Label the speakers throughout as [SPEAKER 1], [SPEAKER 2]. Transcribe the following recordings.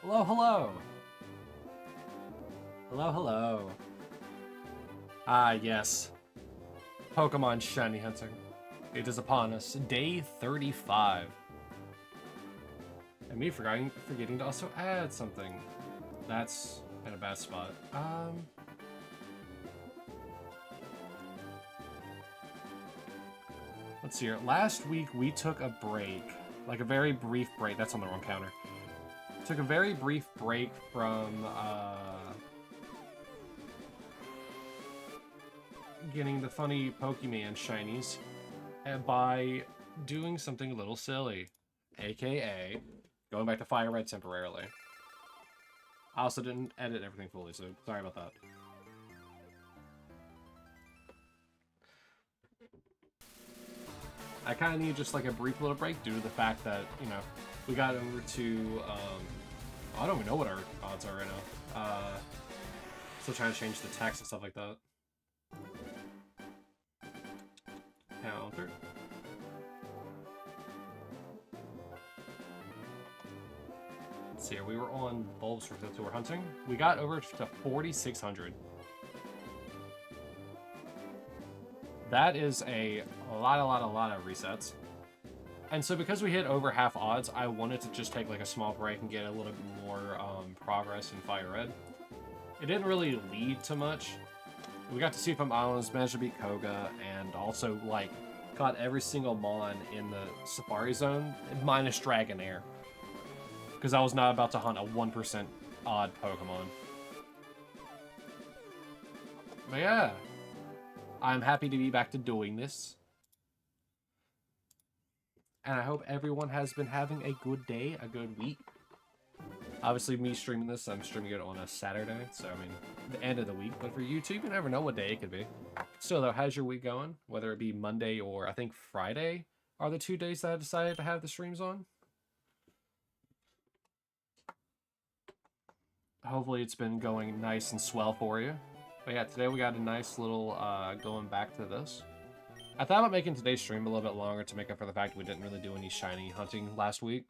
[SPEAKER 1] Hello, hello. Hello, hello. Ah, yes. Pokemon shiny hunting. It is upon us. Day 35. And me forgetting to also add something. That's in a bad spot. Let's see here. Last week we took a break. Like a very brief break. That's on the wrong counter. Took a very brief break from, getting the funny Pokemon shinies by doing something a little silly. AKA, going back to Fire Red temporarily. I also didn't edit everything fully, so sorry about that. I kind of need just like a brief little break due to the fact that, you know, we got over to, I don't even know what our odds are right now. Still trying to change the text and stuff like that. Counter. Let's see here, we were on Bulbs for we're hunting. We got over to 4,600. That is a lot of resets. And so because we hit over half odds, I wanted to just take like a small break and get a little bit more progress in Fire Red. It didn't really lead to much. We got to see from Islands, managed to beat Koga, and also like got every single Mon in the Safari Zone, minus Dragonair. Because I was not about to hunt a 1% odd Pokemon. But yeah, I'm happy to be back to doing this. And I hope everyone has been having a good day, a good week. Obviously, me streaming this, I'm streaming it on a Saturday, so I mean, the end of the week. But for YouTube, you never know what day it could be. Still, though, how's your week going? Whether it be Monday or I think Friday are the 2 days that I decided to have the streams on. Hopefully, it's been going nice and swell for you. But yeah, today we got a nice little going back to this. I thought about making today's stream a little bit longer to make up for the fact we didn't really do any shiny hunting last week.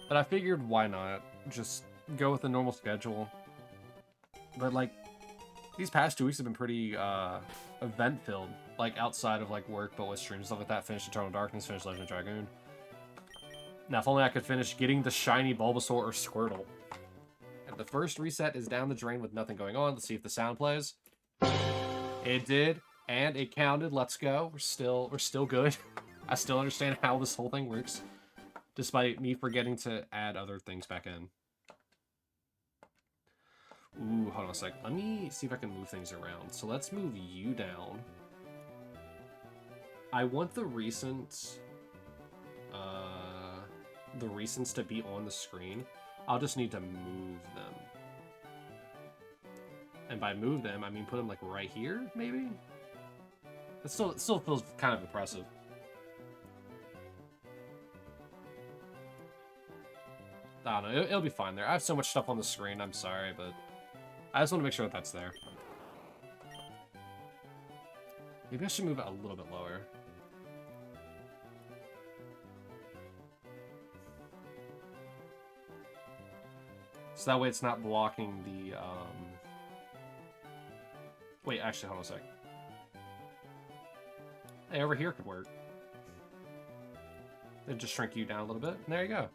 [SPEAKER 1] But I figured, why not? Just go with the normal schedule. But, like, these past 2 weeks have been pretty, event-filled. Like, outside of, like, work, but with streams and stuff like that. Finished Eternal Darkness, finished Legend of Dragoon. Now, if only I could finish getting the shiny Bulbasaur or Squirtle. And the first reset is down the drain with nothing going on. Let's see if the sound plays. It did. And it counted. Let's go. We're still good. I still understand how this whole thing works, despite me forgetting to add other things back in. Ooh, hold on a sec. Let me see if I can move things around. So let's move you down. I want the recents to be on the screen. I'll just need to move them. And by move them, I mean put them like right here, maybe? It still feels kind of impressive. I don't know, it'll be fine there. I have so much stuff on the screen, I'm sorry, but I just want to make sure that that's there. Maybe I should move it a little bit lower. So that way it's not blocking the, Wait, actually, hold on a sec. Hey, over here could work. Then just shrink you down a little bit, and there you go.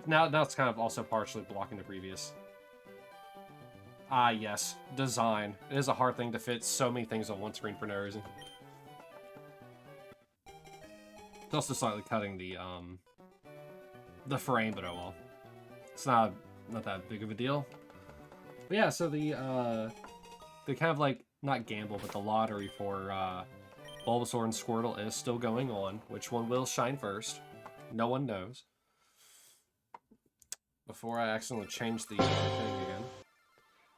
[SPEAKER 1] Now it's kind of also partially blocking the previous. Ah, yes. Design. It is a hard thing to fit so many things on one screen for no reason. It's also slightly cutting the frame, but oh well. It's not that big of a deal. But yeah, so the kind of like, not gamble, but the lottery for Bulbasaur and Squirtle is still going on. Which one will shine first? No one knows. Before I accidentally change the thing again.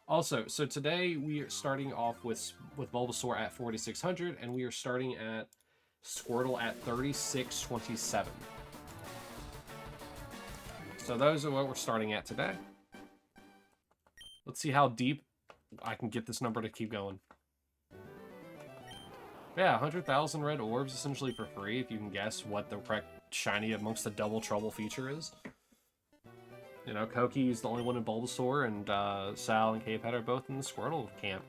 [SPEAKER 1] Also, so today we are starting off with Bulbasaur at 4,600, and we are starting at Squirtle at 3,627. So those are what we're starting at today. Let's see how deep I can get this number to keep going. Yeah, 100,000 red orbs essentially for free if you can guess what the correct shiny amongst the double trouble feature is. You know, Koki's the only one in Bulbasaur, and Sal and K-Pet are both in the Squirtle camp.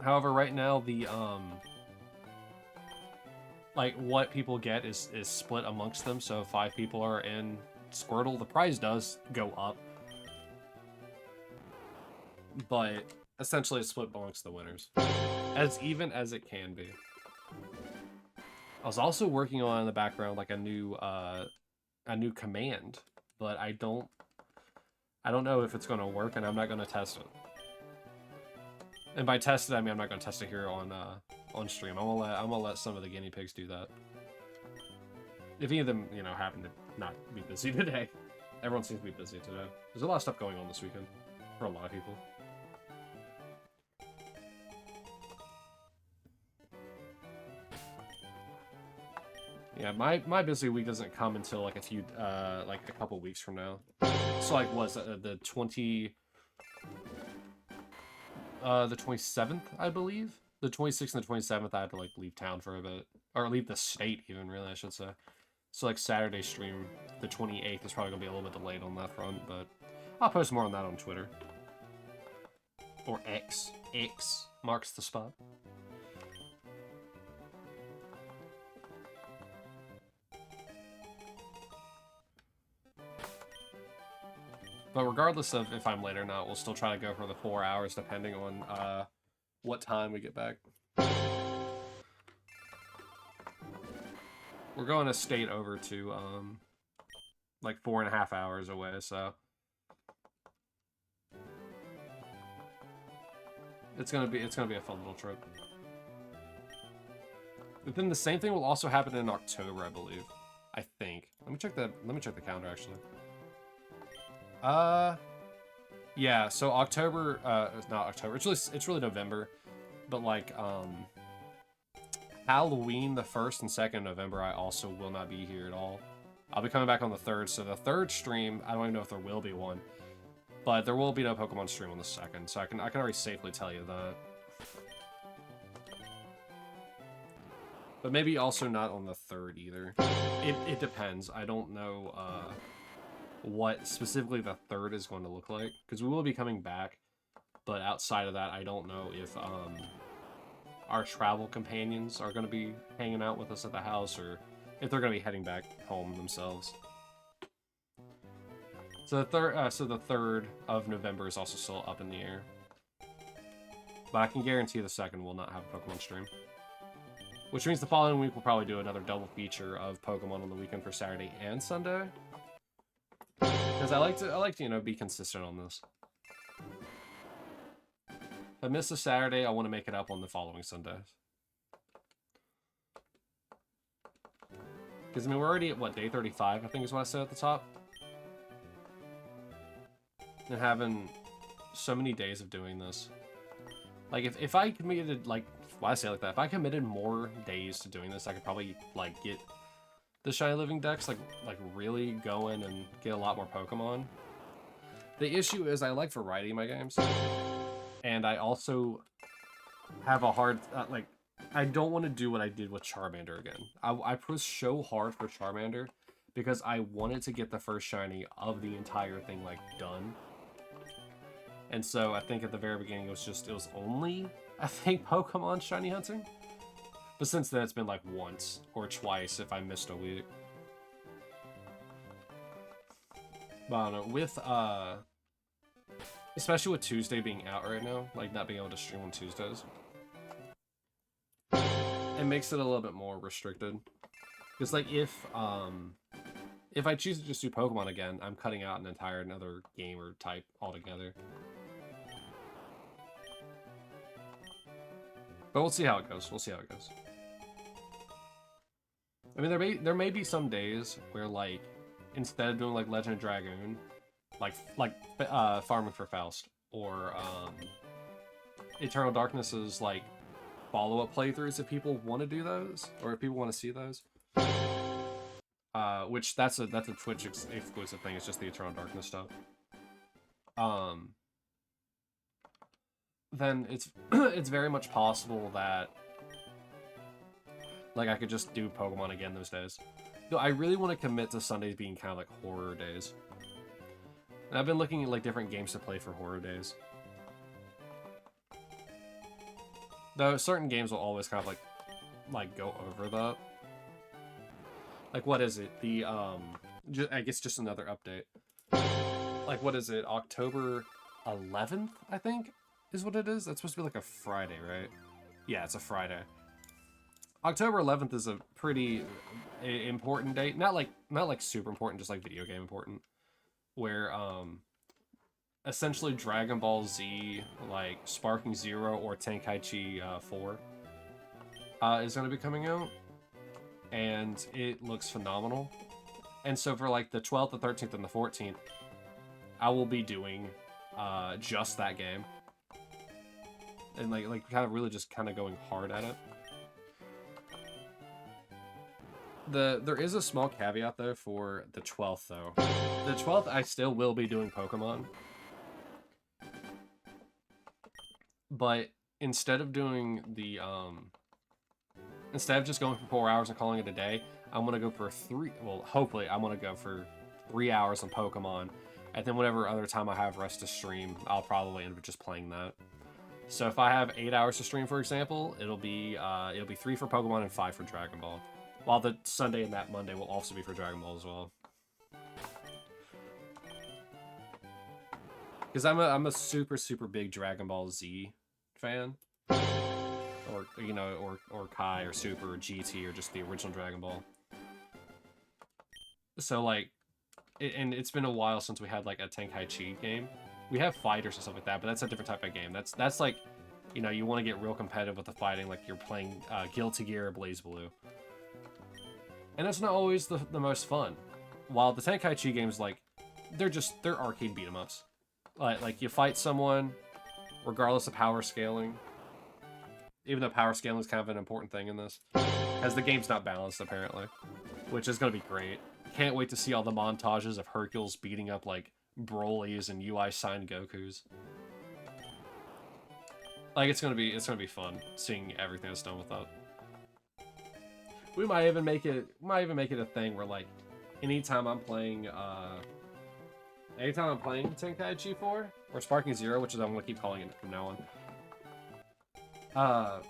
[SPEAKER 1] However, right now, the, like, what people get is split amongst them, so if 5 people are in Squirtle, the prize does go up. But, essentially, it's split amongst the winners. As even as it can be. I was also working on, in the background, like, a new command, but I don't know if it's going to work, and I'm not going to test it. And by test it, I mean I'm not going to test it here on stream. I'm gonna let some of the guinea pigs do that. If any of them, you know, happen to not be busy today. Everyone seems to be busy today. There's a lot of stuff going on this weekend for a lot of people. Yeah, my busy week doesn't come until like a couple weeks from now. So like, was the 27th, I believe. The 26th and the 27th, I had to like leave town for a bit, or leave the state even, really, I should say. So like Saturday stream, the 28th is probably gonna be a little bit delayed on that front, but I'll post more on that on Twitter or X. X marks the spot. But regardless of if I'm late or not, we'll still try to go for the 4 hours, depending on what time we get back. We're going a state over to like 4.5 hours away, so it's gonna be a fun little trip. But then the same thing will also happen in October, I believe. I think. Let me check the calendar actually. Yeah, so October, it's not October, it's really November, but like, Halloween, the 1st and 2nd of November, I also will not be here at all. I'll be coming back on the 3rd, so the 3rd stream, I don't even know if there will be one, but there will be no Pokemon stream on the 2nd, so I can already safely tell you that. But maybe also not on the 3rd either. It depends. I don't know, what specifically the 3rd is going to look like, because we will be coming back, but outside of that, I don't know if our travel companions are going to be hanging out with us at the house, or if they're going to be heading back home themselves. So the 3rd of November is also still up in the air, but I can guarantee the 2nd will not have a Pokemon stream, which means the following week we'll probably do another double feature of Pokemon on the weekend for Saturday and Sunday. Because I like to, you know, be consistent on this. If I miss a Saturday, I want to make it up on the following Sundays. Because, I mean, we're already at, what, day 35, I think is what I said at the top? And having so many days of doing this. Like, if I committed, like, why I say it like that? If I committed more days to doing this, I could probably, like, get the Shiny Living Dex, like really going and get a lot more Pokemon. The issue is I like variety in my games, and I also have a hard, like, I don't want to do what I did with Charmander again. I pushed so hard for Charmander because I wanted to get the first shiny of the entire thing, like, done. And so I think at the very beginning it was only, I think, Pokemon shiny hunting. But since then, it's been like once or twice if I missed a week. But I don't know, with, especially with Tuesday being out right now, like not being able to stream on Tuesdays, it makes it a little bit more restricted. Because like if I choose to just do Pokemon again, I'm cutting out an entire another game or type altogether. But we'll see how it goes. We'll see how it goes. I mean, there may be some days where, like, instead of doing, like, Legend of Dragoon, like farming for Faust, or, Eternal Darkness's, like, follow-up playthroughs if people want to do those, or if people want to see those. Which, that's a Twitch exclusive thing, it's just the Eternal Darkness stuff. Then it's, it's very much possible that, like, I could just do Pokemon again those days. Though I really want to commit to Sundays being kind of like horror days. And I've been looking at like different games to play for horror days. Though certain games will always kind of like go over that. Like what is it? The I guess just another update. Like what is it? October 11th, I think, is what it is. That's supposed to be like a Friday, right? Yeah, it's a Friday. October 11th is a pretty important date. Not like super important, just like video game important. Where essentially Dragon Ball Z, like Sparking Zero or Tenkaichi 4 is going to be coming out, and it looks phenomenal. And so for like the 12th, the 13th, and the 14th, I will be doing just that game, and like kind of really just kind of going hard at it. There is a small caveat though for the 12th though. The 12th I still will be doing Pokemon. But instead of doing the instead of just going for 4 hours and calling it a day, I'm gonna go for hopefully I'm gonna go for 3 hours on Pokemon. And then whatever other time I have rest to stream, I'll probably end up just playing that. So if I have 8 hours to stream, for example, it'll be 3 for Pokemon and 5 for Dragon Ball. While the Sunday and that Monday will also be for Dragon Ball as well. Because I'm a super big Dragon Ball Z fan. Or you know, or Kai or Super or GT or just the original Dragon Ball. So like and it's been a while since we had like a Tenkaichi game. We have fighters and stuff like that, but that's a different type of game. That's like, you know, you want to get real competitive with the fighting, like you're playing Guilty Gear or BlazBlue. And that's not always the most fun. While the Tenkaichi games, like, they're arcade beat 'em ups. Like you fight someone, regardless of power scaling. Even though power scaling is kind of an important thing in this, as the game's not balanced apparently, which is gonna be great. Can't wait to see all the montages of Hercules beating up like Broly's and UI signed Goku's. Like it's gonna be fun seeing everything that's done with that. We might even make it a thing where like anytime I'm playing Tenkaichi 4 or Sparking Zero, which is I'm gonna keep calling it from now on.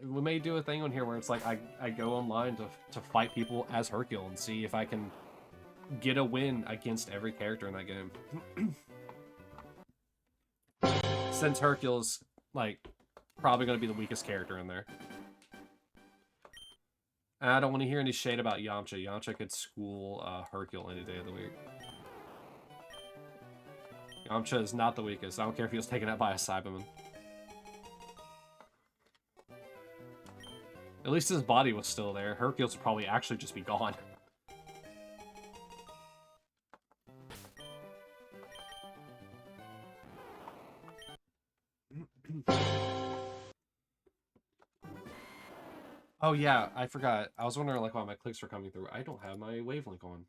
[SPEAKER 1] We may do a thing on here where it's like I go online to fight people as Hercule and see if I can get a win against every character in that game. Since Hercule's like probably gonna be the weakest character in there. And I don't want to hear any shade about Yamcha. Yamcha could school Hercule any day of the week. Yamcha is not the weakest. I don't care if he was taken out by a Cyberman. At least his body was still there. Hercules would probably actually just be gone. Oh yeah, I forgot. I was wondering like why my clicks were coming through. I don't have my wavelength on.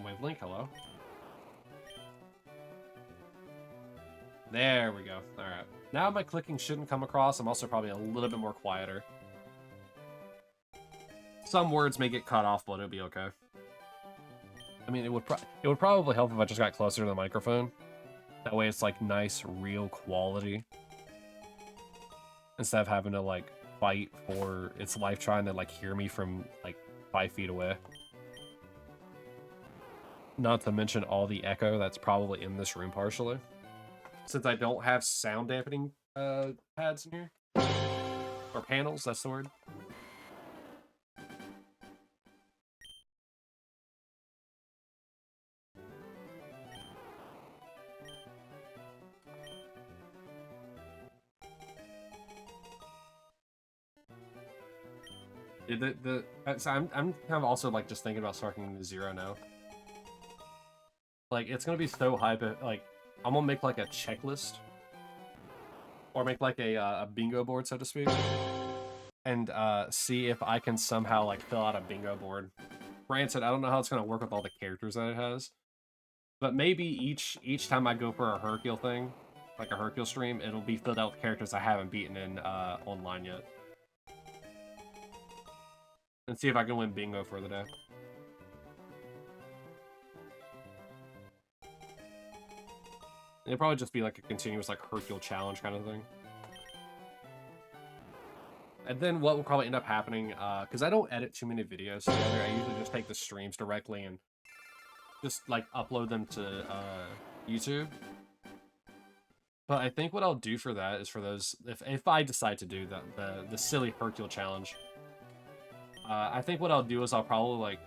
[SPEAKER 1] Wavelength, hello. There we go. Alright. Now my clicking shouldn't come across. I'm also probably a little bit more quieter. Some words may get cut off, but it'll be okay. I mean, it would probably help if I just got closer to the microphone. That way it's like nice, real quality. Instead of having to like fight for its life trying to like hear me from like 5 feet away. Not to mention all the echo that's probably in this room partially. Since I don't have sound dampening pads in here. Or panels, that's the word. So I'm kind of also like just thinking about starting the Zero now. Like it's gonna be so hype. Like I'm gonna make like a checklist, or make like a bingo board, so to speak, and see if I can somehow like fill out a bingo board. Granted, I don't know how it's gonna work with all the characters that it has, but maybe each time I go for a Hercule thing, like a Hercule stream, it'll be filled out with characters I haven't beaten in online yet. And see if I can win bingo for the day. It'll probably just be like a continuous like Hercule challenge kind of thing. And then what will probably end up happening, because I don't edit too many videos together, I usually just take the streams directly and just like upload them to YouTube. But I think what I'll do for that is for those, if I decide to do the silly Hercule challenge, I think what I'll do is I'll probably like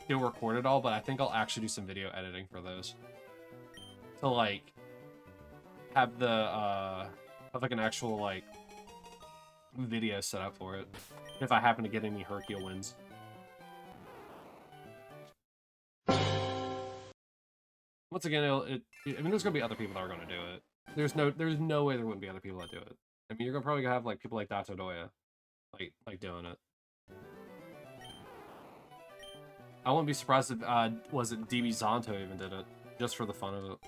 [SPEAKER 1] still record it all, but I think I'll actually do some video editing for those. To like have the have like an actual like video set up for it if I happen to get any Hercule wins. Once again, I mean, there's gonna be other people that are gonna do it. There's no way there wouldn't be other people that do it. I mean, you're gonna probably have like people like Datodoya, like doing it. I wouldn't be surprised if was it DB Zonto even did it just for the fun of it.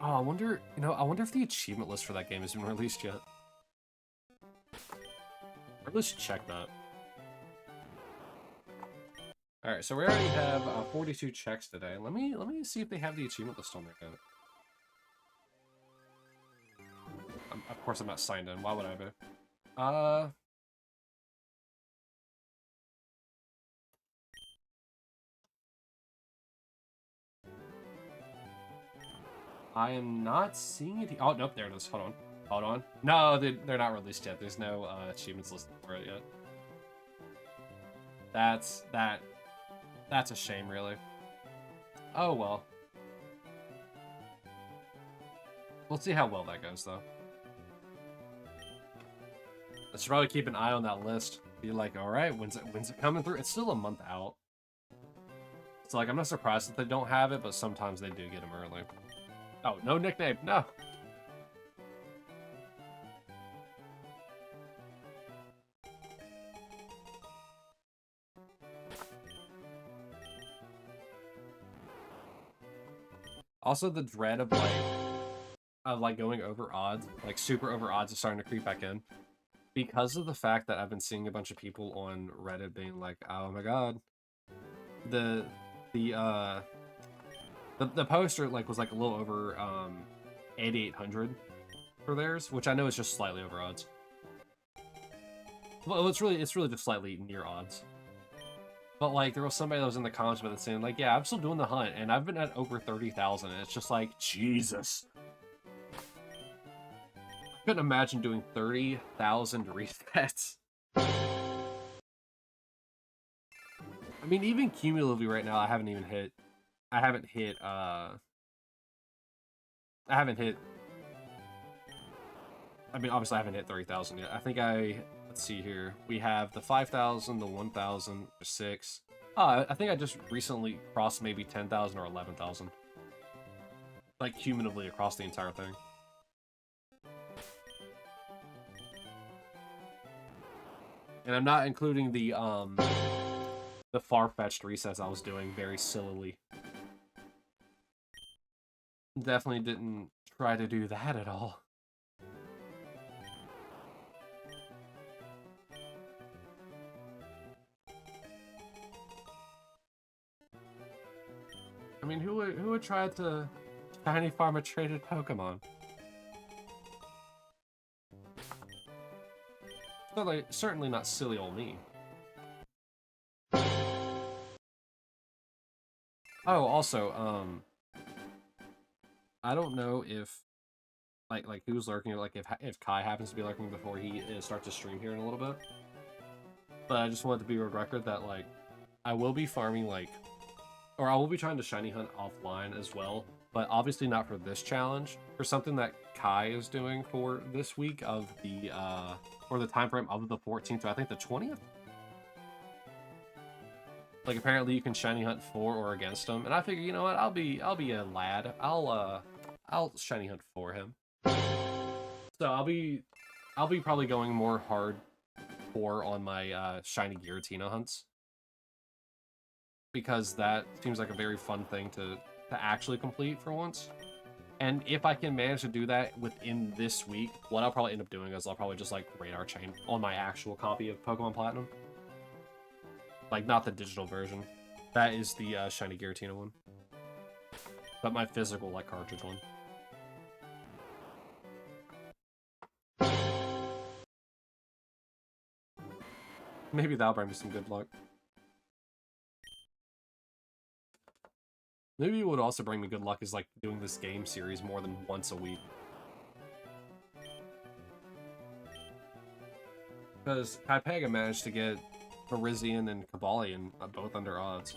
[SPEAKER 1] Oh, I wonder if the achievement list for that game has been released yet. I really should check that. Alright, so we already have 42 checks today. Let me see if they have the achievement list on there yet. Of course I'm not signed in. Why would I be? I am not seeing it. Oh, nope, there it is. Hold on. No, they're not released yet. There's no achievements listed for it yet. That's a shame, really. Oh, well. We'll see how well that goes, though. I should probably keep an eye on that list. Be like, alright, when's it coming through? It's still a month out. So, like, I'm not surprised that they don't have it, but sometimes they do get them early. Oh, no nickname, no! Also, the dread of going over odds, like super over odds, is starting to creep back in. Because of the fact that I've been seeing a bunch of people on Reddit being like, oh my god, the poster was like a little over 8,800 for theirs, which I know is just slightly over odds. Well, it's really just slightly near odds. But like there was somebody that was in the comments with it saying like, yeah, I'm still doing the hunt and I've been at over 30,000, and it's just like, Jesus. I couldn't imagine doing 30,000 resets. I mean, even cumulatively right now, I haven't hit, I mean, obviously I haven't hit 30,000 yet. I think let's see here. We have the 5,000, the 1,000, the 6. I think I just recently crossed maybe 10,000 or 11,000. Like, cumulatively across the entire thing. And I'm not including the far-fetched resets I was doing very sillily. Definitely didn't try to do that at all. I mean, who would try to shiny farm a traded Pokemon? Certainly not silly old me. Oh, also, I don't know if like who's lurking, like if Kai happens to be lurking before he starts to stream here in a little bit. But I just wanted to be a record that like I will be farming or I will be trying to shiny hunt offline as well, but obviously not for this challenge. For something that Kai is doing for this week of the or the time frame of the 14th to I think the 20th. Like apparently you can shiny hunt for or against him, and I figure, you know what, I'll be a lad. I'll shiny hunt for him. So I'll be probably going more hardcore on my shiny Giratina hunts. because that seems like a very fun thing to actually complete for once. And if I can manage to do that within this week, what I'll probably end up doing is I'll probably just like radar chain on my actual copy of Pokemon Platinum. Like, not the digital version. That is the Shiny Giratina one. But my physical, like, cartridge one. Maybe that'll bring me some good luck. Maybe what would also bring me good luck is, like, doing this game series more than once a week. Because Typega managed to get Virizion and Cobalion both under odds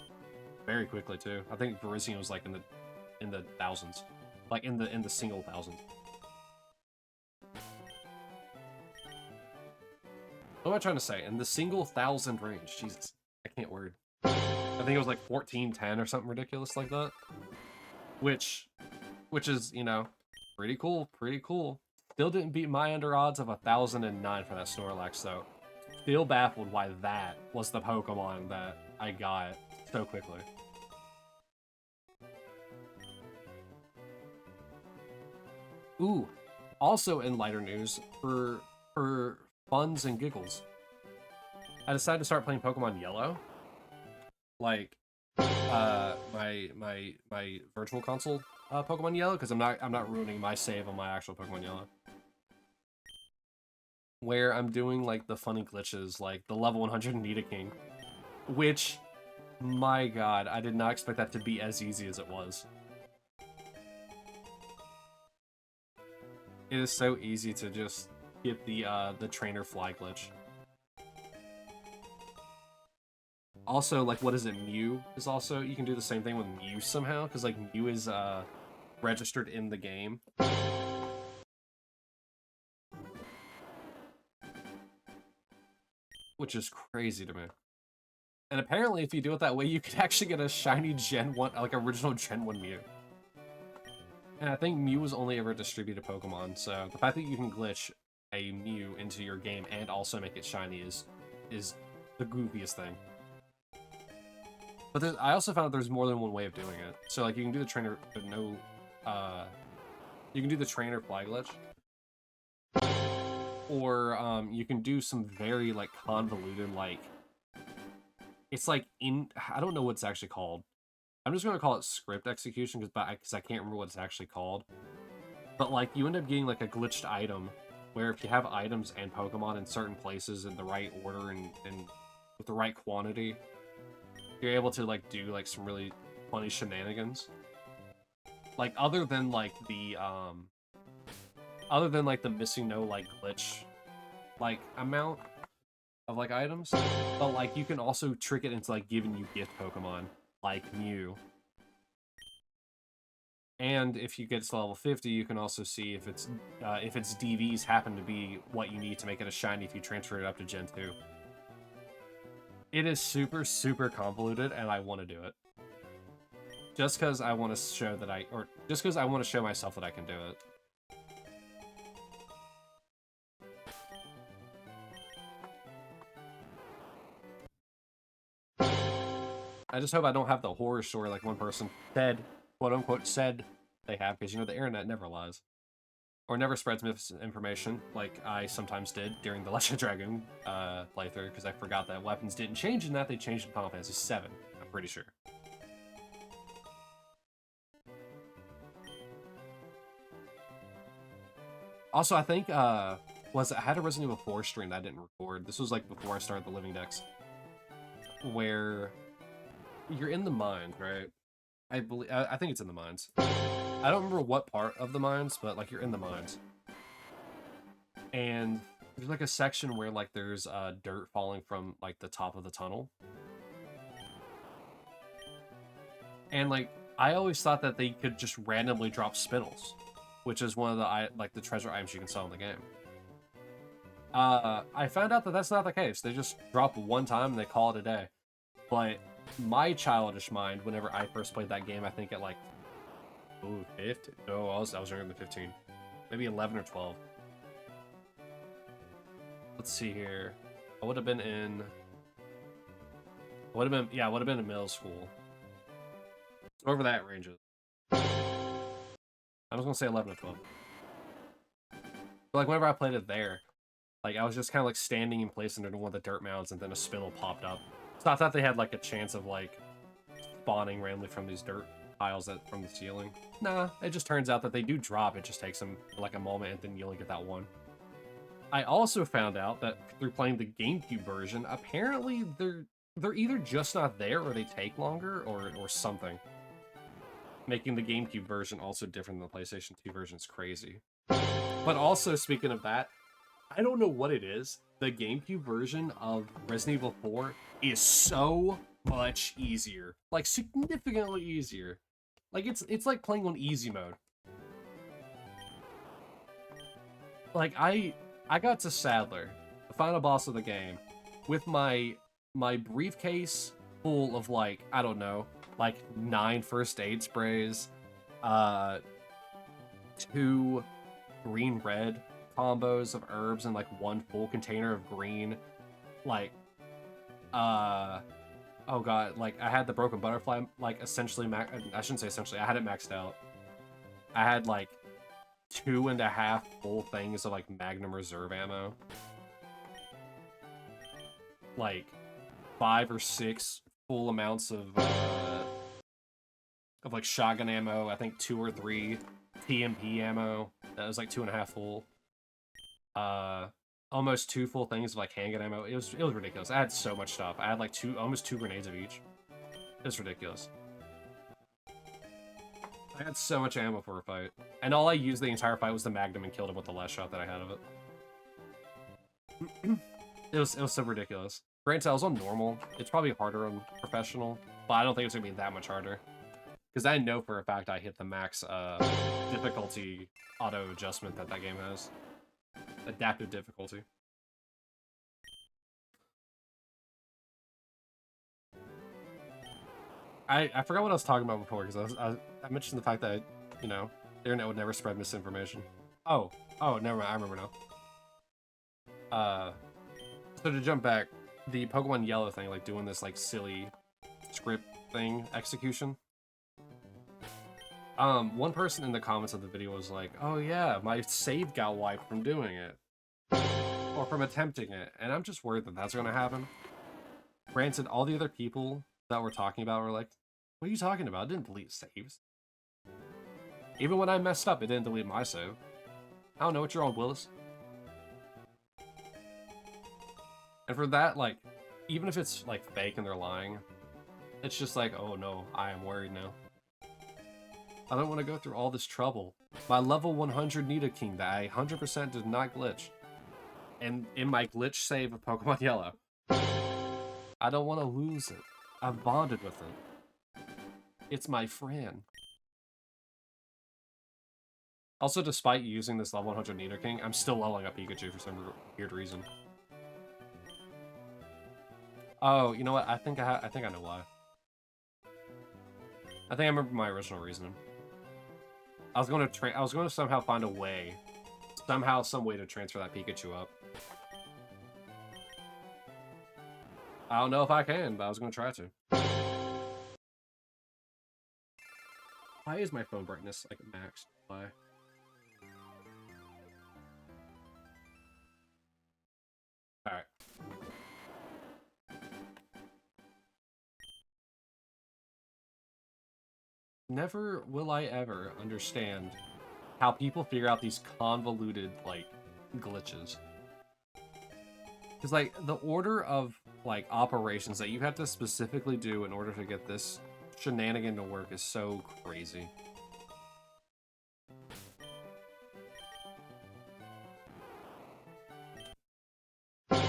[SPEAKER 1] very quickly too. I think Virizion was like in the thousands, like in the single thousands. What am I trying to say? In the single thousand range. Jesus, I can't word. I think it was like 1410 or something ridiculous like that. Which is, you know, pretty cool, pretty cool. Still didn't beat my under odds of 1009 for that Snorlax, though. Still baffled why that was the Pokemon that I got so quickly. Ooh, also in lighter news, for funs and giggles, I decided to start playing Pokemon Yellow. Like, my virtual console Pokemon Yellow, because I'm not ruining my save on my actual Pokemon Yellow. Where I'm doing like the funny glitches, like the level 100 Nidoking, which, my god, I did not expect that to be as easy as it was. It is so easy to just get the trainer fly glitch. Also, like, what is it? Mew is also, you can do the same thing with Mew somehow, because like Mew is registered in the game. Which is crazy to me. And apparently, if you do it that way, you could actually get a shiny Gen 1, like original Gen 1 Mew. And I think Mew was only ever distributed Pokemon, so the fact that you can glitch a Mew into your game and also make it shiny is the goofiest thing. But I also found out there's more than one way of doing it. So like you can do the trainer, but no, you can do the trainer fly glitch. Or you can do some very like convoluted, like, it's like I don't know what it's actually called. I'm just gonna call it script execution because I can't remember what it's actually called. But like you end up getting like a glitched item where if you have items and Pokemon in certain places in the right order and with the right quantity, you're able to like do like some really funny shenanigans. Like other than like the missing no like glitch like amount of like items, but like you can also trick it into like giving you gift Pokemon like Mew. And if you get to level 50, you can also see if its DVs happen to be what you need to make it a shiny if you transfer it up to Gen 2. It is super, super convoluted, and I want to do it. Just because I want to show that just because I want to show myself that I can do it. I just hope I don't have the horror story like one person said, quote-unquote, said they have, because, you know, the internet never lies. Or never spreads misinformation, like I sometimes did during the Legend of Dragoon playthrough, because I forgot that weapons didn't change in that, they changed in Final Fantasy VII, I'm pretty sure. Also, I think, I had a Resident Evil 4 stream that I didn't record. This was, like, before I started the Living Dex. Where you're in the mines, right? I think it's in the mines. I don't remember what part of the mines, but, like, you're in the mines. And there's, like, a section where, like, there's dirt falling from, like, the top of the tunnel. And, like, I always thought that they could just randomly drop Spinnels, which is one of the treasure items you can sell in the game. I found out that that's not the case. They just drop one time and they call it a day. But my childish mind, whenever I first played that game, I think at like, 15? No, I was younger than 15. Maybe 11 or 12. Let's see here. I would have been in Would have been, yeah, would have been in middle school. Wherever that range is. I was gonna say 11 to 12. But like whenever I played it there, like I was just kind of like standing in place under one of the dirt mounds, and then a spindle popped up. So I thought they had like a chance of like spawning randomly from these dirt piles from the ceiling. Nah, it just turns out that they do drop. It just takes them like a moment, and then you only get that one. I also found out that through playing the GameCube version, apparently they're either just not there, or they take longer, or something. Making the GameCube version also different than the PlayStation 2 version is crazy. But also, speaking of that, I don't know what it is. The GameCube version of Resident Evil 4 is so much easier. Like, significantly easier. Like, it's like playing on easy mode. Like, I got to Sadler, the final boss of the game, with my briefcase full of, like, I don't know, like 9 first aid sprays, 2 green-red combos of herbs, and like 1 full container of green, like, oh god, like I had the broken butterfly, like essentially I shouldn't say essentially, I had it maxed out. I had like 2.5 full things of like Magnum Reserve ammo, like 5 or 6 full amounts of like shotgun ammo, I think 2 or 3 TMP ammo, that was like 2.5 full. Almost 2 full things of like handgun ammo. It was ridiculous. I had so much stuff. I had like almost 2 grenades of each. It was ridiculous. I had so much ammo for a fight. And all I used the entire fight was the Magnum and killed him with the last shot that I had of it. It was so ridiculous. Granted, I was on normal. It's probably harder on professional, but I don't think it's gonna be that much harder. Because I know for a fact I hit the max difficulty auto adjustment that game has. Adaptive difficulty. I forgot what I was talking about before, because I mentioned the fact that, you know, the internet would never spread misinformation. Oh, never mind, I remember now. So to jump back, the Pokemon Yellow thing, like doing this like silly script thing execution. One person in the comments of the video was like, oh yeah, my save got wiped from doing it. Or from attempting it. And I'm just worried that that's gonna happen. Granted, all the other people that we're talking about were like, what are you talking about? It didn't delete saves. Even when I messed up, it didn't delete my save. I don't know what you're on, Willis. And for that, like, even if it's like fake and they're lying, it's just like, oh no, I am worried now. I don't want to go through all this trouble. My level 100 Nidoking that I 100% did not glitch. And in my glitch save of Pokemon Yellow. I don't want to lose it. I've bonded with it. It's my friend. Also, despite using this level 100 Nidoking, I'm still leveling up Pikachu for some weird reason. Oh, you know what? I think I know why. I think I remember my original reasoning. I was going to somehow find a way, some way to transfer that Pikachu up. I don't know if I can, but I was going to try to. Why is my phone brightness like maxed? Why? Alright. Never will I ever understand how people figure out these convoluted, like, glitches. Because, like, the order of, like, operations that you have to specifically do in order to get this shenanigan to work is so crazy. You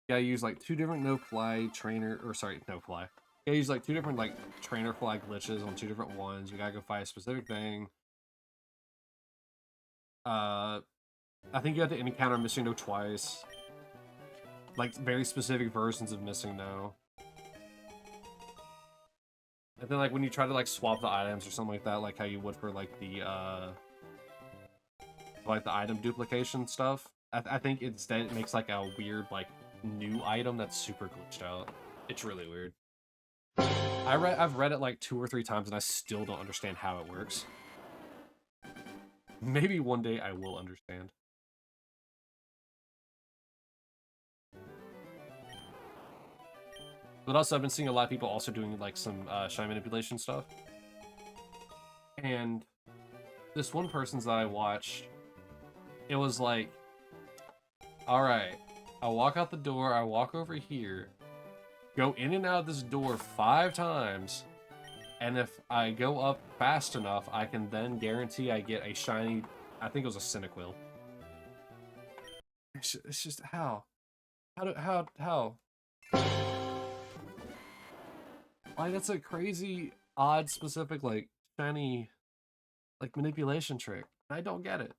[SPEAKER 1] gotta use, like, 2 different no-fly trainer, or sorry, no-fly. You gotta use like 2 different like trainer fly glitches on 2 different ones. You gotta go fight a specific thing. I think you have to encounter Missing No twice. Like very specific versions of Missing No. And then like when you try to like swap the items or something like that, like how you would for like the item duplication stuff. I think instead it makes like a weird like new item that's super glitched out. It's really weird. I've read it like 2 or 3 times and I still don't understand how it works. Maybe one day I will understand. But also, I've been seeing a lot of people also doing like some shine manipulation stuff. And this one person's that I watched, it was like, alright, I walk out the door, I walk over here, go in and out of this door 5 times, and if I go up fast enough, I can then guarantee I get a shiny, I think it was a Cyndaquil. It's just, how? How? Like, that's a crazy, odd, specific, like, shiny, like, manipulation trick. I don't get it.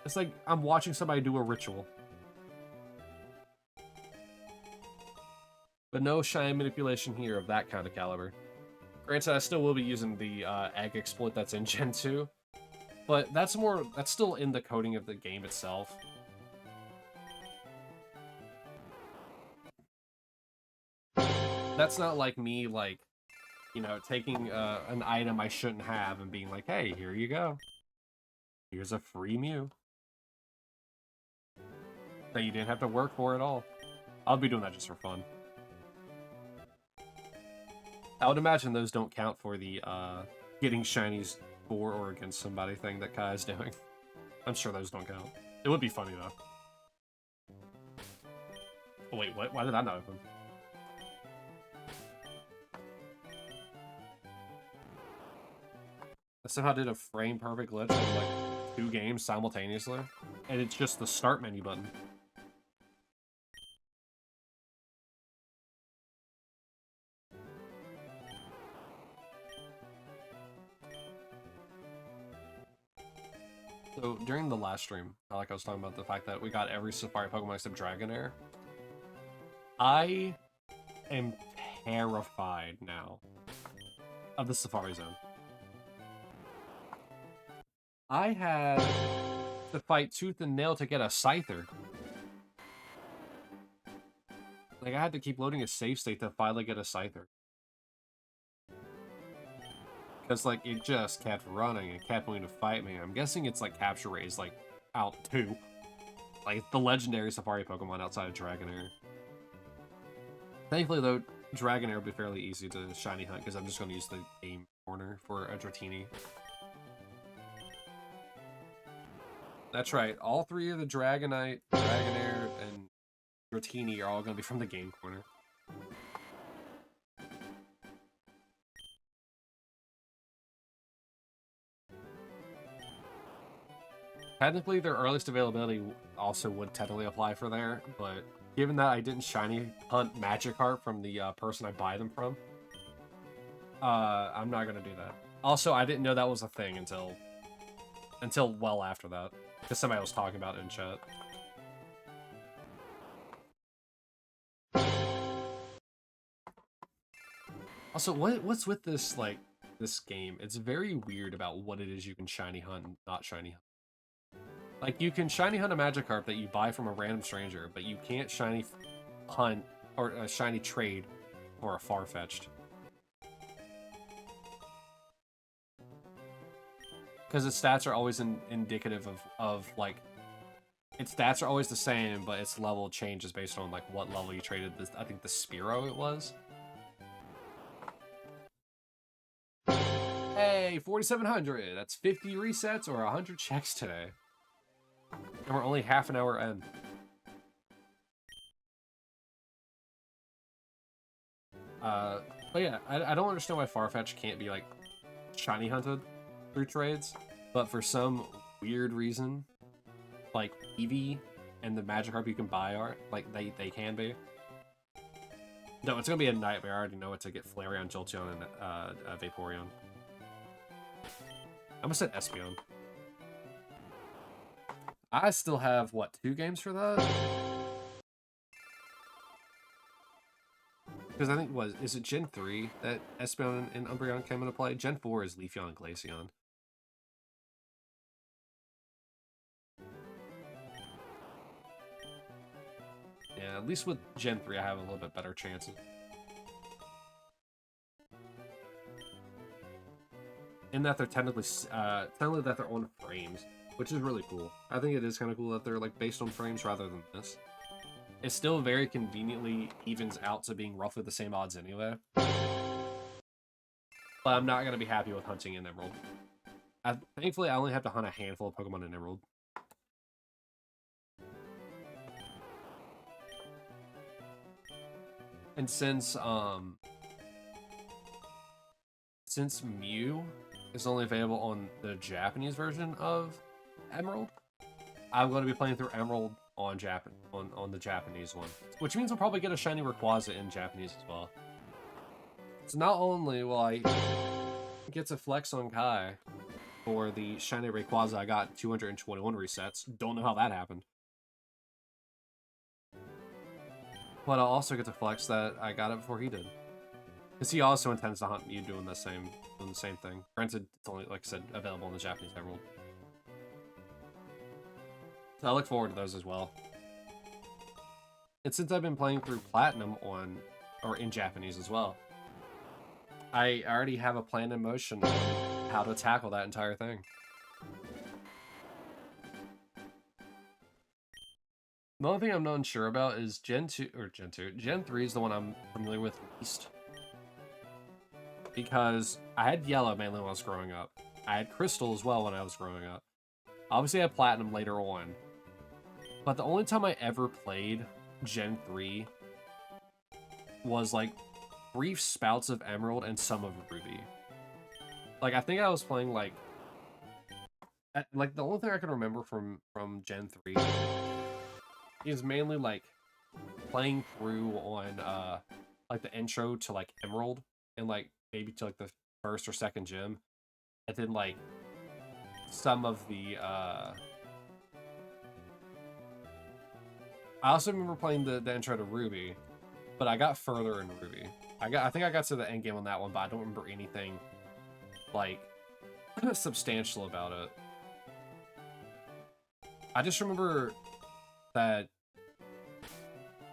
[SPEAKER 1] It's like I'm watching somebody do a ritual. But no shiny manipulation here of that kind of caliber. Granted, I still will be using the egg exploit that's in Gen 2. But that's still in the coding of the game itself. That's not like me, like, you know, taking an item I shouldn't have and being like, hey, here you go. Here's a free Mew. That you didn't have to work for at all. I'll be doing that just for fun. I would imagine those don't count for the getting shinies for or against somebody thing that Kai's doing. I'm sure those don't count. It would be funny, though. Oh, wait, what? Why did I not open? I somehow did a frame-perfect glitch on, like, 2 games simultaneously. And it's just the start menu button. So, during the last stream, like I was talking about the fact that we got every Safari Pokemon except Dragonair, I am terrified now of the Safari Zone. I had to fight tooth and nail to get a Scyther. Like, I had to keep loading a save state to finally get a Scyther. Because, like, it just kept running and kept wanting to fight me. I'm guessing it's, like, capture rate is, like, out 2. Like, the legendary Safari Pokemon outside of Dragonair. Thankfully, though, Dragonair will be fairly easy to shiny hunt, because I'm just going to use the game corner for a Dratini. That's right, all 3 of the Dragonite, Dragonair, and Dratini are all going to be from the game corner. Technically, their earliest availability also would technically apply for there, but given that I didn't shiny hunt Magikarp from the person I buy them from, I'm not gonna do that. Also, I didn't know that was a thing until well after that, because somebody was talking about it in chat. Also, what's with this, like, this game? It's very weird about what it is you can shiny hunt and not shiny hunt. Like, you can shiny hunt a Magikarp that you buy from a random stranger, but you can't shiny hunt or a shiny trade for a Farfetch'd. Because its stats are always indicative of, like, its stats are always the same, but its level changes based on, like, what level you traded this, I think the Spearow it was. Hey, 4,700! That's 50 resets or 100 checks today. And we're only half an hour in. But yeah, I don't understand why Farfetch can't be, like, shiny hunted through trades, but for some weird reason, like, Eevee and the Magikarp you can buy are, like, they can be. No, it's gonna be a nightmare. I already know it to get Flareon, Jolteon, and Vaporeon. I almost said Espeon. I still have, what, 2 games for that? Because I think, is it Gen 3 that Espeon and Umbreon came into play? Gen 4 is Leafeon and Glaceon. Yeah, At least with Gen 3, I have a little bit better chances. In that they're technically that they're on frames, which is really cool. I think it is kind of cool that they're like based on frames rather than this. It still very conveniently evens out to being roughly the same odds anyway. But I'm not going to be happy with hunting in Emerald. Thankfully, I only have to hunt a handful of Pokemon in Emerald. And since Mew is only available on the Japanese version of Emerald, I'm going to be playing through Emerald on the Japanese one, which means I'll probably get a Shiny Rayquaza in Japanese as well. So not only will I get to flex on Kai for the Shiny Rayquaza I got 221 resets, don't know how that happened, but I'll also get to flex that I got it before he did, because he also intends to hunt Mew doing the same thing. Granted, it's only, like I said, available in the Japanese Emerald. So I look forward to those as well. And since I've been playing through Platinum in Japanese as well, I already have a plan in motion on how to tackle that entire thing. The only thing I'm not unsure about is Gen 3 is the one I'm familiar with least. Because I had Yellow mainly when I was growing up. I had Crystal as well when I was growing up. Obviously I had Platinum later on. But the only time I ever played Gen 3 was like brief spouts of Emerald and some of Ruby. Like, I think I was playing like the only thing I can remember from Gen 3 is mainly like playing through on like the intro to like Emerald and like maybe to like the first or second gym, and then like some of the I also remember playing the intro to Ruby, but I got further in Ruby. I think I got to the end game on that one, but I don't remember anything like substantial about it. I just remember that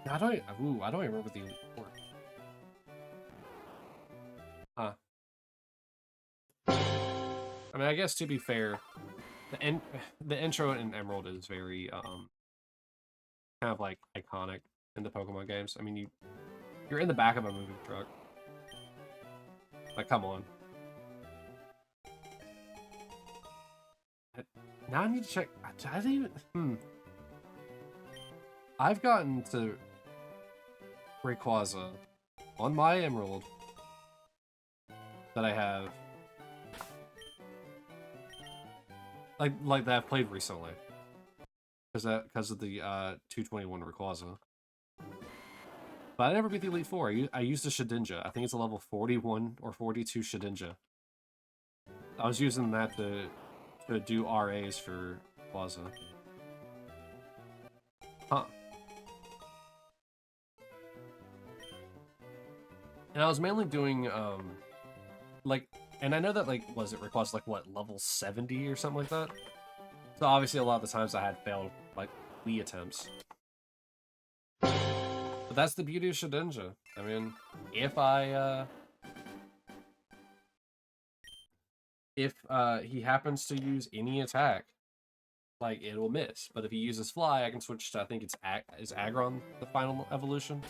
[SPEAKER 1] I don't even remember the Elite Four. Huh. I mean, I guess to be fair, the intro in Emerald is very kind of like iconic in the Pokemon games. I mean, you're in the back of a moving truck. Like, come on. Now I need to check. I didn't even. I've gotten to Rayquaza on my Emerald that I have, like that I've played recently, because of the 221 Rayquaza. But I never beat the Elite Four. I used the Shedinja. I think it's a level 41 or 42 Shedinja. I was using that to do RAs for Rayquaza. Huh. And I was mainly doing, like, and I know that, like, was it Rayquaza, like, what, level 70 or something like that? So obviously a lot of the times I had failed, like, Wii attempts. But that's the beauty of Shedinja. I mean, if he happens to use any attack, like, it will miss. But if he uses Fly, I can switch to, I think it's is Aggron the final evolution?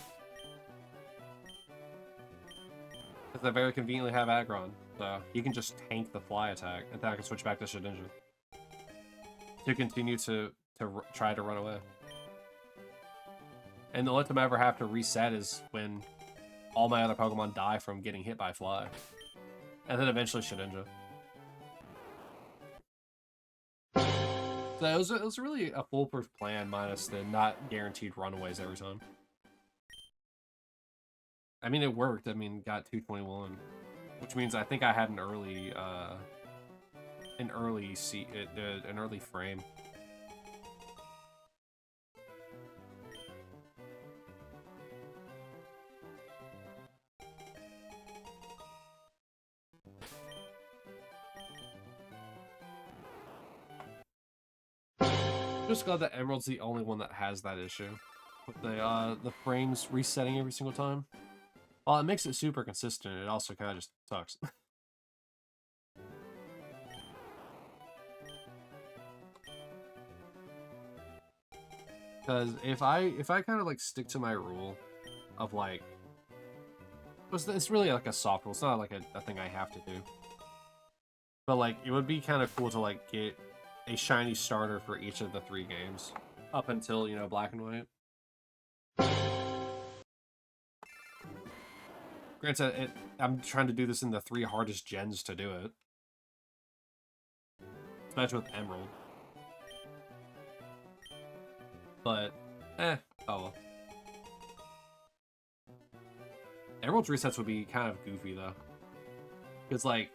[SPEAKER 1] Because I very conveniently have Aggron, so he can just tank the Fly attack, and then I can switch back to Shedinja to continue to try to run away. And the only time I ever have to reset is when all my other Pokemon die from getting hit by Fly. And then eventually Shedinja. So it was really a foolproof plan, minus the not guaranteed runaways every time. I mean, it worked. I mean, got 221, which means I think I had an early frame. Just glad that Emerald's the only one that has that issue. with the frames resetting every single time. While it makes it super consistent, it also kind of just sucks. Because if I kind of like stick to my rule of like, it's really like a soft rule. It's not like a thing I have to do. But like, it would be kind of cool to like get a shiny starter for each of the 3 games up until, you know, Black and White. Granted, I'm trying to do this in the 3 hardest gens to do it. Especially with Emerald. But, oh well. Emerald's resets would be kind of goofy, though. Because, like,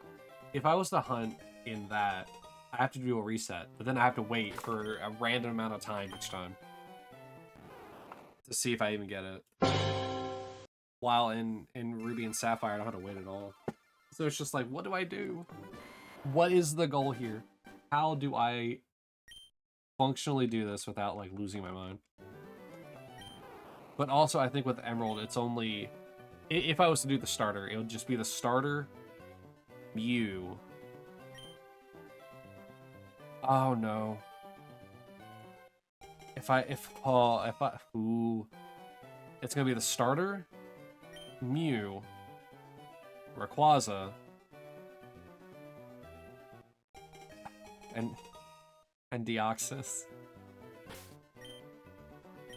[SPEAKER 1] if I was to hunt in that, I have to do a reset, but then I have to wait for a random amount of time each time to see if I even get it. While in Ruby and Sapphire, I don't have to wait at all. So it's just like, what do I do? What is the goal here? How do I functionally do this without, like, losing my mind? But also, I think with Emerald, it's only... If I was to do the starter, it would just be the starter, Mew. Oh, no. Ooh. It's gonna be the starter, Mew, Rayquaza, and Deoxys.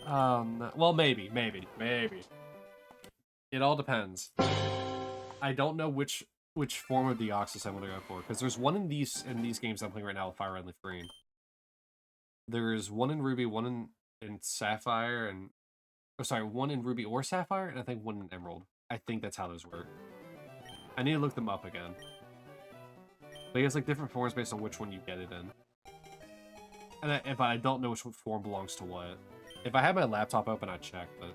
[SPEAKER 1] Well, maybe. It all depends. I don't know which form of Deoxys I'm gonna go for, because there's one in these games I'm playing right now with Fire Red Leaf Green. There's one in Ruby, one in Sapphire, and one in Ruby or Sapphire, and I think one in Emerald. I think that's how those work. I need to look them up again. But it's like different forms based on which one you get it in. And if I don't know which form belongs to what. If I had my laptop open, I'd check, but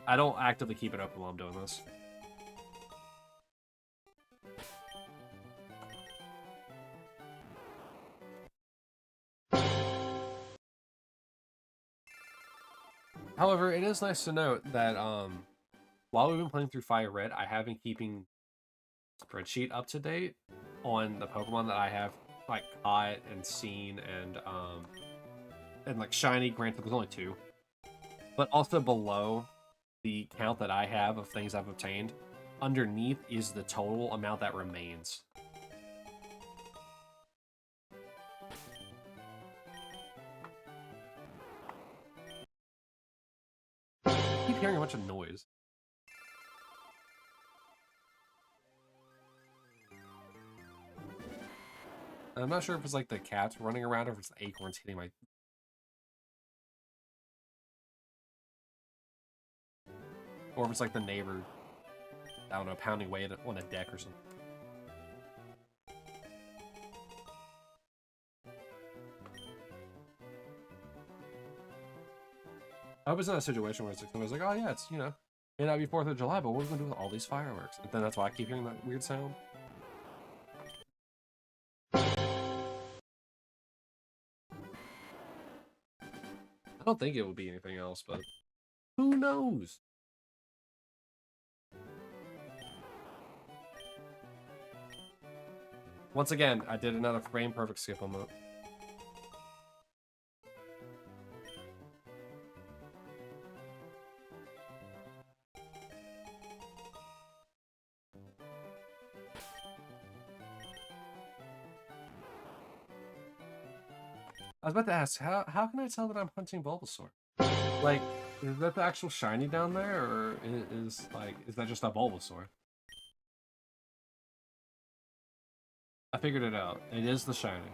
[SPEAKER 1] I don't actively keep it open while I'm doing this. However, it is nice to note that while we've been playing through Fire Red, I have been keeping spreadsheet up to date on the Pokemon that I have like caught and seen and like shiny. Granted, there's only 2, but also below the count that I have of things I've obtained, underneath is the total amount that remains. I keep hearing a bunch of noise. I'm not sure if it's like the cats running around or if it's the acorns hitting my... Or if it's like the neighbor, I don't know, pounding away on a deck or something. I was in a situation where somebody's like, oh yeah, it's, you know, it may not be 4th of July, but what are we going to do with all these fireworks? And then that's why I keep hearing that weird sound. I don't think it would be anything else, but who knows? Once again, I did another frame perfect skip on that. I was about to ask, how can I tell that I'm hunting Bulbasaur? Like, is that the actual shiny down there, or is that just a Bulbasaur? I figured it out. It is the shiny.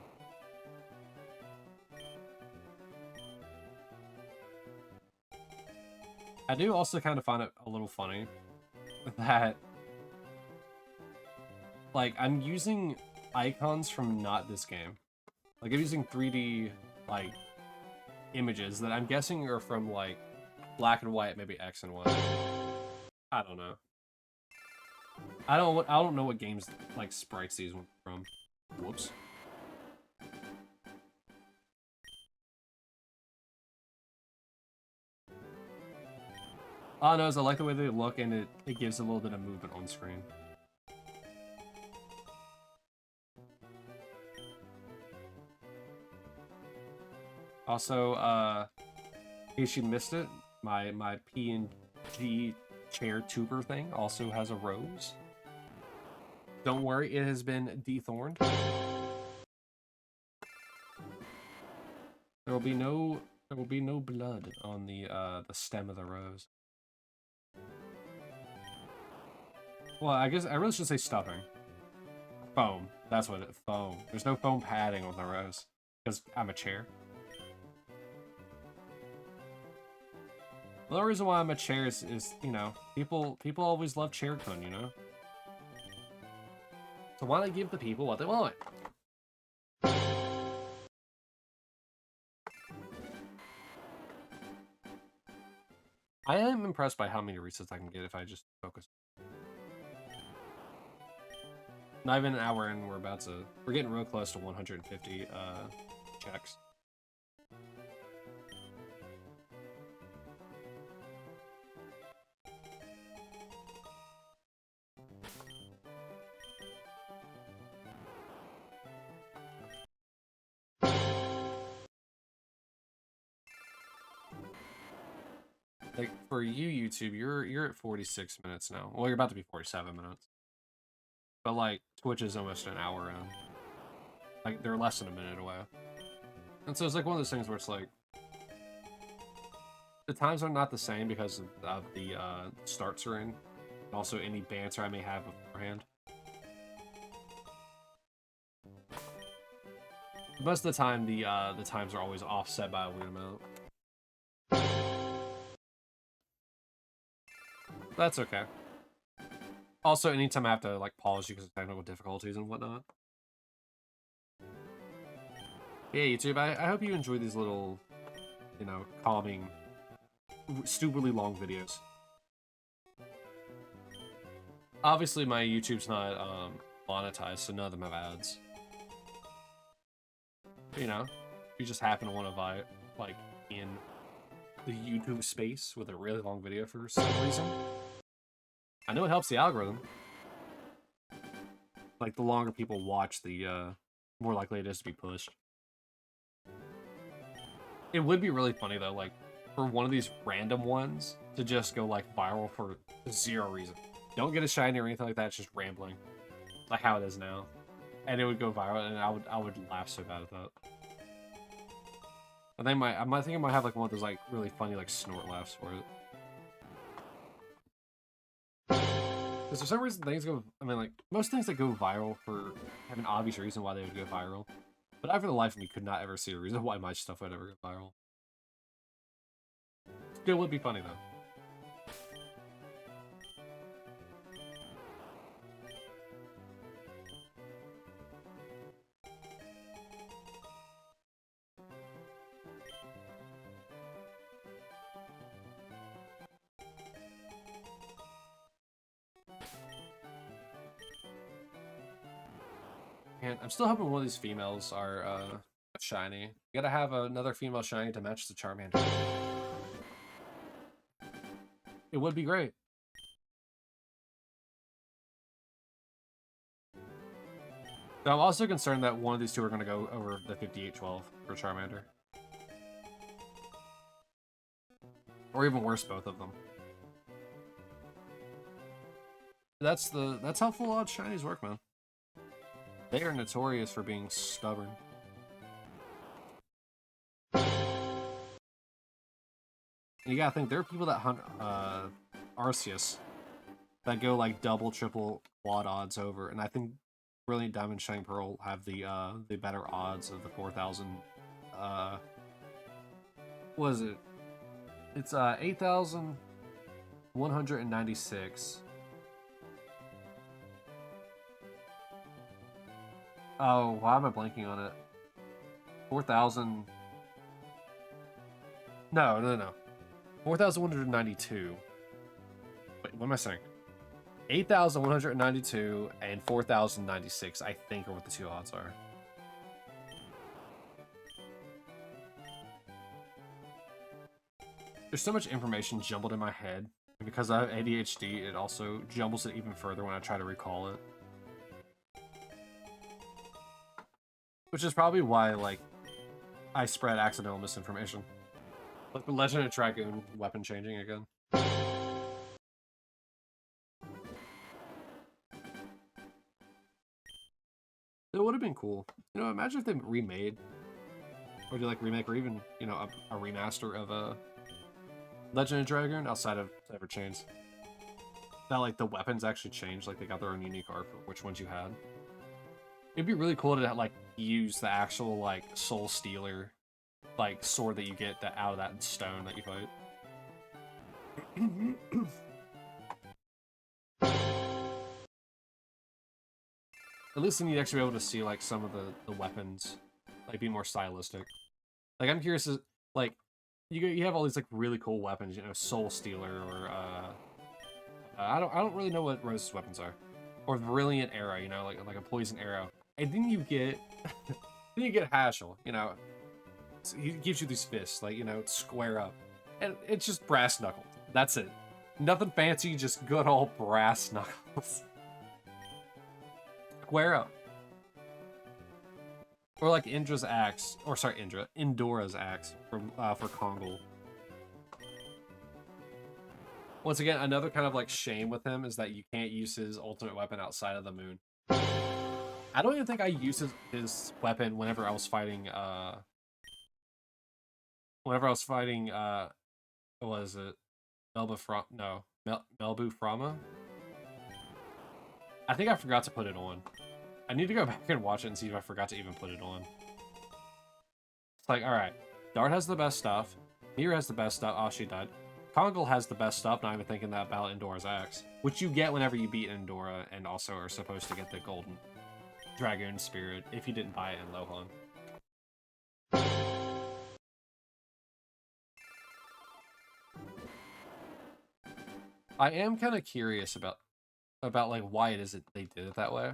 [SPEAKER 1] I do also kind of find it a little funny that, like, I'm using icons from not this game. Like, I'm using 3D, like, images that I'm guessing are from, like, Black and White, maybe X and Y. I don't know. I don't know what games, like, sprites these were from. Whoops. All I know is I like the way they look, and it gives a little bit of movement on screen. Also, in case you missed it, my P&G chair tuber thing also has a rose. Don't worry, it has been dethorned. There will be no blood on the stem of the rose. Well, I guess I really should say stuffing. Foam. That's what it. Foam. There's no foam padding on the rose because I'm a chair. The only reason why I'm a chair is you know, people always love chair cone, you know. So why not give the people what they want? I am impressed by how many resets I can get if I just focus. Not even an hour in, we're getting real close to 150 checks. Like for you, YouTube, you're at 46 minutes now. Well, you're about to be 47 minutes. But like Twitch is almost an hour in. Like they're less than a minute away. And so it's like one of those things where it's like the times are not the same because of the starts are in. And also any banter I may have beforehand. Most of the time the times are always offset by a weird amount. That's okay. Also, anytime I have to like pause you because of technical difficulties and whatnot. Yeah, YouTube, I hope you enjoy these little, you know, calming, stupidly long videos. Obviously, my YouTube's not monetized, so none of them have ads. But, you know, if you just happen to want to buy it, like, in the YouTube space with a really long video for some reason, I know it helps the algorithm. Like, the longer people watch, the more likely it is to be pushed. It would be really funny, though, like, for one of these random ones to just go, like, viral for zero reason. Don't get a shiny or anything like that, it's just rambling. Like how it is now. And it would go viral, and I would laugh so bad at that. I think I might have, like, one of those, like, really funny, like, snort laughs for it. Because for some reason, things go... I mean, like, most things that go viral have an obvious reason why they would go viral. But I, for the life of me, could not ever see a reason why my stuff would ever go viral. Still would be funny, though. And I'm still hoping one of these females are shiny. You gotta have another female shiny to match the Charmander. It would be great. But I'm also concerned that one of these two are going to go over the 58-12 for Charmander. Or even worse, both of them. That's how full out shinies work, man. They are notorious for being stubborn. You gotta think, there are people that hunt Arceus that go like double, triple, quad odds over, and I think Brilliant Diamond, Shining Pearl have the better odds of the 4,000. What is it? It's 8,196. Oh, why am I blanking on it? 4,000. No. 4,192. Wait, what am I saying? 8,192 and 4,096, I think, are what the two odds are. There's so much information jumbled in my head And because I have ADHD, it also jumbles it even further when I try to recall it. Which is probably why, like, I spread accidental misinformation. Like the Legend of Dragoon weapon changing again. It would have been cool. You know, imagine if they remade, or do like remake, or even, you know, a remaster of a Legend of Dragoon outside of Cyber Chains. That like the weapons actually changed, like they got their own unique art for which ones you had. It'd be really cool to like use the actual like Soul Stealer, like sword that you get that out of that stone that you fight. At least then you'd actually be able to see like some of the weapons, like be more stylistic. Like I'm curious, like you have all these like really cool weapons, you know, Soul Stealer or I don't really know what Rose's weapons are, or Brilliant Arrow, you know, like a poison arrow, and then you get then you get Hashel, you know, so he gives you these fists, like, you know, square up, and it's just brass knuckled. That's it, nothing fancy, just good old brass knuckles. Square up. Or like Indra's axe, or sorry, Indora's axe from for Kongol. Once again, another kind of like shame with him is that you can't use his ultimate weapon outside of the moon. I don't even think I used his weapon whenever I was fighting what was it? Melbu Frama? I think I forgot to put it on. I need to go back and watch it and see if I forgot to even put it on. It's like, alright, Dart has the best stuff, Mir has the best stuff, oh, she died. Kongol has the best stuff, not even thinking that about Indora's axe, which you get whenever you beat Indora, and also are supposed to get the golden Dragoon Spirit if you didn't buy it in Lohan. I am kind of curious about like why it is that they did it that way.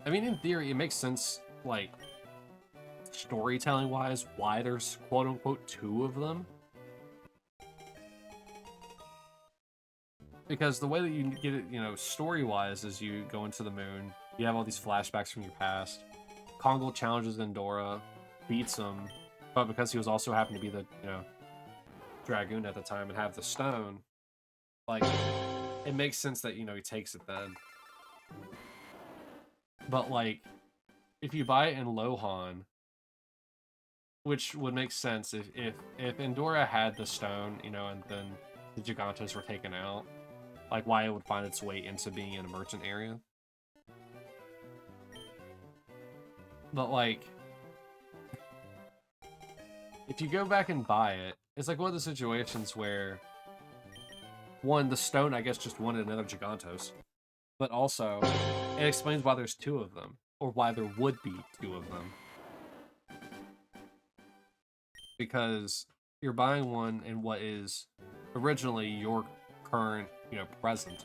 [SPEAKER 1] I mean, in theory, it makes sense, like, storytelling-wise, why there's quote-unquote 2 of them. Because the way that you get it, you know, story-wise, is you go into the moon, you have all these flashbacks from your past. Kongol challenges Endora, beats him, but because he was also happened to be the, you know, Dragoon at the time and have the stone, like, it makes sense that, you know, he takes it then. But, like, if you buy it in Lohan, which would make sense if Endora had the stone, you know, and then the Gigantos were taken out, like, why it would find its way into being in a merchant area. But, like, if you go back and buy it, it's like one of the situations where, one, the stone, I guess, just wanted another Gigantos, but also, it explains why there's 2 of them, or why there would be 2 of them. Because you're buying one in what is originally your current, you know, present.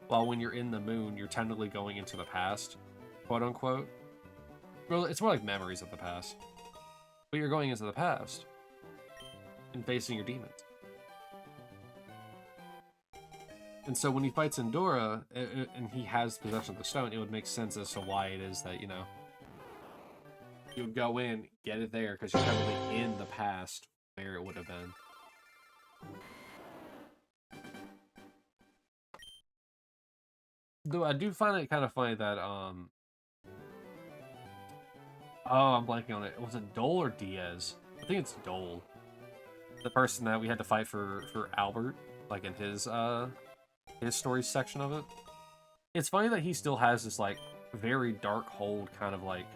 [SPEAKER 1] While when you're in the moon, you're technically going into the past, quote unquote. Well, it's more like memories of the past. But you're going into the past and facing your demons. And so when he fights Endora, and he has possession of the stone, it would make sense as to why it is that, you know, you would go in, get it there, because you're technically in the past where it would have been. Though I do find it kind of funny that, oh, I'm blanking on it. Was it Dole or Diaz? I think it's Dole. The person that we had to fight for Albert, like in his story section of it. It's funny that he still has this, like, very dark hold kind of, like,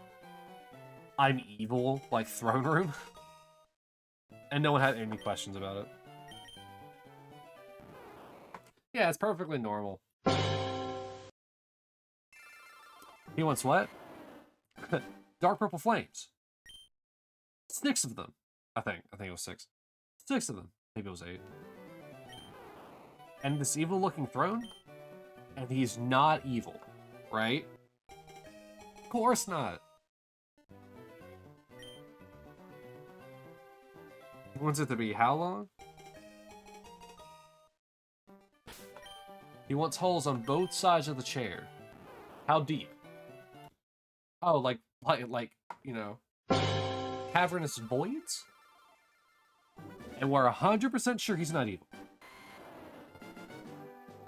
[SPEAKER 1] I'm evil, like, throne room. And no one had any questions about it. Yeah, it's perfectly normal. He wants what? Dark purple flames. 6 of them. I think it was 6. 6 of them. Maybe it was 8. And this evil-looking throne? And he's not evil, right? Of course not. He wants it to be how long? He wants holes on both sides of the chair. How deep? Oh, like you know, cavernous voids? And we're 100% sure he's not evil.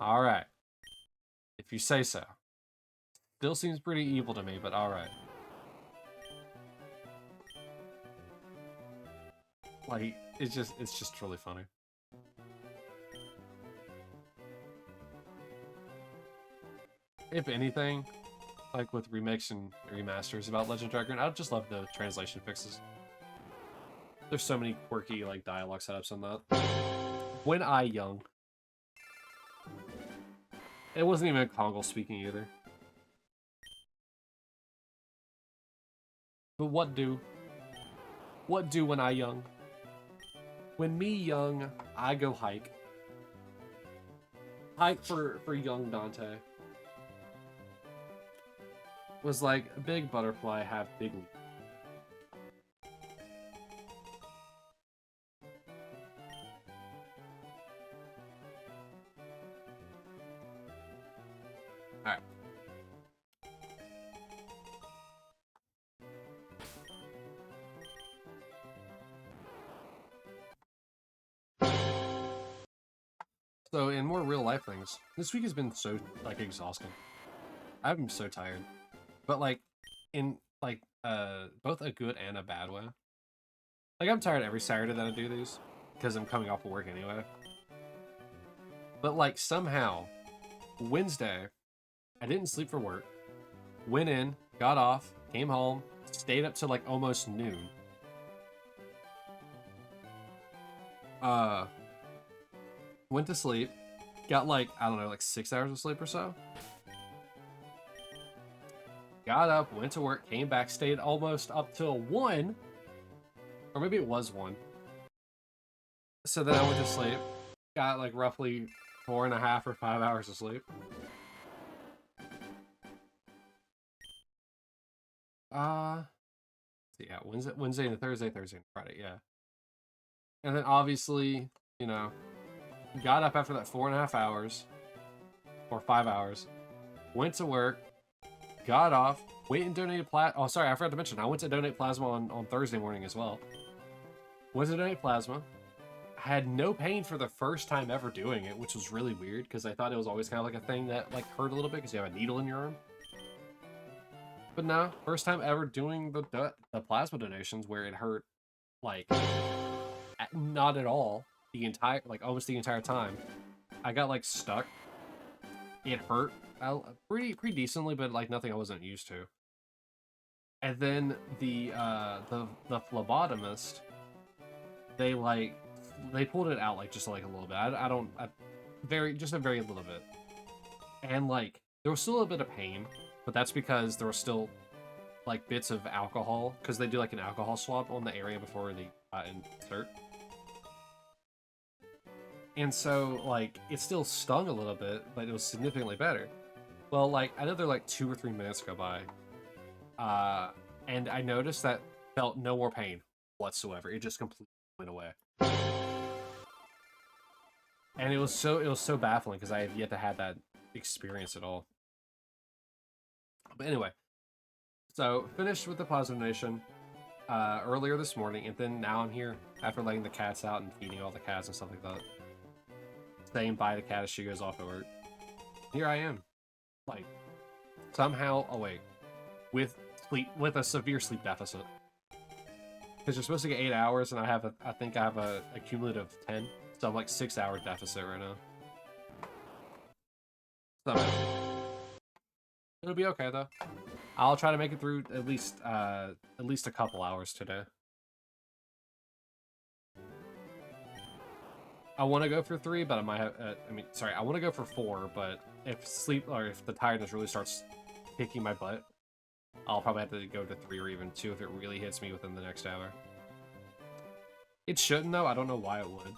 [SPEAKER 1] Alright. If you say so. Still seems pretty evil to me, but alright. Like, it's just really funny. If anything, like with remakes and remasters about Legend of Dragon, I just love the translation fixes. There's so many quirky like dialogue setups in that. When I young. It wasn't even Kongal speaking either. But what do when I young? When me young, I go hike. Hike for young Dante. Was like a big butterfly have big leaf. Alright. So in more real life things, this week has been so like exhausting. I've been so tired. But like in like both a good and a bad way. Like I'm tired every Saturday that I do these because I'm coming off of work anyway. But like somehow Wednesday I didn't sleep for work. Went in, got off, came home, stayed up till like almost noon. Went to sleep, got like, I don't know, like 6 hours of sleep or so. Got up, went to work, came back, stayed almost up till 1. Or maybe it was 1. So then I went to sleep, got like roughly 4.5 or 5 hours of sleep. So yeah, Wednesday and Thursday and Friday, yeah. And then obviously, you know, got up after that 4.5 hours, or 5 hours, went to work, got off, went and donated plasma. Oh, sorry, I forgot to mention, I went to donate plasma on Thursday morning as well. Went to donate plasma. Had no pain for the first time ever doing it, which was really weird, because I thought it was always kind of like a thing that like hurt a little bit because you have a needle in your arm. But no, first time ever doing the plasma donations where it hurt, like, not at all the entire, like, almost the entire time. I got, like, stuck. It hurt pretty decently, but, like, nothing I wasn't used to. And then the phlebotomist, they pulled it out, like, just, like, a little bit. Just a very little bit. And, like, there was still a bit of pain, but that's because there was still, like, bits of alcohol, because they do, like, an alcohol swab on the area before they insert. And so, like, it still stung a little bit, but it was significantly better. Well, like, another, like, 2 or 3 minutes go by, and I noticed that felt no more pain whatsoever. It just completely went away. And it was so baffling, because I have yet to have that experience at all. But anyway, so finished with the plasma donation earlier this morning, and then now I'm here after letting the cats out and feeding all the cats and stuff like that. Saying bye to cat as she goes off to work. Here I am, like, somehow awake with a severe sleep deficit. Because you're supposed to get 8 hours, and I think I have a cumulative 10, so I'm like 6 hour deficit right now. So it'll be okay though. I'll try to make it through at least a couple hours today. I want to go for 3, but I might have. I want to go for 4, but if the tiredness really starts kicking my butt, I'll probably have to go to 3 or even 2 if it really hits me within the next hour. It shouldn't though. I don't know why it would.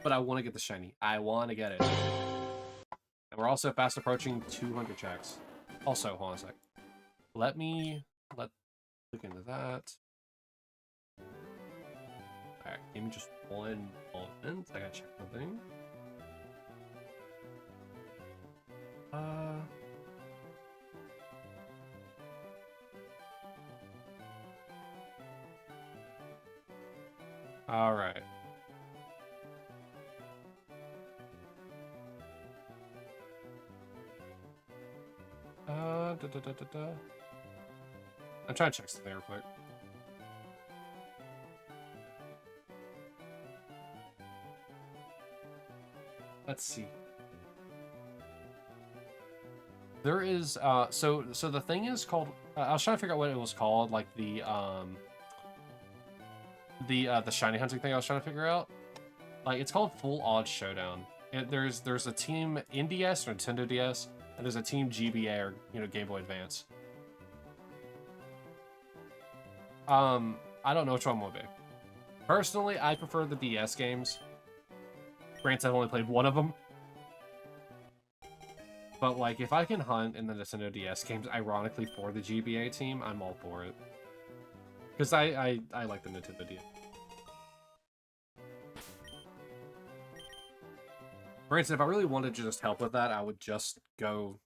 [SPEAKER 1] But I want to get the shiny. I want to get it. And we're also fast approaching 200 checks. Also, hold on a sec. Let's look into that. Alright, give me just one moment. I gotta check something. Alright. I'm trying to check something real quick. Let's see. There is so the thing is called I was trying to figure out what it was called, like the shiny hunting thing I was trying to figure out. Like it's called Full Odds Showdown. There's a team NDS or Nintendo DS, and there's a team GBA or Game Boy Advance. I don't know which one will be. Personally, I prefer the DS games. Granted, I've only played one of them. But, like, if I can hunt in the Nintendo DS games, ironically, for the GBA team, I'm all for it. Because I like the Nintendo DS. Granted, if I really wanted to just help with that, I would just go,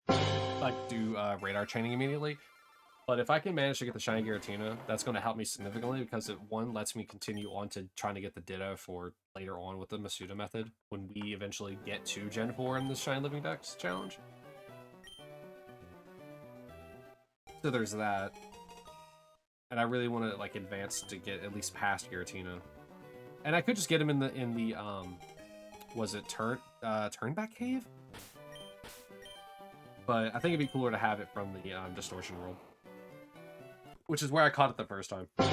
[SPEAKER 1] like, do radar training immediately. But if I can manage to get the Shiny Giratina, that's going to help me significantly because it, one, lets me continue on to trying to get the Ditto for later on with the Masuda method when we eventually get to Gen 4 in the Shiny Living Dex challenge. So there's that. And I really want to, like, advance to get at least past Giratina. And I could just get him in the was it Turnback Cave? But I think it'd be cooler to have it from the Distortion World. Which is where I caught it the first time. But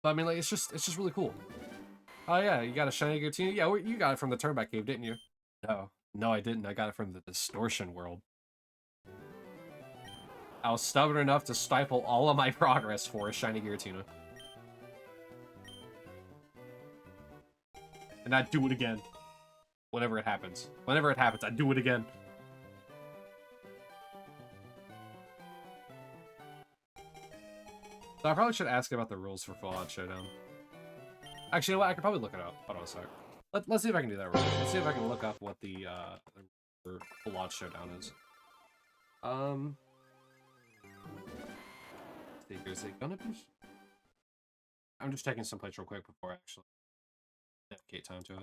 [SPEAKER 1] I mean, like, it's just really cool. Oh yeah, you got a Shiny Giratina? Yeah, you got it from the Turnback Cave, didn't you? No, I didn't. I got it from the Distortion World. I was stubborn enough to stifle all of my progress for a Shiny Giratina. And I'd do it again. Whenever it happens. Whenever it happens, I'd do it again. So I probably should ask about the rules for Full Odds Showdown. Actually, you know what? I could probably look it up. Hold on a sec. Let's see if I can do that real quick. Let's see if I can look up what the Full Odds Showdown is. Is it gonna be? I'm just taking some plates real quick before I actually dedicate time to it.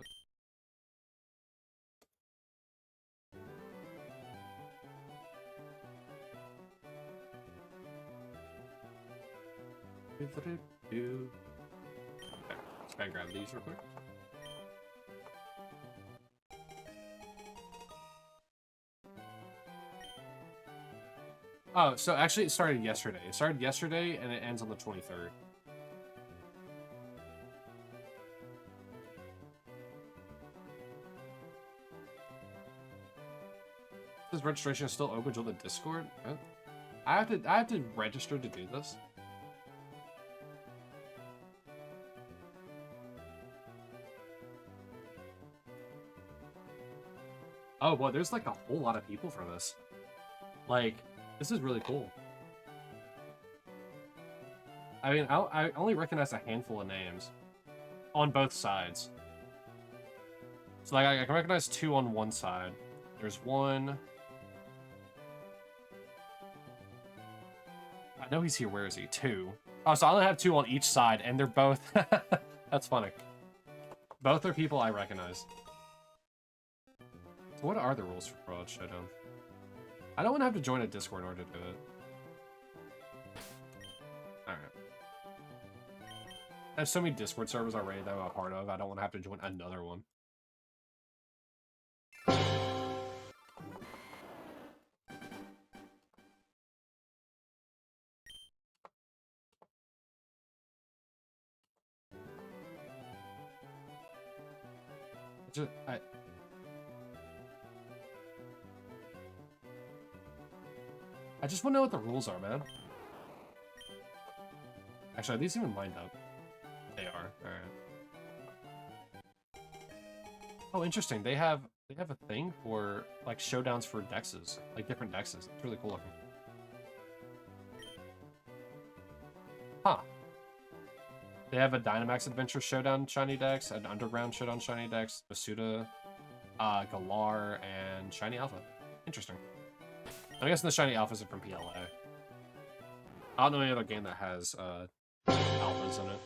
[SPEAKER 1] Okay, just gotta grab these real quick. Oh, so actually it started yesterday. It started yesterday and it ends on the 23rd. This registration is still open to the Discord? I have to register to do this. Oh boy, there's like a whole lot of people for this. Like, this is really cool. I mean, I only recognize a handful of names on both sides. So like, I can recognize 2 on one side. There's 1. I know he's here. Where is he? 2. Oh, so I only have 2 on each side, and they're both... That's funny. Both are people I recognize. So what are the rules for Full Odds Showdown? I don't want to have to join a Discord in order to do it. Alright. I have so many Discord servers already that I'm a part of, I don't want to have to join another one. I just want to know what the rules are, man. Actually, are these even lined up? They are. Alright. Oh, interesting. They have a thing for like showdowns for dexes, like different dexes. It's really cool looking. Huh. They have a Dynamax Adventure Showdown Shiny Dex, an Underground Showdown Shiny Dex, Masuda, Galar, and Shiny Alpha. Interesting. I'm guessing the Shiny Alphas are from PLA. I don't know any other game that has Alphas in it.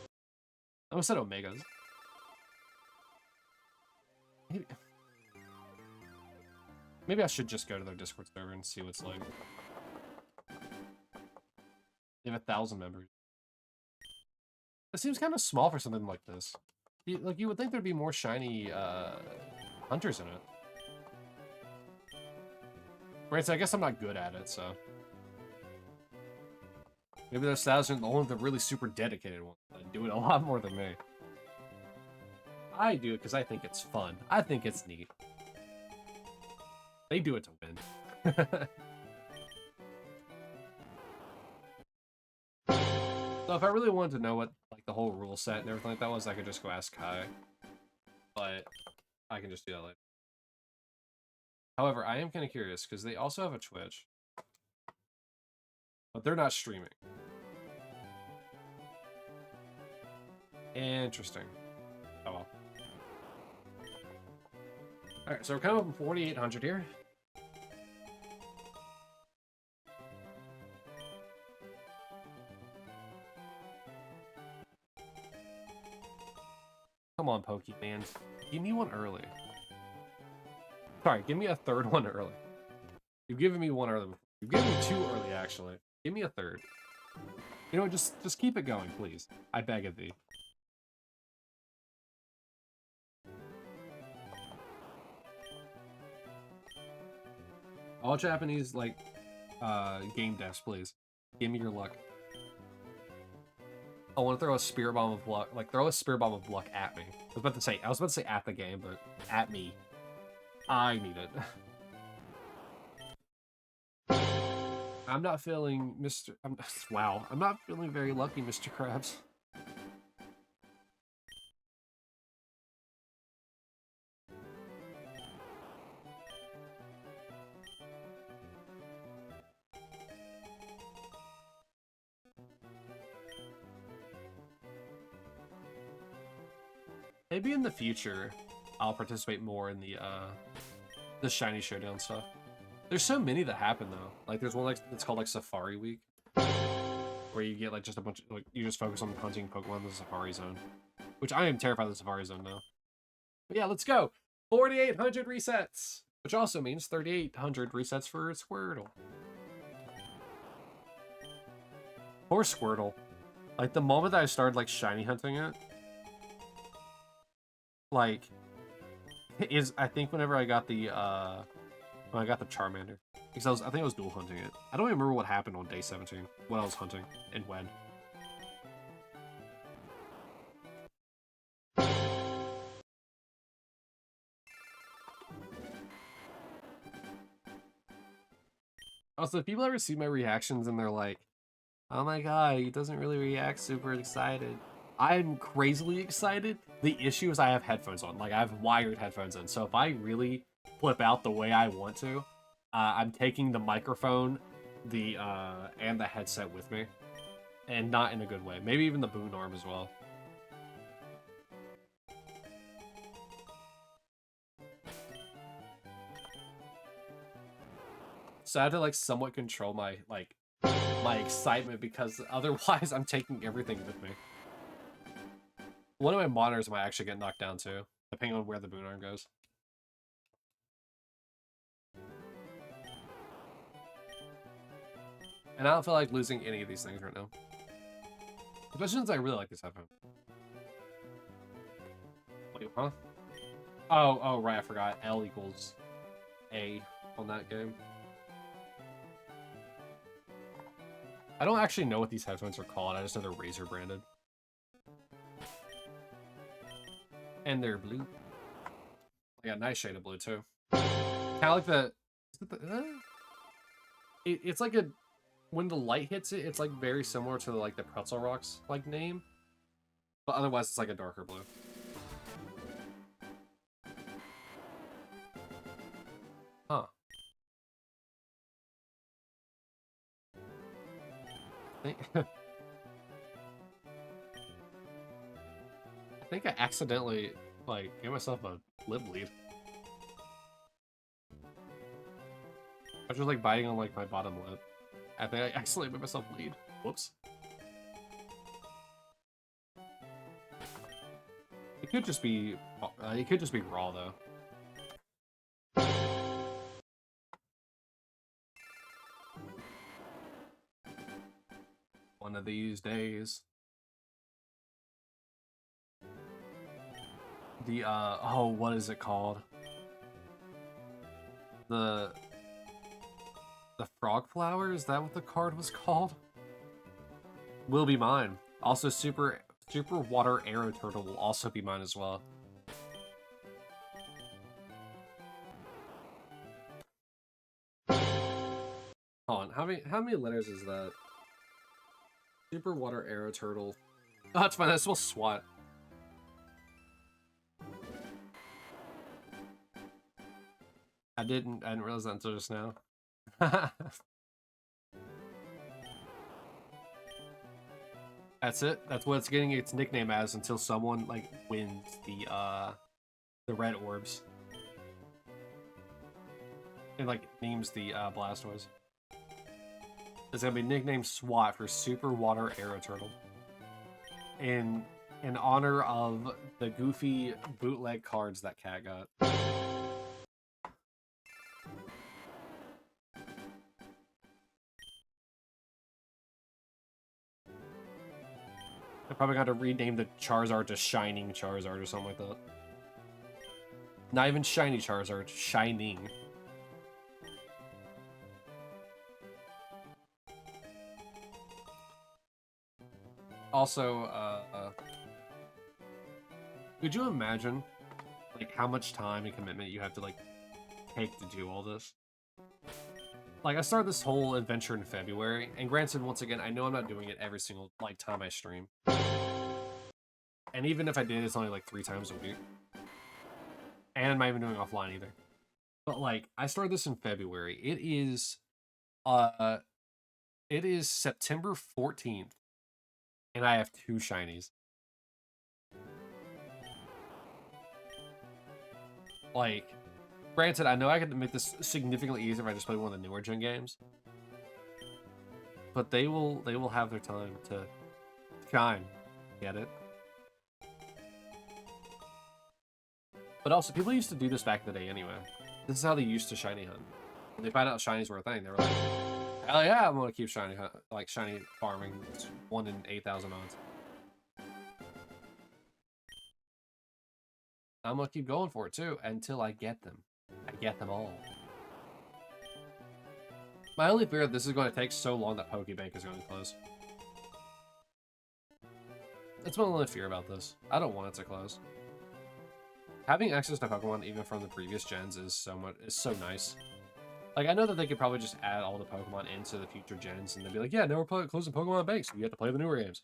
[SPEAKER 1] I almost said Omegas. Maybe I should just go to their Discord server and see what's like. They have 1,000 members. It seems kind of small for something like this. You would think there'd be more shiny hunters in it. Right, so I guess I'm not good at it, so. Maybe those 1,000 are only the really super dedicated ones that do it a lot more than me. I do it because I think it's fun. I think it's neat. They do it to win. So if I really wanted to know what like the whole rule set and everything like that was, I could just go ask Kai. But I can just do that later. However, I am kind of curious because they also have a Twitch. But they're not streaming. Interesting. Oh well. Alright, so we're coming up with 4,800 here. Come on, Pokemon. Give me one early. Sorry, give me a third one early. You've given me one early. You've given me 2 early, actually. Give me a third. You know what, just keep it going, please. I beg of thee. All Japanese, like, game devs, please. Give me your luck. I want to throw a Spirit Bomb of Luck. Like, throw a Spirit Bomb of Luck at me. I was about to say at the game, but at me. I need it. I'm not feeling wow. I'm not feeling very lucky, Mr. Krabs. Maybe in the future, I'll participate more in the Shiny Showdown stuff. There's so many that happen though. Like there's one like it's called like Safari Week, where you get like just a bunch of, like you just focus on hunting Pokemon in the Safari Zone, which I am terrified of the Safari Zone now. But yeah, let's go. 4,800 resets, which also means 3,800 resets for Squirtle. Poor Squirtle. Like the moment that I started like shiny hunting it, like I think whenever I got the when I got the Charmander, because I think I was dual hunting it. I don't even remember what happened on day 17 when I was hunting and when. Also, if people ever see my reactions and they're like, "Oh my god, he doesn't really react super excited," I'm crazily excited. The issue is I have headphones on. Like, I have wired headphones in. So if I really flip out the way I want to, I'm taking the microphone, and the headset with me. And not in a good way. Maybe even the boon arm as well. So I have to, like, somewhat control my, like, my excitement because otherwise I'm taking everything with me. One of my monitors might actually get knocked down too, depending on where the boon arm goes. And I don't feel like losing any of these things right now. Especially since I really like this headphone. Wait, huh? Oh, right, I forgot. L equals A on that game. I don't actually know what these headphones are called. I just know they're Razer branded. And they're blue. Yeah, nice shade of blue too. Kind of like the... It's like a... When the light hits it, it's like very similar to like the Pretzel Rocks like name. But otherwise it's like a darker blue. Huh. think I accidentally, like, gave myself a lip bleed. I was just, like, biting on, like, my bottom lip. I think I accidentally made myself bleed. Whoops. It could just be raw, though. One of these days. The, oh, what is it called? The frog flower? Is that what the card was called? Will be mine. Also, super water arrow turtle will also be mine as well. Hold on, how many letters is that? Super water arrow turtle. Oh, that's fine. That's well SWAT. I didn't realize that until just now. That's it. That's what it's getting its nickname as until someone like wins the red orbs and like names the Blastoise. It's gonna be nicknamed SWAT for Super Water Arrow Turtle. In honor of the goofy bootleg cards that Cat got. I probably got to rename the Charizard to Shining Charizard or something like that. Not even Shiny Charizard, Shining. Also, could you imagine, like, how much time and commitment you have to, like, take to do all this? Like, I started this whole adventure in February, and granted, once again, I know I'm not doing it every single, like, time I stream. And even if I did, it's only, like, 3 times a week. And I'm not even doing offline either. But, like, I started this in February. It is September 14th, and I have 2 shinies. Like, granted, I know I could make this significantly easier if I just play one of the newer gen games. But they will have their time to shine. Get it? But also, people used to do this back in the day anyway. This is how they used to shiny hunt. When they found out shinies were a thing, they were like, hell yeah, I'm gonna keep shiny hunt, like shiny farming. It's 1 in 8,000 odds. I'm gonna keep going for it too until I get them. I get them all. My only fear is this is going to take so long that Pokebank is going to close. That's my only fear about this. I don't want it to close. Having access to Pokemon even from the previous gens is so nice. Like, I know that they could probably just add all the Pokemon into the future gens and they'd be like, yeah, now we're closing Pokemon banks, so you have to play the newer games.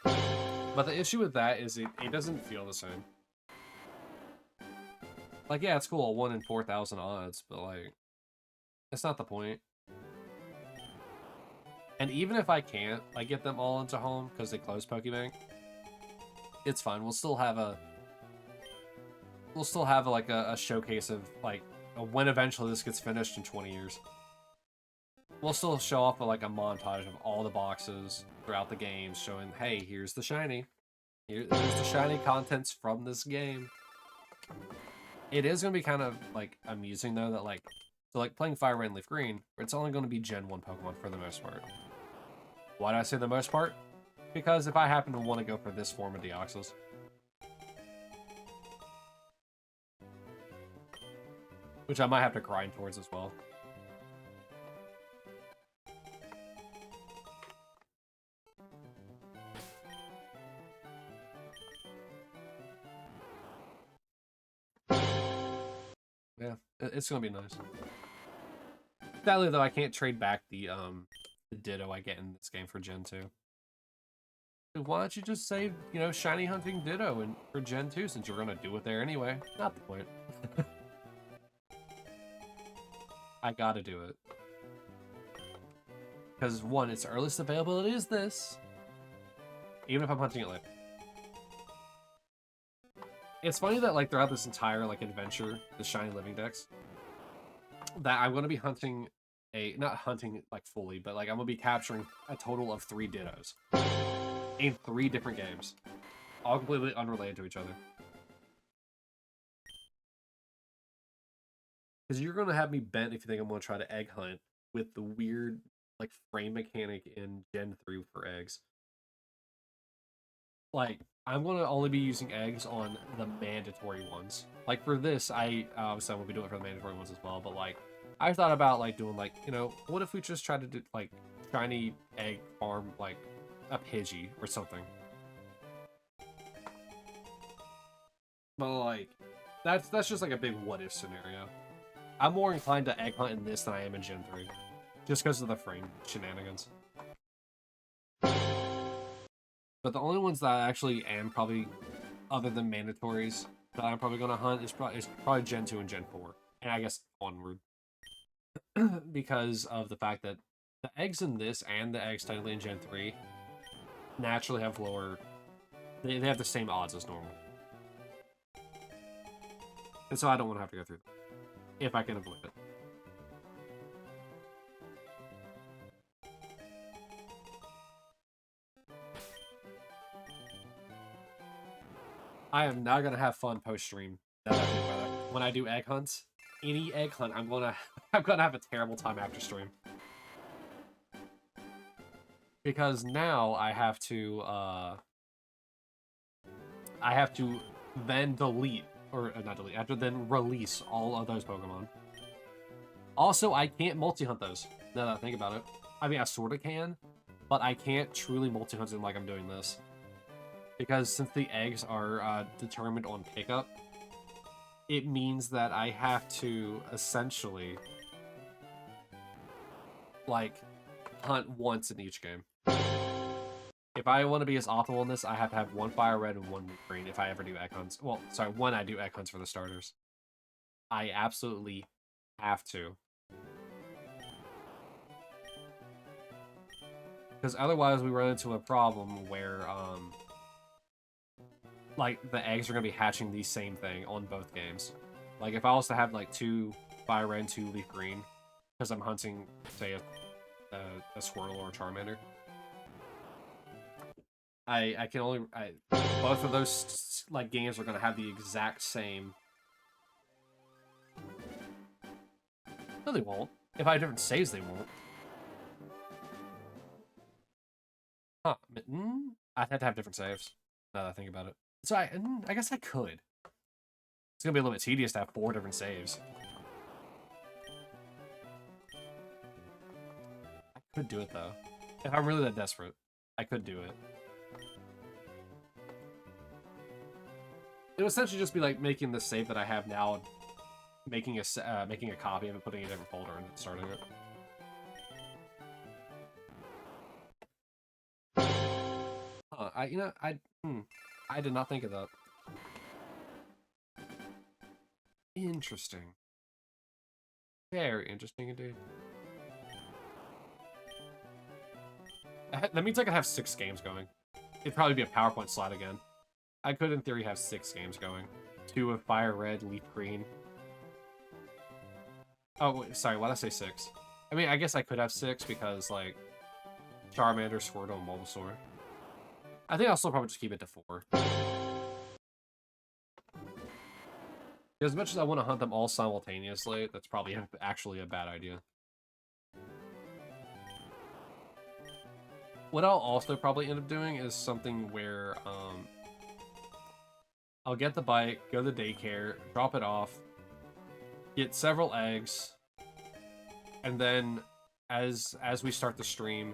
[SPEAKER 1] But the issue with that is it doesn't feel the same. Like, yeah, it's cool, 1 in 4,000 odds, but like, that's not the point. And even if I can't, like, get them all into home because they closed Pokebank, it's fine. We'll still have like a showcase of like when eventually this gets finished in 20 years. We'll still show off like a montage of all the boxes throughout the game, showing, hey, here's the shiny. Here's the shiny contents from this game. It is gonna be kind of like amusing though that like, so like playing Fire Red and Leaf Green, it's only gonna be Gen 1 Pokemon for the most part. Why do I say the most part? Because if I happen to want to go for this form of Deoxys, which I might have to grind towards as well. Yeah, it's gonna be nice. Sadly though, I can't trade back the Ditto I get in this game for Gen 2. Why don't you just save, you know, shiny hunting Ditto for Gen 2 since you're gonna do it there anyway? Not the point. I gotta do it. Because 1, its earliest availability is this. Even if I'm hunting it later. It's funny that, like, throughout this entire, like, adventure, the Shiny Living Dex, that I'm going to be hunting not hunting, like, fully, but, like, I'm going to be capturing a total of 3 Dittos in 3 different games, all completely unrelated to each other. Because you're going to have me bent if you think I'm going to try to egg hunt with the weird, like, frame mechanic in Gen 3 for eggs. Like, I'm going to only be using eggs on the mandatory ones. Like, for this, obviously I'm going to be doing it for the mandatory ones as well, but, like, I thought about, like, doing, like, you know, what if we just tried to do, like, shiny egg farm, like, a Pidgey or something. But, like, that's just, like, a big what-if scenario. I'm more inclined to egg hunt in this than I am in Gen 3. Just because of the frame shenanigans. But the only ones that I actually am probably, other than mandatories, that I'm probably going to hunt is probably Gen 2 and Gen 4. And I guess onward. Because of the fact that the eggs in this and the eggs technically in Gen 3 naturally have lower... They have the same odds as normal. And so I don't want to have to go through them. If I can avoid it. I am not gonna have fun post-stream. When I do egg hunts, any egg hunt, I'm gonna have a terrible time after stream. Because now I have to then delete, or not delete, after then release all of those Pokemon. Also, I can't multi-hunt those, now that I think about it. I mean, I sorta can, but I can't truly multi-hunt them like I'm doing this. Because since the eggs are determined on pickup, it means that I have to essentially, like, hunt once in each game. If I want to be as optimal in this, I have to have 1 Fire Red and 1 Green if I ever do egg hunts. Well, sorry, when I do egg hunts for the starters. I absolutely have to. Because otherwise we run into a problem where, like, the eggs are going to be hatching the same thing on both games. Like, if I was to have, like, 2 Fire Red and 2 Leaf Green, because I'm hunting, say, a Squirtle or a Charmander, I can only... both of those, like, games are going to have the exact same... No, they won't. If I have different saves, they won't. Huh. I'd have to have different saves, now that I think about it. So I guess I could. It's gonna be a little bit tedious to have 4 different saves. I could do it, though. If I'm really that desperate, I could do it. It would essentially just be like making the save that I have now, making a copy of it, putting it in a different folder, and starting it. I did not think of that. Interesting. Very interesting indeed. That means I could have 6 games going. It'd probably be a PowerPoint slide again. I could, in theory, have 6 games going. 2 of Fire Red, Leaf Green. Oh, wait, sorry, why'd I say 6? I mean, I guess I could have 6 because, like, Charmander, Squirtle, and Bulbasaur. I think I'll still probably just keep it to 4. As much as I want to hunt them all simultaneously, that's probably actually a bad idea. What I'll also probably end up doing is something where, I'll get the bike, go to daycare, drop it off, get several eggs, and then as we start the stream,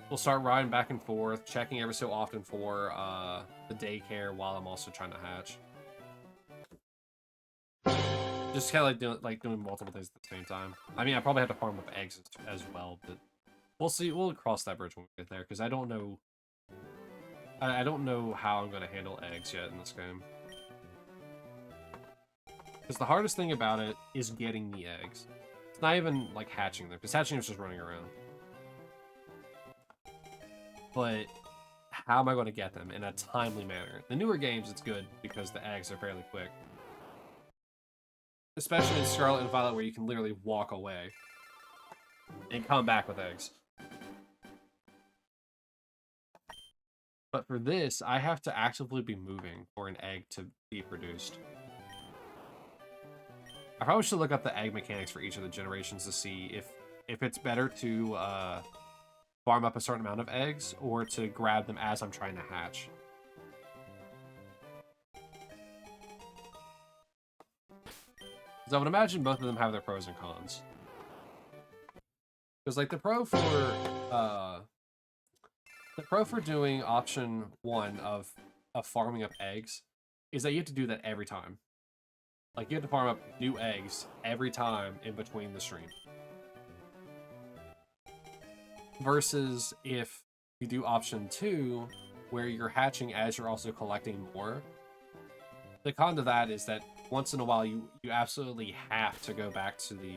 [SPEAKER 1] we'll start riding back and forth, checking every so often for the daycare while I'm also trying to hatch. Just kind of like doing multiple things at the same time. I mean, I probably have to farm up eggs as well, but we'll see. We'll cross that bridge when we get there, because I don't know. I don't know how I'm going to handle eggs yet in this game. Because the hardest thing about it is getting the eggs. It's not even like hatching them, because hatching is just running around. But how am I going to get them in a timely manner? The newer games, it's good because the eggs are fairly quick. Especially in Scarlet and Violet, where you can literally walk away and come back with eggs. But for this, I have to actively be moving for an egg to be produced. I probably should look up the egg mechanics for each of the generations to see if it's better to farm up a certain amount of eggs or to grab them as I'm trying to hatch. Because I would imagine both of them have their pros and cons. Because like the pro for doing option 1 of farming up eggs is that you have to do that every time. Like, you have to farm up new eggs every time in between the stream. Versus if you do option 2, where you're hatching as you're also collecting more. The con to that is that once in a while you absolutely have to go back to the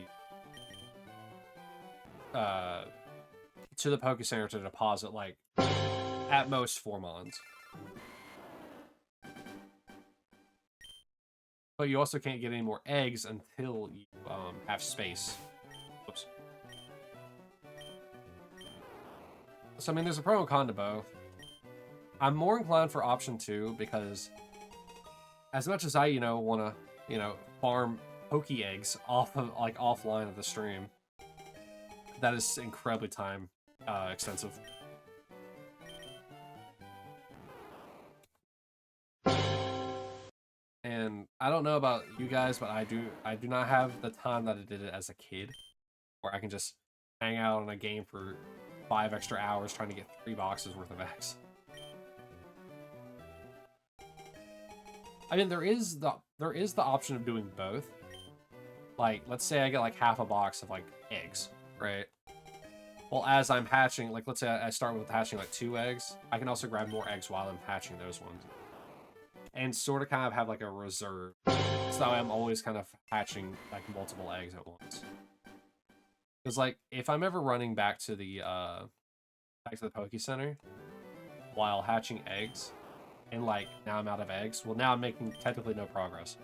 [SPEAKER 1] Poke Center to deposit, like, at most 4 mons. But you also can't get any more eggs until you have space. Whoops. So, I mean, there's a pro and con to both. I'm more inclined for option 2 because as much as I, want to, farm Poke eggs offline of the stream, that is incredibly time extensive. And I don't know about you guys, but I do not have the time that I did it as a kid, where I can just hang out on a game for 5 extra hours trying to get 3 boxes worth of eggs. I mean, there is the option of doing both. Like, let's say I get like half a box of like eggs, right? Well, as I'm hatching, like let's say I start with hatching like 2 eggs, I can also grab more eggs while I'm hatching those ones. And sort of kind of have like a reserve. So I'm always kind of hatching like multiple eggs at once. Because like if I'm ever running back to the Poke Center while hatching eggs, and like now I'm out of eggs, well now I'm making technically no progress.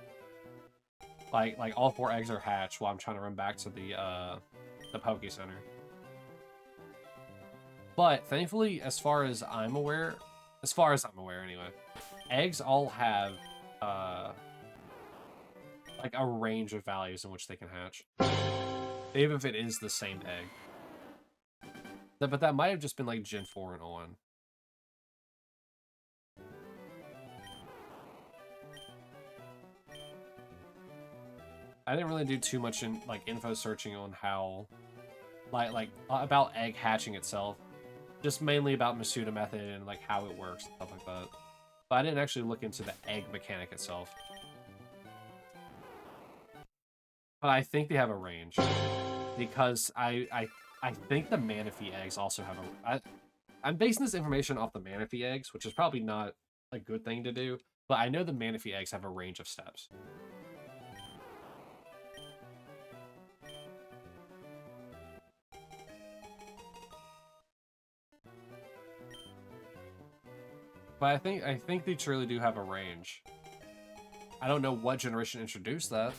[SPEAKER 1] Like all 4 eggs are hatched while I'm trying to run back to the Poke Center. But thankfully, as far as I'm aware anyway, eggs all have like a range of values in which they can hatch, even if it is the same egg. But that might have just been like Gen 4 and on. I didn't really do too much in like info searching on how like about egg hatching itself. Just mainly about Masuda method and like how it works and stuff like that. But I didn't actually look into the egg mechanic itself. But I think they have a range. Because I think the Manaphy eggs also have a... I'm basing this information off the Manaphy eggs, which is probably not a good thing to do. But I know the Manaphy eggs have a range of steps. But I think they truly do have a range. I don't know what generation introduced that.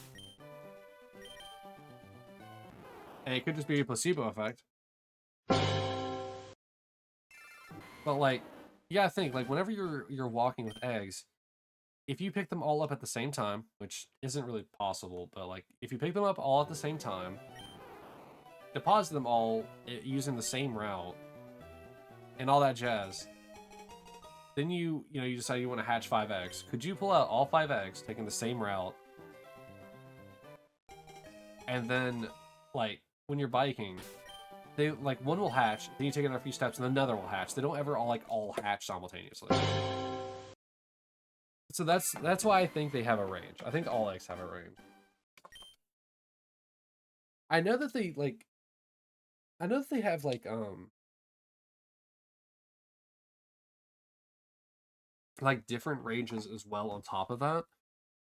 [SPEAKER 1] And it could just be a placebo effect. But like, yeah, I think like whenever you're walking with eggs, if you pick them all up at the same time, which isn't really possible, but like if you pick them up all at the same time, deposit them all using the same route, and all that jazz. Then you decide you want to hatch 5 eggs. Could you pull out all 5 eggs, taking the same route, and then, like, when you're biking, they like one will hatch, then you take another few steps, and another will hatch. They don't ever all hatch simultaneously. So that's why I think they have a range. I think all eggs have a range. I know that they have like different ranges as well on top of that.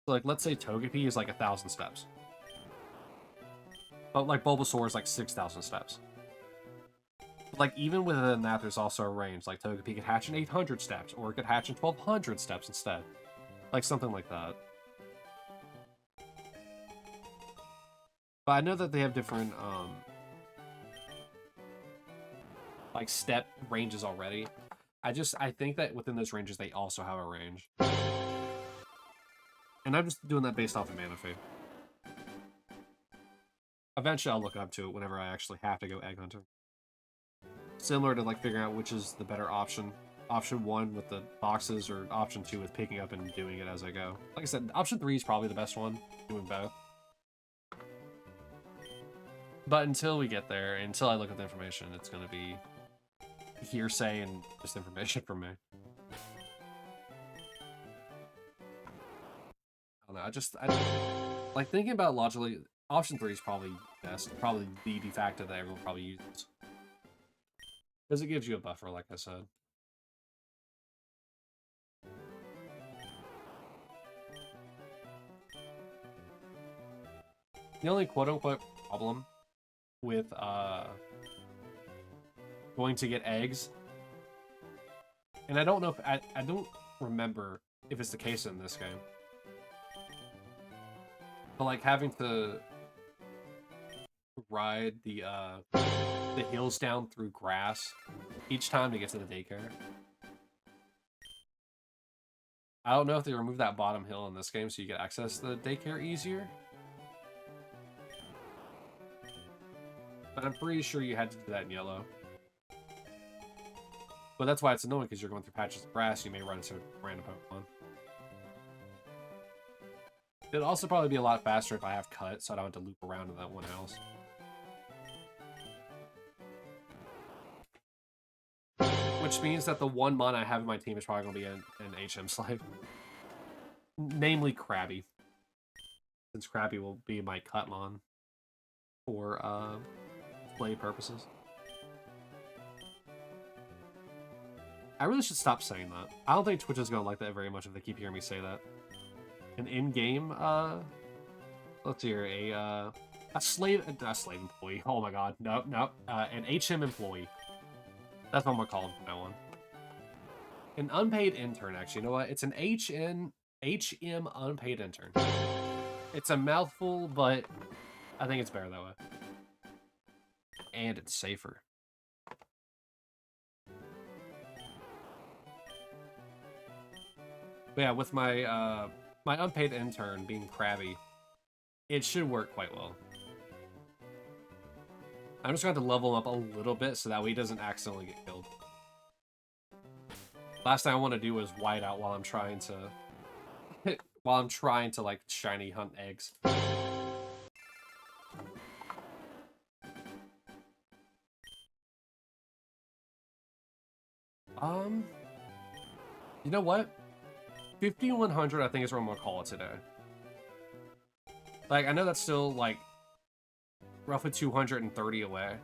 [SPEAKER 1] So, like, let's say Togepi is like 1,000 steps. But like Bulbasaur is like 6,000 steps. Like, even within that, there's also a range. Like, Togepi could hatch in 800 steps, or it could hatch in 1200 steps instead. Like, something like that. But I know that they have different, like, step ranges already. I think that within those ranges, they also have a range. And I'm just doing that based off of Mana Fee. Eventually, I'll look up to it whenever I actually have to go egg hunting. Similar to, like, figuring out which is the better option. Option 1 with the boxes, or option 2 with picking up and doing it as I go. Like I said, option 3 is probably the best one, doing both. But until we get there, until I look at the information, it's going to be hearsay and just information from me. I don't know, I like, thinking about it logically, option 3 is probably best, probably the de facto that everyone probably uses. Because it gives you a buffer, like I said. The only quote-unquote problem with going to get eggs, and I don't know if I don't remember if it's the case in this game, but like having to ride the hills down through grass each time to get to the daycare. I don't know if they remove that bottom hill in this game so you get access to the daycare easier, but I'm pretty sure you had to do that in yellow. But that's why it's annoying, because you're going through patches of grass, you may run into random Pokemon. It'd also probably be a lot faster if I have cut, so I don't have to loop around in that one house. Which means that the one mon I have in my team is probably going to be an HM slave. Namely Krabby. Since Krabby will be my cut mon for play purposes. I really should stop saying that. I don't think Twitch is going to like that very much if they keep hearing me say that. An in-game, let's see here, a slave employee. Oh my god, nope. An HM employee. That's what I'm gonna call him from now on. An unpaid intern, actually. You know what? It's an HM unpaid intern. It's a mouthful, but I think it's better that way. And it's safer. But yeah, with my my unpaid intern being Krabby, it should work quite well. I'm just going to level him up a little bit so that way he doesn't accidentally get killed. Last thing I want to do is white out while I'm trying to like shiny hunt eggs. You know what? 5100 I think is what I'm gonna call it today. Like, I know that's still like roughly 230 away,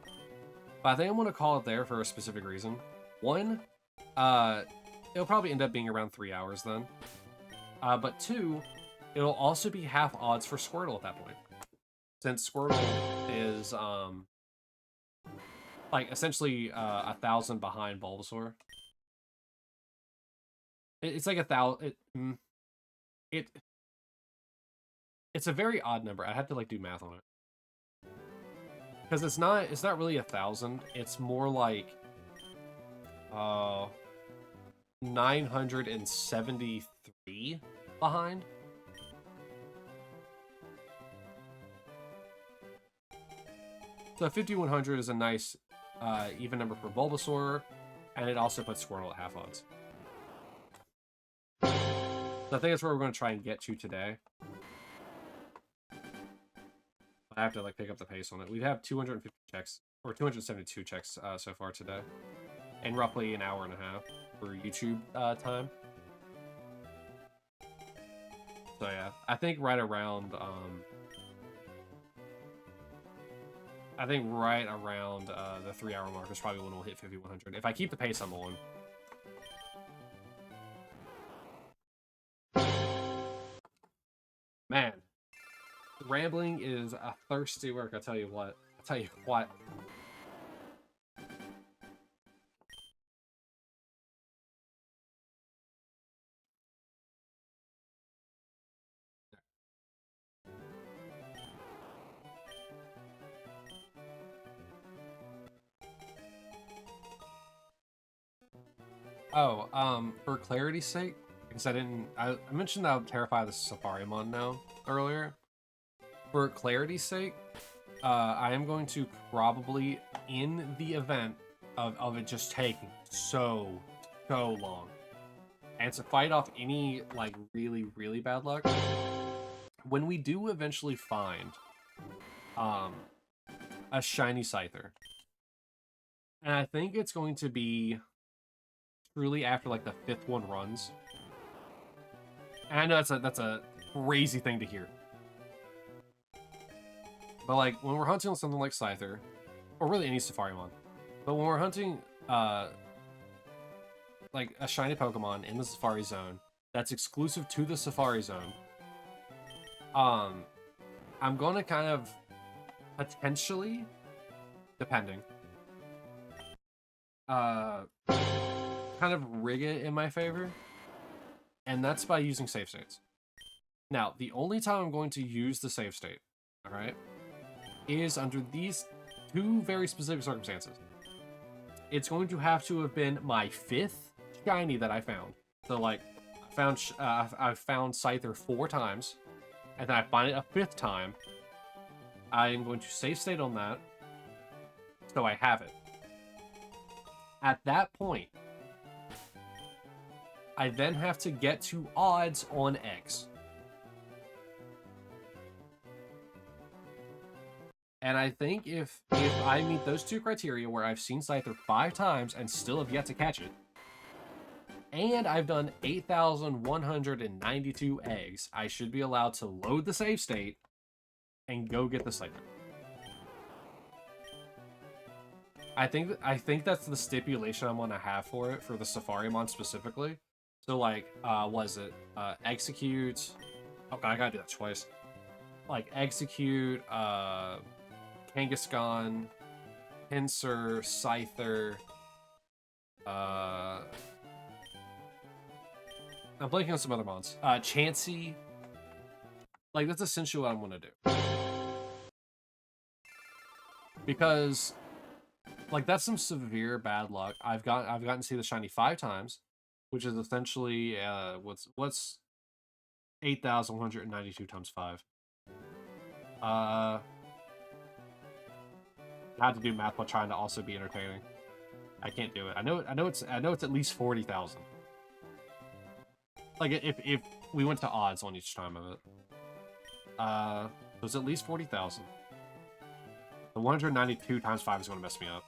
[SPEAKER 1] but I think I'm gonna call it there for a specific reason. One, it'll probably end up being around 3 hours then. But two, it'll also be half odds for Squirtle at that point, since Squirtle is like essentially 1,000 behind Bulbasaur. It's like 1,000. It's a very odd number. I had to like do math on it, because it's not really 1,000. It's more like 973 behind. So 5,100 is a nice even number for Bulbasaur, and it also puts Squirtle at half odds. So I think that's where we're going to try and get to today. I have to like pick up the pace on it. We have 250 checks, or 272 checks so far today, and roughly an hour and a half for YouTube time. So yeah, I think right around the 3 hour mark is probably when we'll hit 5,100 if I keep the pace I'm on. Man, rambling is a thirsty work, I tell you what. For clarity's sake, because I mentioned that I'm terrified of the Safarimon now earlier. For clarity's sake, I am going to probably, in the event of it just taking so long, and to fight off any, like, really, really bad luck, when we do eventually find, a shiny Scyther, and I think it's going to be truly after, like, the 5th one runs, and I know that's a crazy thing to hear, but, like, when we're hunting on something like Scyther, or really any Safarimon, but when we're hunting, like, a shiny Pokemon in the Safari Zone that's exclusive to the Safari Zone, I'm gonna kind of potentially, depending, kind of rig it in my favor, and that's by using save states. Now, the only time I'm going to use the save state, alright, is under these 2 very specific circumstances. It's going to have to have been my 5th shiny that I found. So, like, I've found Scyther 4 times, and then I find it a 5th time. I am going to save state on that, so I have it. At that point, I then have to get to odds on X. And I think if I meet those 2 criteria where I've seen Scyther 5 times and still have yet to catch it, and I've done 8,192 eggs, I should be allowed to load the save state and go get the Scyther. I think that's the stipulation I'm gonna have for it, for the Safarimon specifically. So, like, was it execute? Okay, I gotta do that twice. Like, execute, Kangaskhan, Pinsir, Scyther, I'm blanking on some other mons. Chansey. Like, that's essentially what I'm gonna do. Because, like, that's some severe bad luck. I've gotten to see the shiny 5 times, which is essentially what's 8,192 times 5. I had to do math while trying to also be entertaining. I can't do it. I know it's at least 40,000. Like, if we went to odds on each time of it. It was at least 40,000. The 192 times 5 is going to mess me up.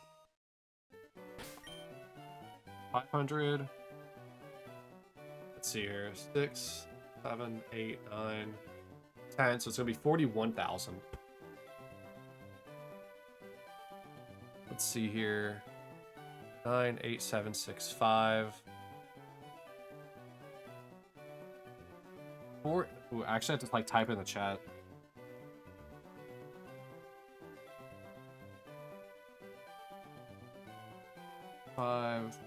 [SPEAKER 1] 500. Let's see here. 6, 7, 8, 9, 10. So it's going to be 41,000. Let's see here. 9, 8, 7, 6, 5. 4. Ooh, actually, I have to, like, type in the chat. Five.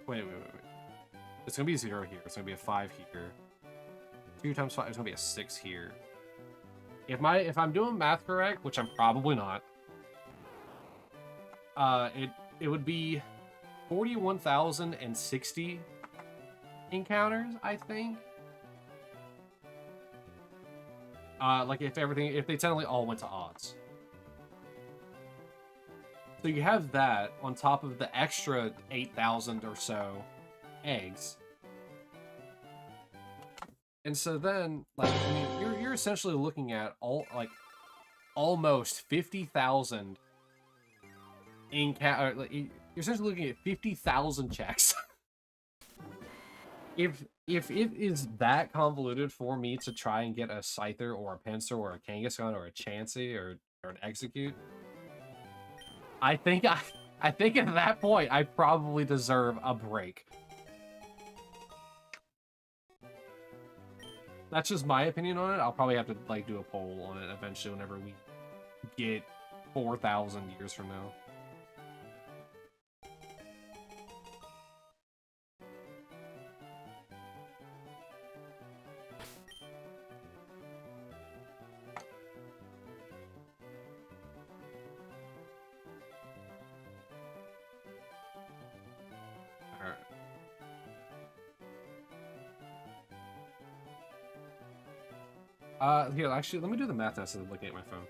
[SPEAKER 1] Wait. It's gonna be a 0 here. It's gonna be a 5 here. 2 times 5. It's gonna be a 6 here. If I'm doing math correct, which I'm probably not, it would be 41,060 encounters, I think. Like, if they technically all went to odds. So you have that on top of the extra 8,000 or so eggs. And so then, like, I mean, you're essentially looking at almost 50,000 you're essentially looking at 50,000 checks. If it is that convoluted for me to try and get a Scyther or a Pinsir or a Kangaskhan or a Chansey or an Execute, I think at that point I probably deserve a break. That's just my opinion on it. I'll probably have to, like, do a poll on it eventually whenever we get 4,000 years from now. Alright. Here, actually, let me do the math instead of looking at my phone.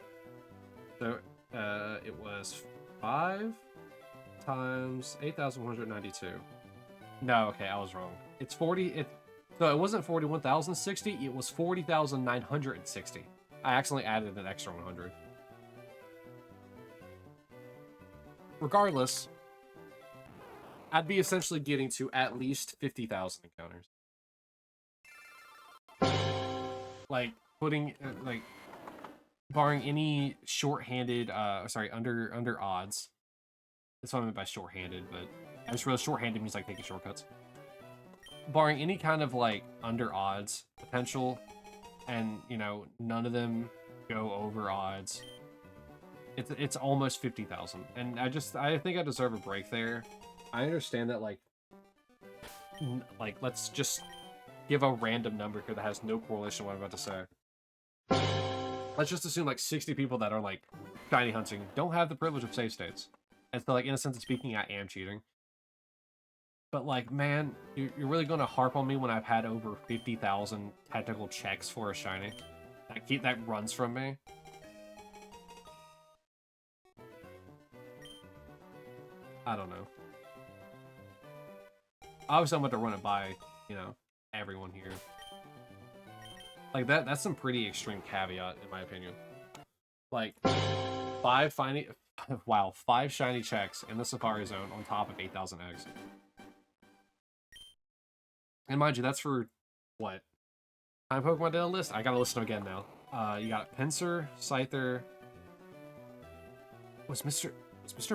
[SPEAKER 1] So, it was 5 times 8,192. No, okay, I was wrong. It's 40. So it wasn't 41,060. It was 40,960. I accidentally added an extra 100. Regardless, I'd be essentially getting to at least 50,000 encounters. Like putting like barring any short-handed, under odds. That's what I meant by short-handed, but I just realized short-handed means like taking shortcuts. Barring any kind of like under odds potential, and you know none of them go over odds, it's almost 50,000, and I think I deserve a break there. I understand that like let's just give a random number here that has no correlation to what I'm about to say. Let's just assume like 60 people that are like shiny hunting don't have the privilege of save states. And so like in a sense of speaking, I am cheating. But like, man, you're really gonna harp on me when I've had over 50,000 technical checks for a shiny that runs from me. I don't know. Obviously, I'm going to run it by, you know, everyone here. Like that's some pretty extreme caveat in my opinion. Like 5 shiny checks in the Safari Zone on top of 8,000 eggs. And mind you, that's for what? Time Pokemon didn't list? I gotta list them again now. You got Pinsir, Scyther. Was Mr.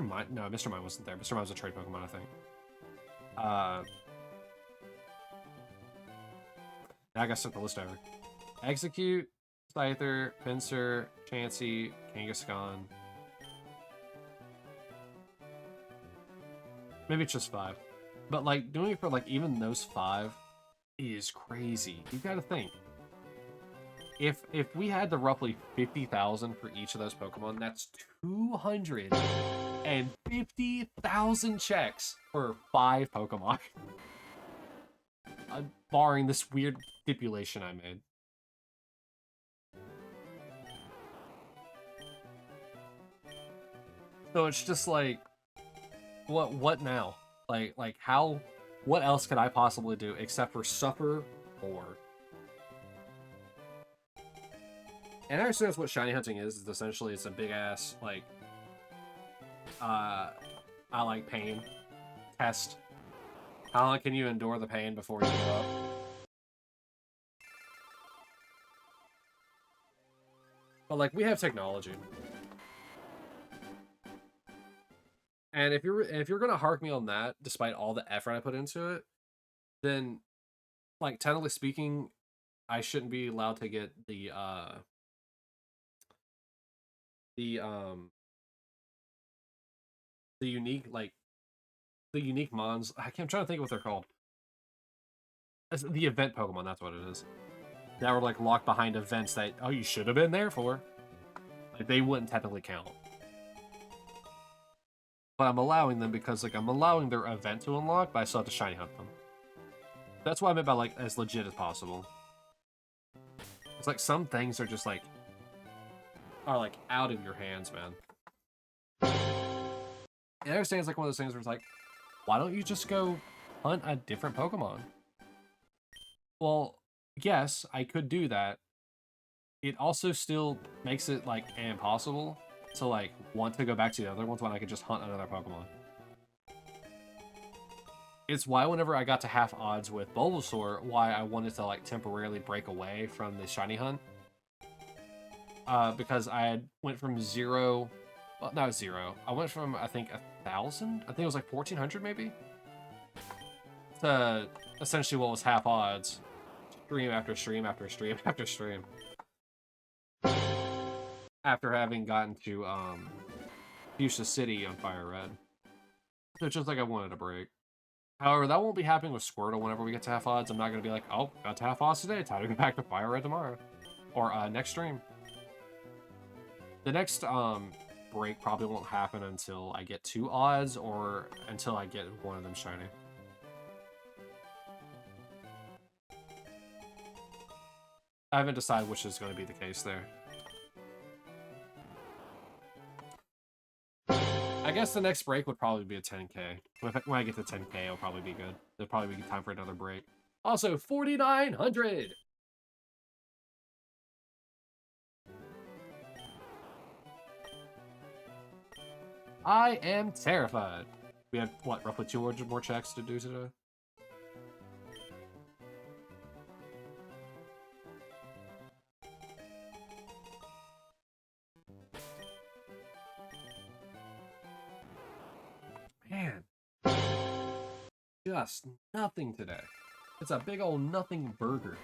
[SPEAKER 1] Mime? No, Mr. Mime wasn't there. Mr. Mime was a trade Pokemon, I think. Now I gotta start the list over. Execute, Scyther, Pinsir, Chansey, Kangaskhan. Maybe it's just 5. But like doing it for like even those 5 is crazy. You gotta think. If we had the roughly 50,000 for each of those Pokemon, that's 250,000 checks for 5 Pokemon. Barring this weird stipulation I made. So it's just like, what now? Like how? What else could I possibly do except for suffer more? And I understand that's what shiny hunting is. It's essentially it's a big ass like, I like pain test. How long can you endure the pain before you give up? But like we have technology. And if you're gonna hark me on that, despite all the effort I put into it, then, like technically speaking, I shouldn't be allowed to get the unique the unique mons. I'm trying to think of what they're called. It's the event Pokemon. That's what it is. That were like locked behind events that you should have been there for. Like they wouldn't technically count. But I'm allowing them because like I'm allowing their event to unlock, but I still have to shiny hunt them. That's what I meant by like as legit as possible. It's like some things are just like are like out of your hands, man. And I understand it's like one of those things where it's like, why don't you just go hunt a different Pokemon? Well, yes, I could do that. It also still makes it like impossible to like want to go back to the other ones when I could just hunt another Pokemon. It's why whenever I got to half odds with Bulbasaur, why I wanted to like temporarily break away from the shiny hunt. Because I had went from 0, well, not 0. I went from I think 1,000. I think it was like 1,400 maybe. To essentially what was half odds, stream after stream after stream after stream. After having gotten to Fuchsia City on Fire Red. So it's just like I wanted a break. However, that won't be happening with Squirtle whenever we get to half odds. I'm not going to be like, oh, got to half odds today. Time to go back to Fire Red tomorrow. Or next stream. The next break probably won't happen until I get 2 odds or until I get one of them shiny. I haven't decided which is going to be the case there. I guess the next break would probably be a 10K. When I get to 10K, it'll probably be good. There'll probably be time for another break. Also, 4,900! I am terrified. We have, what, roughly 200 more checks to do today? Man. Just nothing today. It's a big old nothing burger.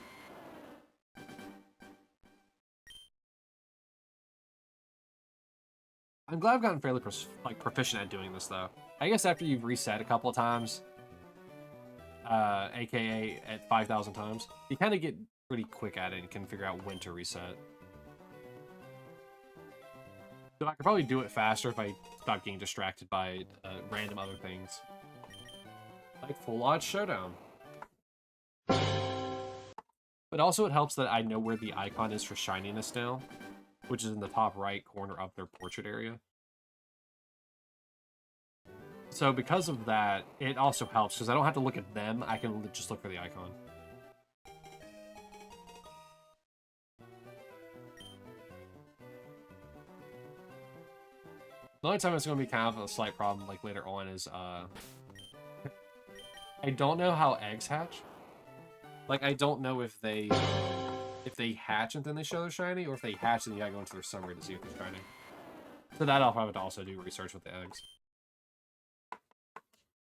[SPEAKER 1] I'm glad I've gotten fairly proficient at doing this, though. I guess after you've reset a couple of times, aka at 5,000 times, you kind of get pretty quick at it and can figure out when to reset. So I could probably do it faster if I stop getting distracted by random other things. Like Full Odds Showdown. But also it helps that I know where the icon is for shininess now, which is in the top right corner of their portrait area. So because of that, it also helps, because I don't have to look at them, I can just look for the icon. The only time it's going to be kind of a slight problem, like, later on is, I don't know how eggs hatch. Like, I don't know if they hatch and then they show they're shiny, or if they hatch and you gotta go into their summary to see if they're shiny. So that I'll probably also do research with the eggs.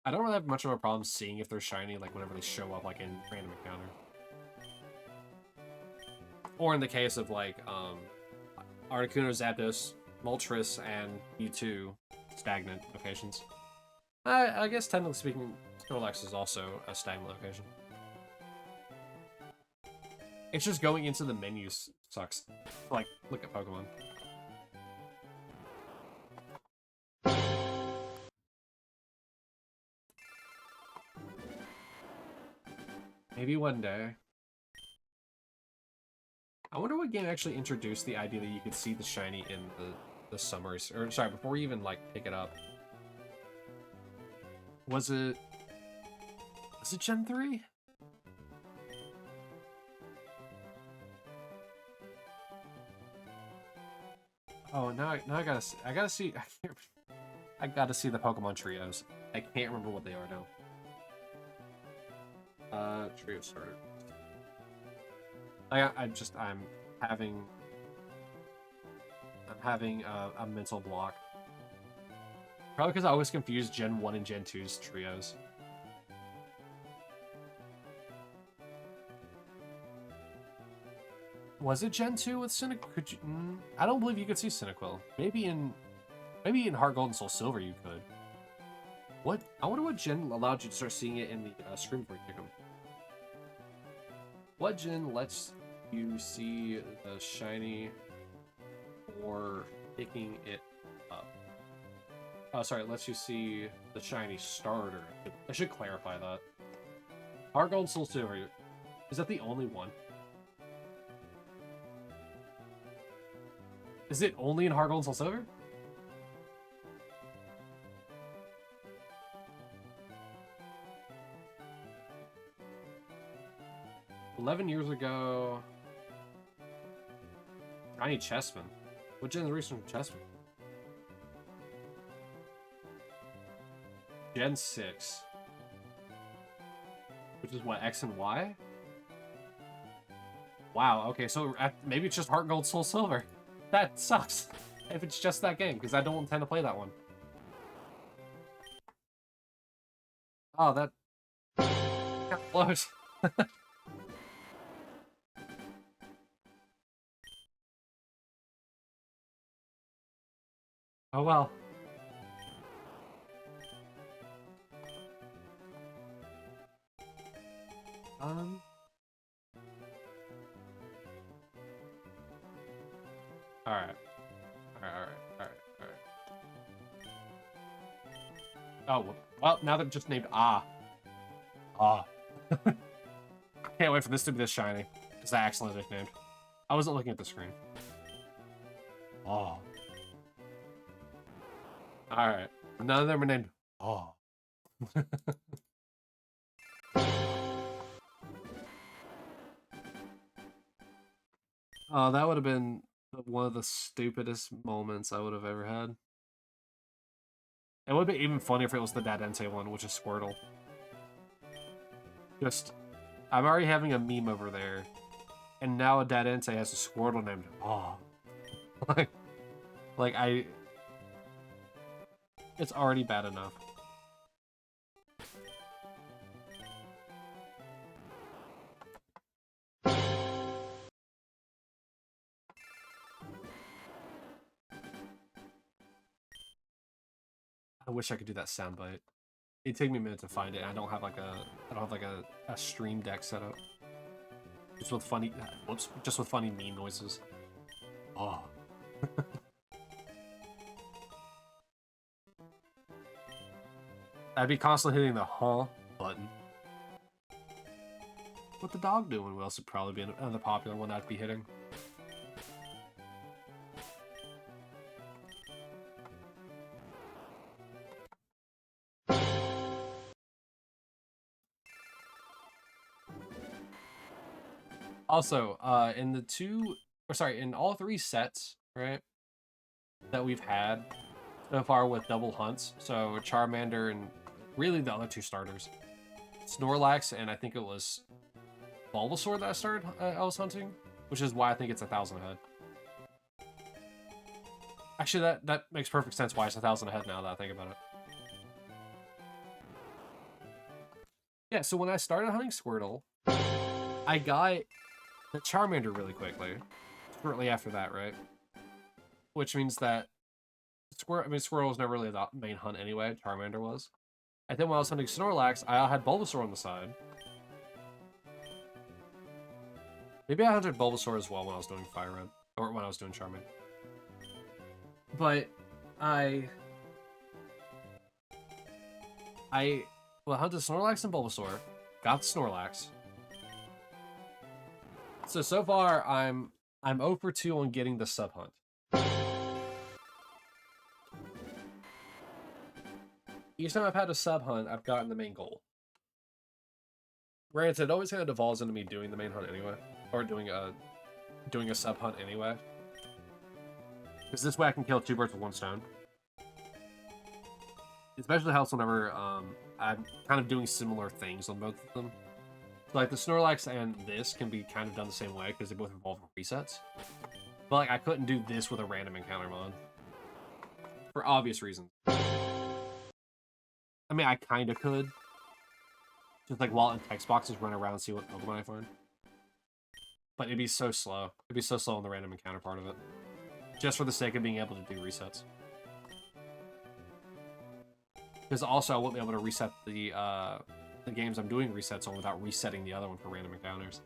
[SPEAKER 1] I don't really have much of a problem seeing if they're shiny, like, whenever they show up, like, in random encounter. Or in the case of, like, Articuno, Zapdos, Moltres, and Mewtwo stagnant locations. I guess, technically speaking, Snorlax is also a stagnant location. It's just going into the menus sucks. Like, look at Pokemon. Maybe one day. I wonder what game actually introduced the idea that you could see the shiny in the summaries. Or, sorry, before you even, like, pick it up. Was it Gen 3? Oh, now I gotta see. I gotta see the Pokemon trios. I can't remember what they are now. Trio starter. I'm having a mental block. Probably because I always confuse Gen 1 and Gen 2's trios. Was it Gen 2 with Cyndaquil? Could you? I don't believe you could see Cyndaquil. Maybe in Heart Gold and Soul Silver you could. What? I wonder what gen allowed you to start seeing it in the screen before you pick them. What gen lets you see the shiny or picking it up? Oh, sorry, it lets you see the shiny starter. I should clarify that. Heart Gold and Soul Silver. Is that the only one? Is it only in Heart Gold and Soul Silver? $11 years ago... Shiny Chessman. What generation of Chessman? Gen 6. Which is what, X and Y? Wow, okay, so maybe it's just Heart Gold Soul Silver. That sucks. If it's just that game, because I don't intend to play that one. Oh, that... got close. Oh well. Alright. Oh, well, now they're just named Ah. Ah. Can't wait for this to be this shiny. Because I accidentally named. I wasn't looking at the screen. Oh. Alright. None of them are named Oh. Oh, that would have been one of the stupidest moments I would have ever had. It would be even funnier if it was the Dadente one, which is Squirtle. Just, I'm already having a meme over there, and now a Dadente has a Squirtle named Oh. It's already bad enough. I wish I could do that soundbite. It'd take me a minute to find it. I don't have like a stream deck set up. Just with funny, whoops, just with funny meme noises. Oh. I'd be constantly hitting the huh button. What the dog doing? What else would probably be another popular one I'd be hitting? Also, in all three sets, right, that we've had so far with double hunts, so Charmander and really the other two starters, Snorlax and I think it was Bulbasaur that I was hunting, which is why I think it's 1,000 ahead. Actually, that makes perfect sense why it's 1,000 ahead now that I think about it. Yeah, so when I started hunting Squirtle, I got the Charmander really quickly, shortly after that, right? Which means that Squirtle was never really the main hunt anyway. Charmander was. And then when I was hunting Snorlax, I had Bulbasaur on the side. Maybe I hunted Bulbasaur as well when I was doing Fire Red, or when I was doing Charmander. But I hunted Snorlax and Bulbasaur, got the Snorlax. So far I'm 0 for 2 on getting the sub hunt. Each time I've had a sub hunt, I've gotten the main goal. Granted, it always kind of devolves into me doing the main hunt anyway, or doing a sub hunt anyway. Because this way I can kill 2 birds with 1 stone. Especially helps whenever I'm kind of doing similar things on both of them. Like the Snorlax and this can be kind of done the same way because they both involve resets. But like I couldn't do this with a random encounter mod. For obvious reasons. I mean, I kind of could. Just like while in text boxes, run around and see what Pokemon I find. But it'd be so slow. It'd be so slow on the random encounter part of it. Just for the sake of being able to do resets. Because also I won't be able to reset the games I'm doing resets on without resetting the other one for random encounters.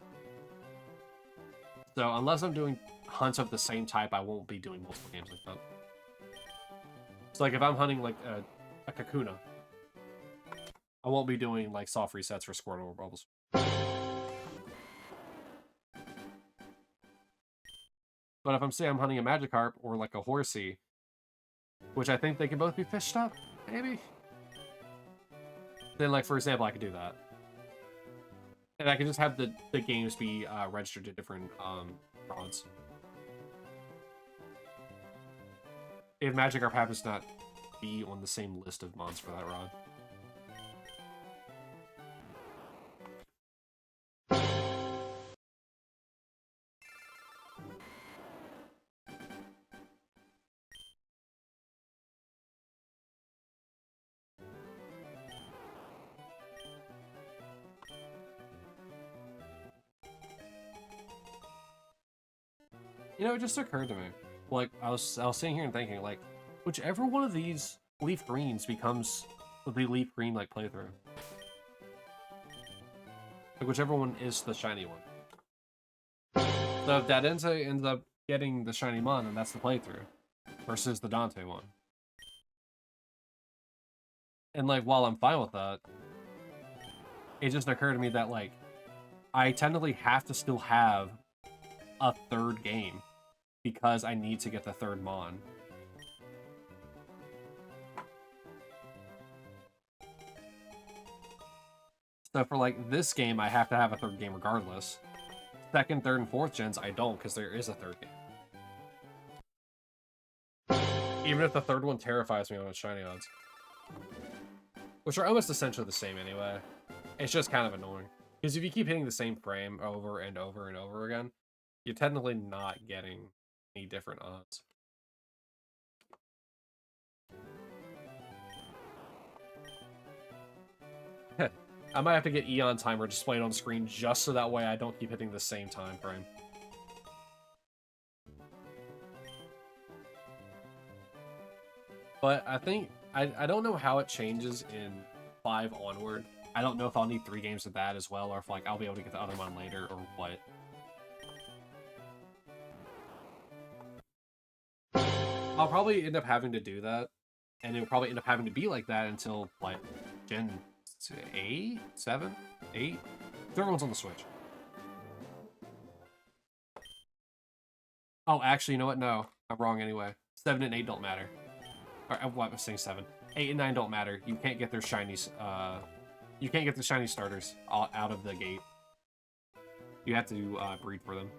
[SPEAKER 1] So unless I'm doing hunts of the same type, I won't be doing multiple games like that. So like if I'm hunting like a Kakuna, I won't be doing like soft resets for Squirtle or Bulbasaur. But if I'm hunting a Magikarp or like a Horsey, which I think they can both be fished up, maybe? Then, like, for example, I could do that. And I can just have the games be registered to different rods. If Magikarp happens to not be on the same list of mods for that rod. You know, it just occurred to me. Like, I was sitting here and thinking, like, whichever one of these Leaf Greens becomes the Leaf Green, like, playthrough. Like, whichever one is the shiny one. So if Dadente ends up getting the shiny Mon, then that's the playthrough. Versus the Dante one. And, like, while I'm fine with that, it just occurred to me that, like, I technically have to still have a third game because I need to get the third Mon. So for like this game, I have to have a third game regardless. Second, third, and fourth gens, I don't because there is a third game. Even if the third one terrifies me on its shiny odds. Which are almost essentially the same anyway. It's just kind of annoying. Because if you keep hitting the same frame over and over and over again, you're technically not getting any different odds. I might have to get Eon Timer displayed on screen just so that way I don't keep hitting the same time frame. But I think, I don't know how it changes in 5 onward. I don't know if I'll need 3 games of that as well, or if like I'll be able to get the other one later, or what. I'll probably end up having to do that, and it'll probably end up having to be like that until, like, Gen 8? 7? 8? Third one's on the Switch. Oh, actually, you know what? No, I'm wrong anyway. 7 and 8 don't matter. Or, what, I'm saying 7. 8 and 9 don't matter. You can't get their shinies, you can't get the shiny starters out of the gate. You have to breed for them.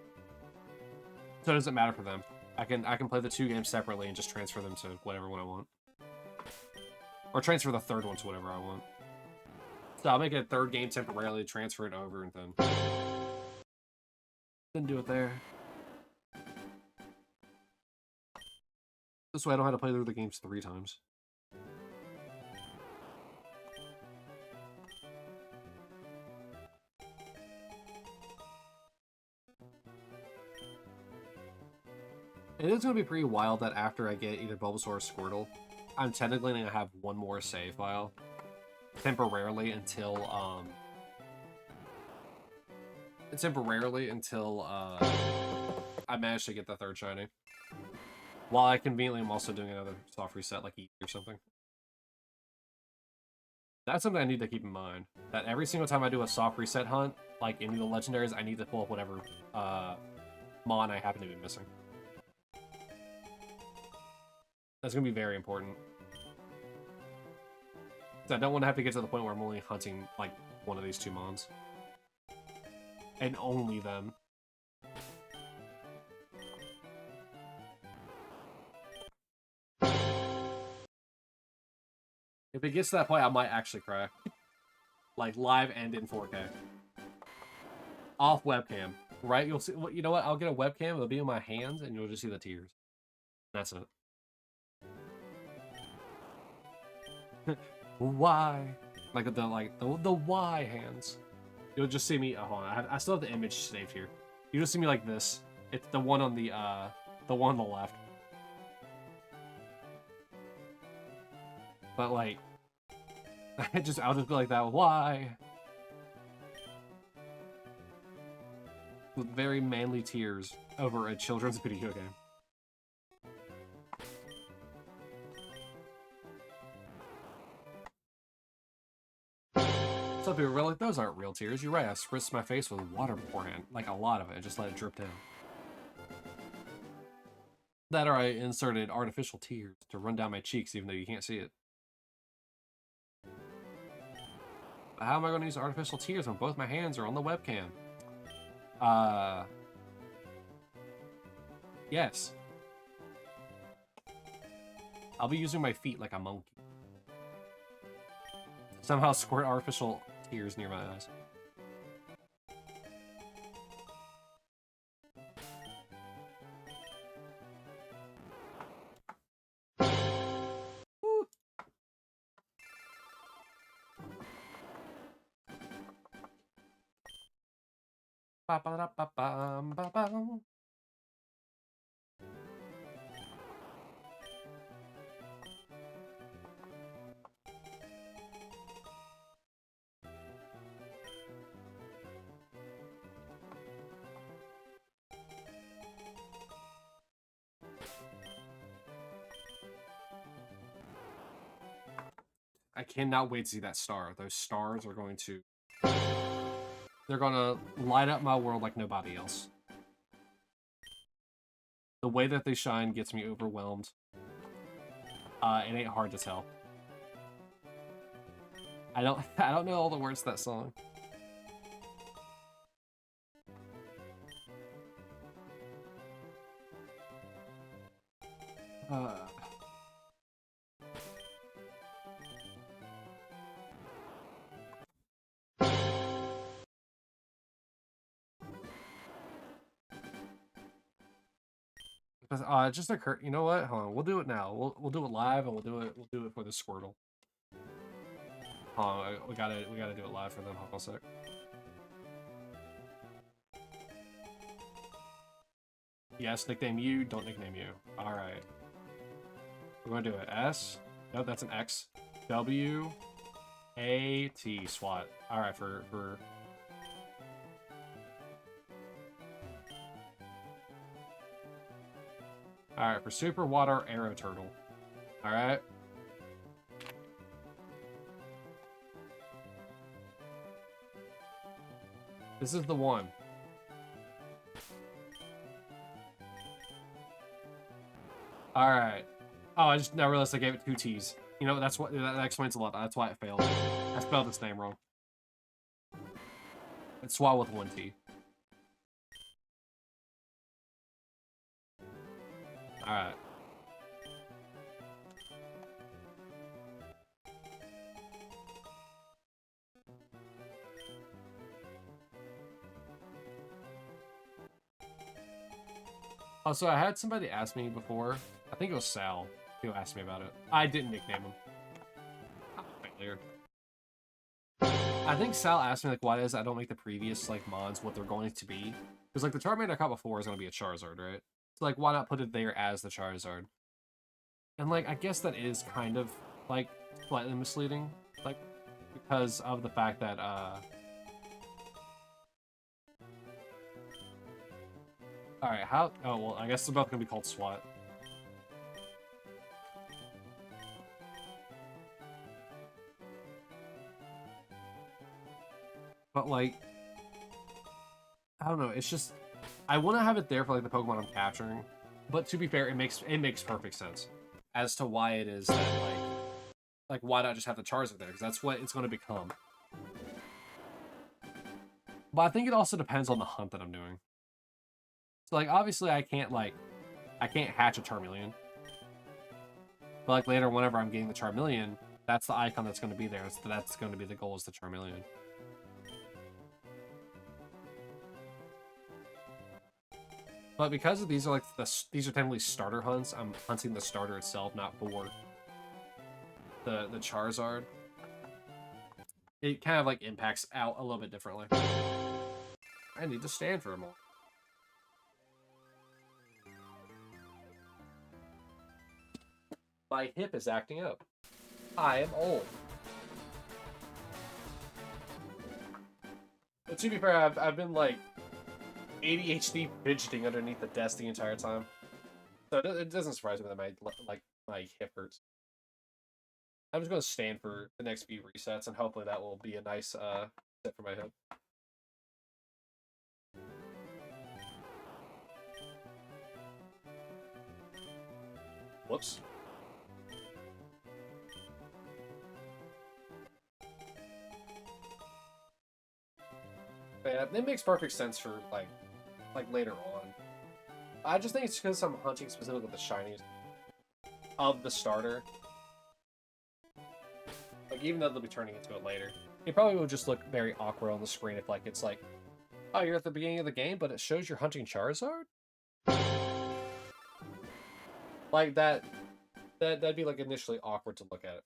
[SPEAKER 1] So it doesn't matter for them. I can play the 2 games separately and just transfer them to whatever one I want. Or transfer the third one to whatever I want. So I'll make a third game temporarily, transfer it over, and then do it there. This way I don't have to play through the games 3 times. It is going to be pretty wild that after I get either Bulbasaur or Squirtle, I'm technically going to have one more save file. Temporarily until, I manage to get the third shiny. While I conveniently am also doing another soft reset, like E or something. That's something I need to keep in mind. That every single time I do a soft reset hunt, like any of the legendaries, I need to pull up whatever, Mon I happen to be missing. That's going to be very important. I don't want to have to get to the point where I'm only hunting, like, one of these 2 Mons. And only them. If it gets to that point, I might actually cry. Like, live and in 4K. Off webcam, right? You'll see, you know what? I'll get a webcam, it'll be in my hands, and you'll just see the tears. That's it. Why? Like the why hands. You'll just see me. Oh, hold on. I still have the image saved here. You just see me like this. It's the one on the one on the left. But like, I'll just be like that. Why? With very manly tears over a children's video game. Some people were like, those aren't real tears. You're right, I spritzed my face with water beforehand. Like, a lot of it, and just let it drip down. That or I inserted artificial tears to run down my cheeks even though you can't see it. But how am I going to use artificial tears when both my hands are on the webcam? Yes. I'll be using my feet like a monkey. Somehow squirt artificial tears near my eyes. Woo. Ba ba da ba ba ba ba. I cannot wait to see that star. Those stars are going to... They're going to light up my world like nobody else. The way that they shine gets me overwhelmed. It ain't hard to tell. I don't know all the words to that song. It just occurred. You know what? Hold on. We'll do it now. We'll do it live, and we'll do it for the Squirtle. Hold on. We gotta do it live for them. Hold on a sec. Yes, nickname you. Don't nickname you. All right. We're gonna do it. S. No, that's an X. W. A. T. SWAT. All right. For. All right. For Super Water Arrow Turtle. All right. This is the one. All right. Oh, I just now realized I gave it 2 T's. You know, that's what that explains a lot. That's why it failed. I spelled its name wrong. It's SWAT with 1 T. All right. Also, I had somebody ask me before. I think it was Sal who asked me about it. I didn't nickname him. Failure. I think Sal asked me like, why is I don't make the previous like mods what they're going to be? Because like the Charmander I caught before is going to be a Charizard, right? So like, why not put it there as the Charizard? And like, I guess that is kind of like slightly misleading, like because of the fact that all right, how? Oh well, I guess they're both gonna be called SWAT. But like, I don't know. It's just I want to have it there for like the Pokemon I'm capturing. But to be fair, it makes perfect sense as to why it is that like why not just have the Charizard there? Because that's what it's going to become. But I think it also depends on the hunt that I'm doing. So like obviously I can't hatch a Charmeleon. But like later, whenever I'm getting the Charmeleon, that's the icon that's going to be there. That's going to be the goal, is the Charmeleon. But because of these are like these are technically starter hunts, I'm hunting the starter itself, not for the Charizard. It kind of like impacts out a little bit differently. I need to stand for a moment. My hip is acting up. I am old. But to be fair, I've been like ADHD fidgeting underneath the desk the entire time, so it doesn't surprise me that my hip hurts. I'm just gonna stand for the next few resets, and hopefully that will be a nice set for my hip. Whoops. But yeah, it makes perfect sense for like later on. I just think it's because I'm hunting specifically the shinies of the starter. Like even though they'll be turning into it later, it probably will just look very awkward on the screen if like it's like, oh, you're at the beginning of the game, but it shows you're hunting Charizard. Like that'd be like initially awkward to look at it.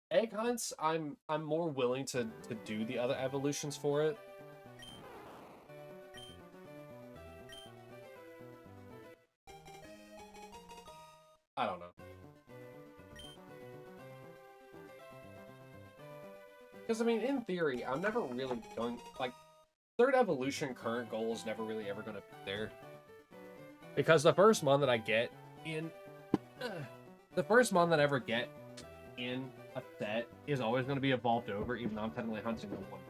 [SPEAKER 1] Egg hunts, I'm more willing to do the other evolutions for it. I don't know. Because I mean, in theory, I'm never really going like third evolution current goal is never really ever gonna be there. Because the first mon that I get in the first mon that I ever get in a set is always going to be evolved over, even though I'm technically hunting the one.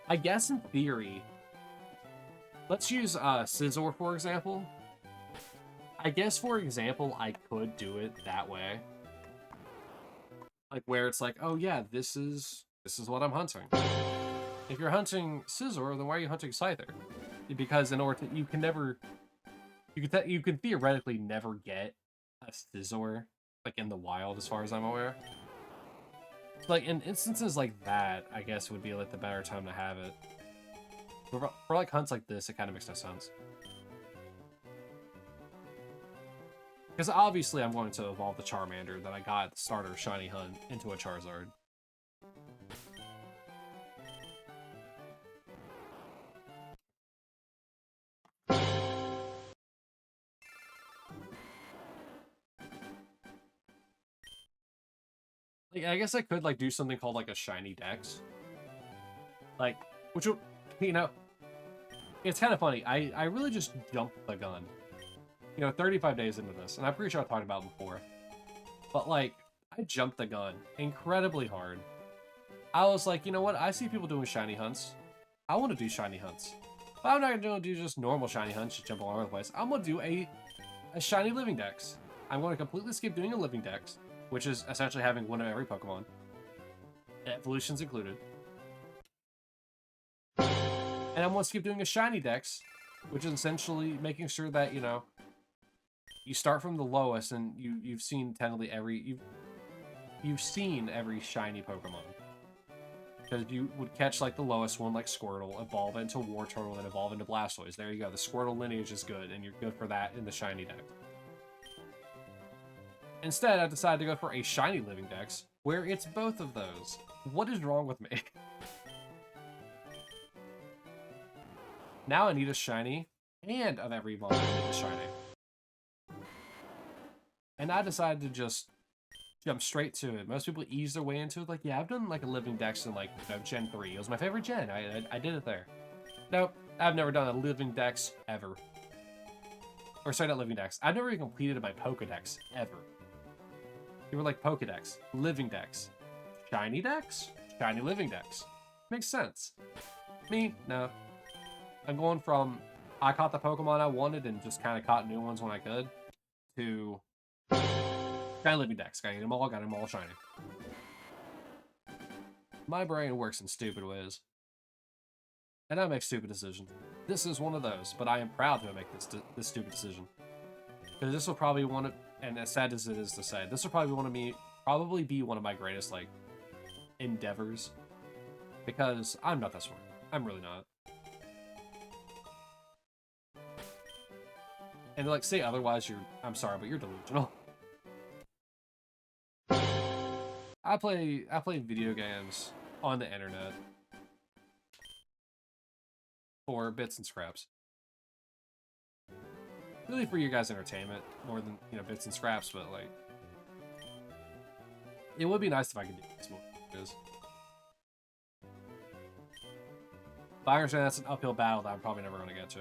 [SPEAKER 1] I guess in theory, Let's use Scizor, for example. I guess, for example, I could do it that way. Like, where it's like, oh yeah, this is what I'm hunting. If you're hunting Scizor, then why are you hunting Scyther? Because in order to, you can theoretically never get a Scizor, like, in the wild, as far as I'm aware. So, like, in instances like that, I guess would be, like, the better time to have it. For like, hunts like this, it kind of makes no sense. Because obviously I'm going to evolve the Charmander that I got at the starter of Shiny Hunt into a Charizard. Like, I guess I could, like, do something called, like, a Shiny Dex. Like, which would, you know, it's kind of funny. I really just jumped the gun. 35 days into this, and I'm pretty sure I talked about it before. But, like, I jumped the gun incredibly hard. I was like, you know what? I see people doing shiny hunts. I want to do shiny hunts. But I'm not going to do just normal shiny hunts, just jump all over the place. I'm going to do a Shiny Living Dex. I'm going to completely skip doing a Living Dex, which is essentially having one of every Pokemon. Evolutions included. And I'm going to skip doing a Shiny Dex, which is essentially making sure that, you start from the lowest, and you've seen technically you've seen every shiny Pokemon. Because you would catch, like, the lowest one, like Squirtle, evolve into Wartortle, then evolve into Blastoise. There you go. The Squirtle lineage is good, and you're good for that in the Shiny Dex. Instead, I decided to go for a Shiny Living Dex, where it's both of those. What is wrong with me? Now I need a Shiny, and of every evolve, I need a Shiny. And I decided to just jump straight to it. Most people ease their way into it. Like, yeah, I've done, like, a Living Dex in, like, Gen 3. It was my favorite gen. I did it there. Nope. I've never done a Living Dex ever. Or, sorry, not Living Dex. I've never even completed my Pokedex ever. You were like, Pokedex, Living Dex, Shiny Dex, Shiny Living Dex. Makes sense. Me, no. I'm going from, I caught the Pokemon I wanted and just kind of caught new ones when I could, to Shiny Living Dex. Got them all shiny. My brain works in stupid ways. And I make stupid decisions. This is one of those, but I am proud to make this stupid decision. Because this will probably and as sad as it is to say, this will probably be one of my greatest, like, endeavors. Because I'm not that smart. I'm really not. And to, like, say otherwise, I'm sorry, but you're delusional. I play video games on the internet for bits and scraps. Really for your guys' entertainment more than, bits and scraps, but, like, it would be nice if I could do this more. But I understand that's an uphill battle that I'm probably never going to get to.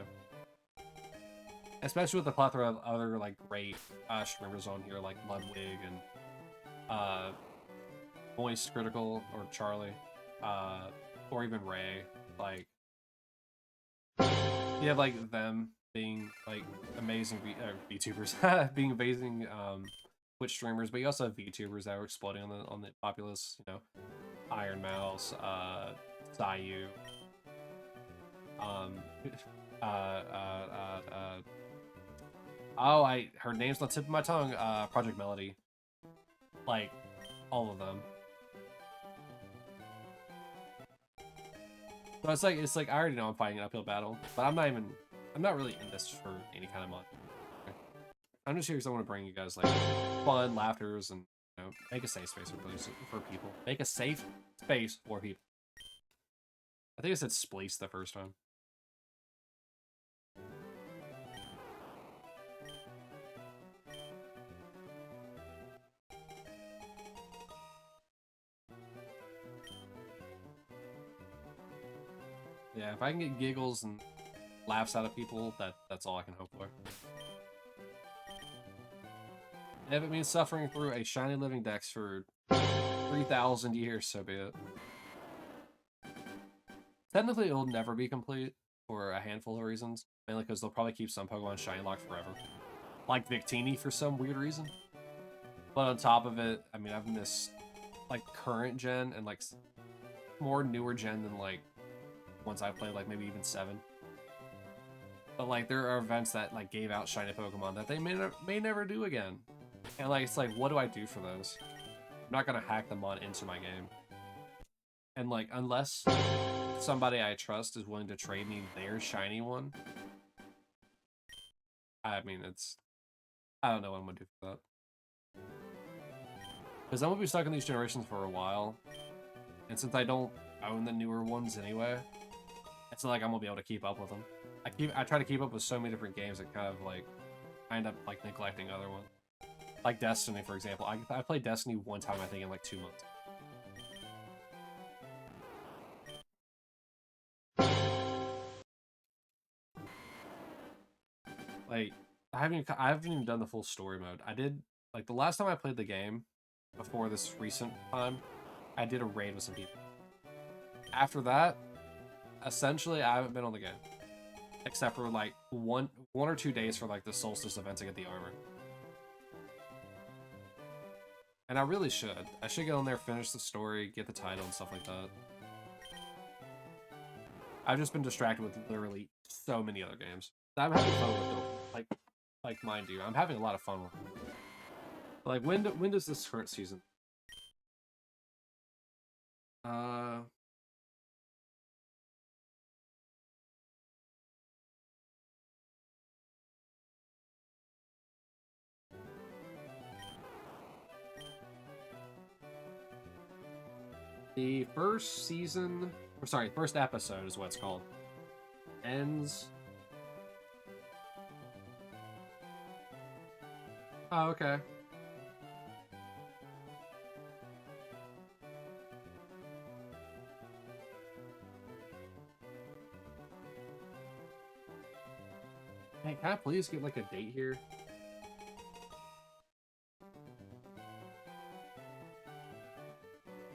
[SPEAKER 1] Especially with the plethora of other, like, great streamers on here, like Ludwig and Moist Critical, or Charlie, or even Ray. Like, you have, like, them being, like, amazing VTubers, being amazing Twitch streamers, but you also have VTubers that are exploding on the populace. Iron Mouse, Sayu, her name's on the tip of my tongue. Project Melody, like, all of them. So it's like I already know I'm fighting an uphill battle, but I'm not really in this for any kind of money. Okay. I'm just here because I want to bring you guys, like, fun, laughters, and, make a safe space for people. Make a safe space for people. I think I said spleece the first time. Yeah, if I can get giggles and laughs out of people, that's all I can hope for. And if it means suffering through a Shiny Living Dex for 3,000 years, so be it. Technically, it'll never be complete, for a handful of reasons. Mainly because they'll probably keep some Pokemon shiny locked forever. Like Victini for some weird reason. But on top of it, I mean, I've missed like current gen and like more newer gen than like ones I've played, like maybe even 7. But like there are events that like gave out shiny Pokemon that they may never do again. And like it's like, what do I do for those? I'm not gonna hack them on into my game. And like unless somebody I trust is willing to trade me their shiny one, I mean I don't know what I'm gonna do for that. Because I'm gonna be stuck in these generations for a while. And since I don't own the newer ones anyway, it's not like I'm gonna be able to keep up with them. I try to keep up with so many different games that kind of like I end up like neglecting other ones. Like Destiny, for example. I played Destiny one time, I think, in like 2 months. Like I haven't even done the full story mode. I did like the last time I played the game before this recent time, I did a raid with some people. After that, essentially I haven't been on the game. Except for like one or 2 days for like the solstice event to get the armor. And I really should. I should get on there, finish the story, get the title and stuff like that. I've just been distracted with literally so many other games. I'm having fun with them. Like mind you, I'm having a lot of fun with them. But like when does this current season? The first season, or sorry, first episode is what it's called. Ends. Oh, okay. Hey, can I please get like a date here?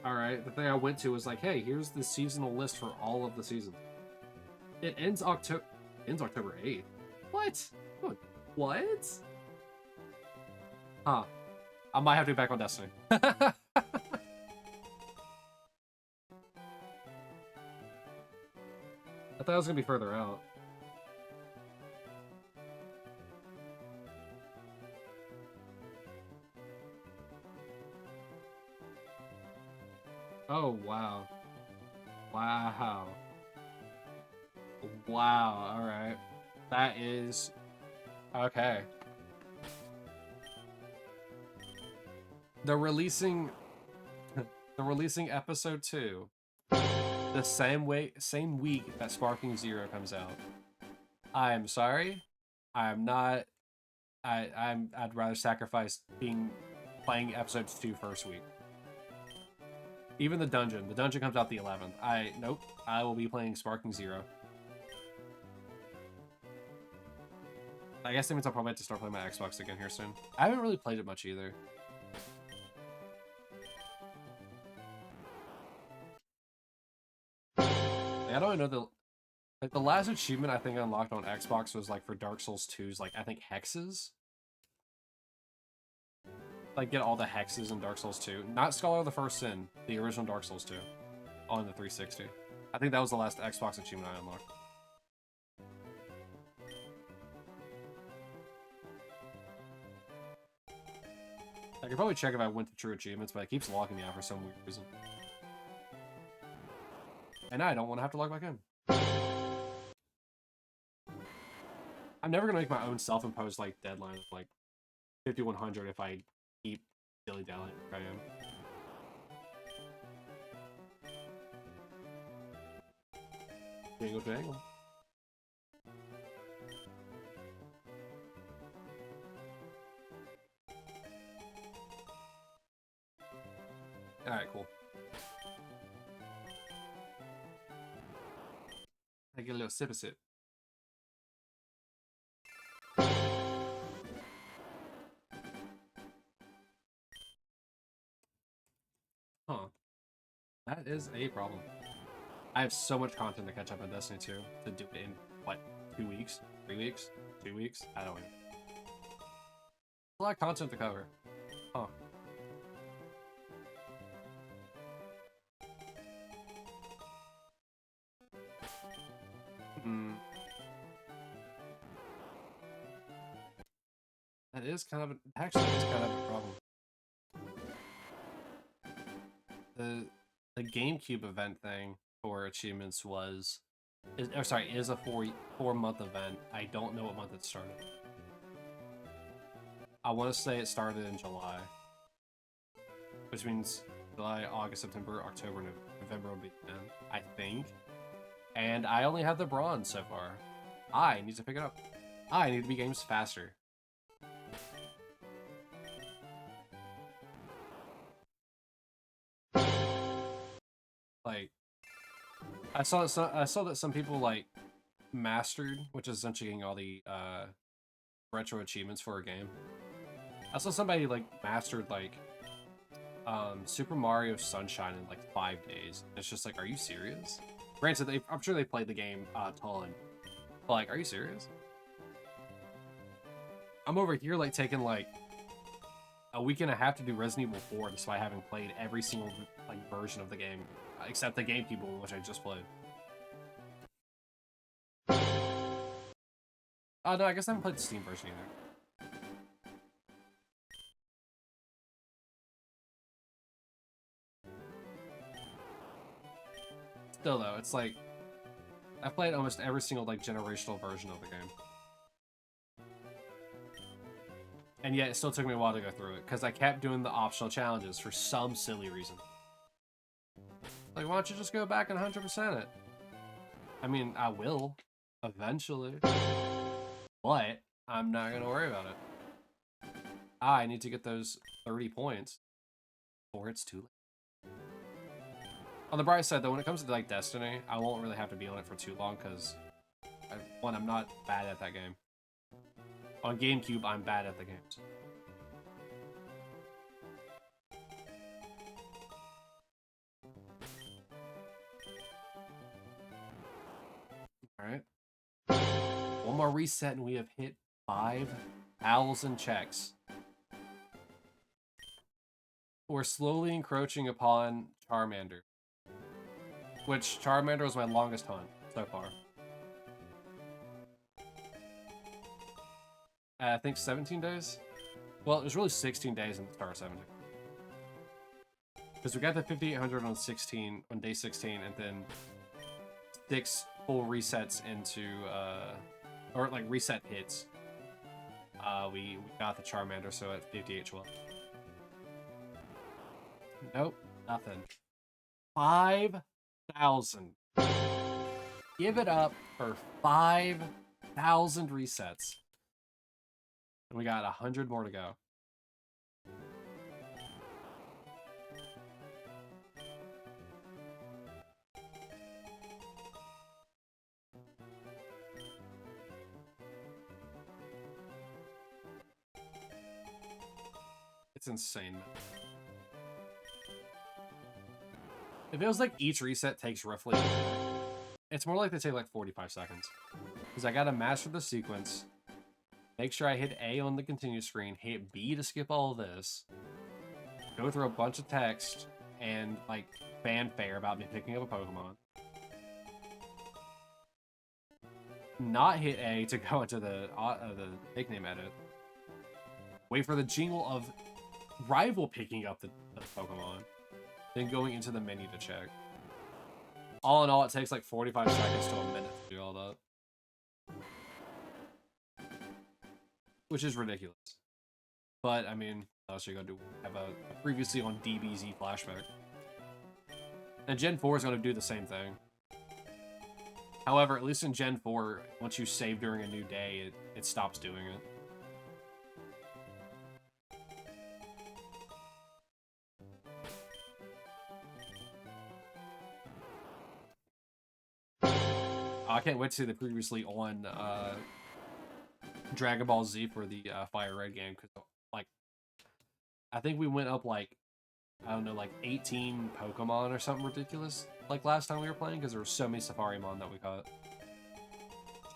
[SPEAKER 1] Alright, the thing I went to was like, hey, here's the seasonal list for all of the seasons. It ends October 8th. What? What? Huh. I might have to be back on Destiny. I thought it was gonna be further out. Oh, wow. Wow. Wow, alright. That is... Okay. They're releasing... They're releasing episode 2 the same week that Sparking Zero comes out. I'm sorry. I'm not... I'd rather sacrifice playing episode 2 first week. Even the dungeon. The dungeon comes out the 11th. Nope. I will be playing Sparking Zero. I guess that means I'll probably have to start playing my Xbox again here soon. I haven't really played it much either. I don't know the last achievement I think I unlocked on Xbox was like for Dark Souls 2's like I think hexes. Like get all the hexes in Dark Souls 2. Not Scholar of the First Sin, the original Dark Souls 2 on the 360. I think that was the last Xbox achievement I unlocked. I could probably check if I went to True Achievements, but it keeps locking me out for some weird reason. And I don't want to have to log back in. I'm never going to make my own self-imposed like deadline of like 5100 if I keep dilly-dallying like I am. Jangle jangle. Alright, cool. I get a little sip of sip. Huh. That is a problem. I have so much content to catch up on Destiny 2 to do it in, what, 2 weeks? 3 weeks? 2 weeks? I don't even. A lot of content to cover. Huh. Hmm. That is kind of actually is kind of a problem. The GameCube event thing for achievements was, is a 4-month event. I don't know what month it started. I want to say it started in July, which means July, August, September, October, November will be the end, I think. And I only have the bronze so far. I need to pick it up. I need to be games faster. Like, I saw that some people like mastered, which is essentially getting all the retro achievements for a game. I saw somebody like mastered like Super Mario Sunshine in like 5 days. It's just like, are you serious? Granted, I'm sure they played the game a ton, but like, are you serious? I'm over here like taking like a week and a half to do Resident Evil 4 despite having played every single like version of the game except the GameCube one, which I just played. Oh no, I guess I haven't played the Steam version either. Still though, it's like I've played almost every single like generational version of the game. And yet it still took me a while to go through it, because I kept doing the optional challenges for some silly reason. Like, why don't you just go back and 100% it? I mean, I will, eventually. But, I'm not going to worry about it. I need to get those 30 points before it's too late. On the bright side, though, when it comes to, like, Destiny, I won't really have to be on it for too long, because, one, I'm not bad at that game. On GameCube, I'm bad at the games. Alright. One more reset and we have hit 5,000 checks. We're slowly encroaching upon Charmander. Which, Charmander was my longest hunt so far. I think 17 days? Well, it was really 16 days in the start of 17. Because we got the 5,800 on day 16, and then 6 full resets into, or like reset hits. We got the Charmander, so at 5812. Nope, nothing. 5,000. Give it up for 5,000 resets. And we got 100 more to go. It's insane. It feels like each reset takes roughly... It's more like they take like 45 seconds. Because I gotta master the sequence, make sure I hit A on the continue screen, hit B to skip all of this, go through a bunch of text, and like fanfare about me picking up a Pokemon. Not hit A to go into the nickname edit. Wait for the jingle of rival picking up the Pokemon. Then going into the menu to check. All in all, it takes like 45 seconds to a minute to do all that. Which is ridiculous. But, I mean, what else are you going to do? Have a previously on DBZ flashback. And Gen 4 is going to do the same thing. However, at least in Gen 4, once you save during a new day, it stops doing it. I can't wait to see the previously on Dragon Ball Z for the Fire Red game, because like I think we went up like I don't know, like 18 Pokemon or something ridiculous, like last time we were playing, because there were so many Safarimon that we caught.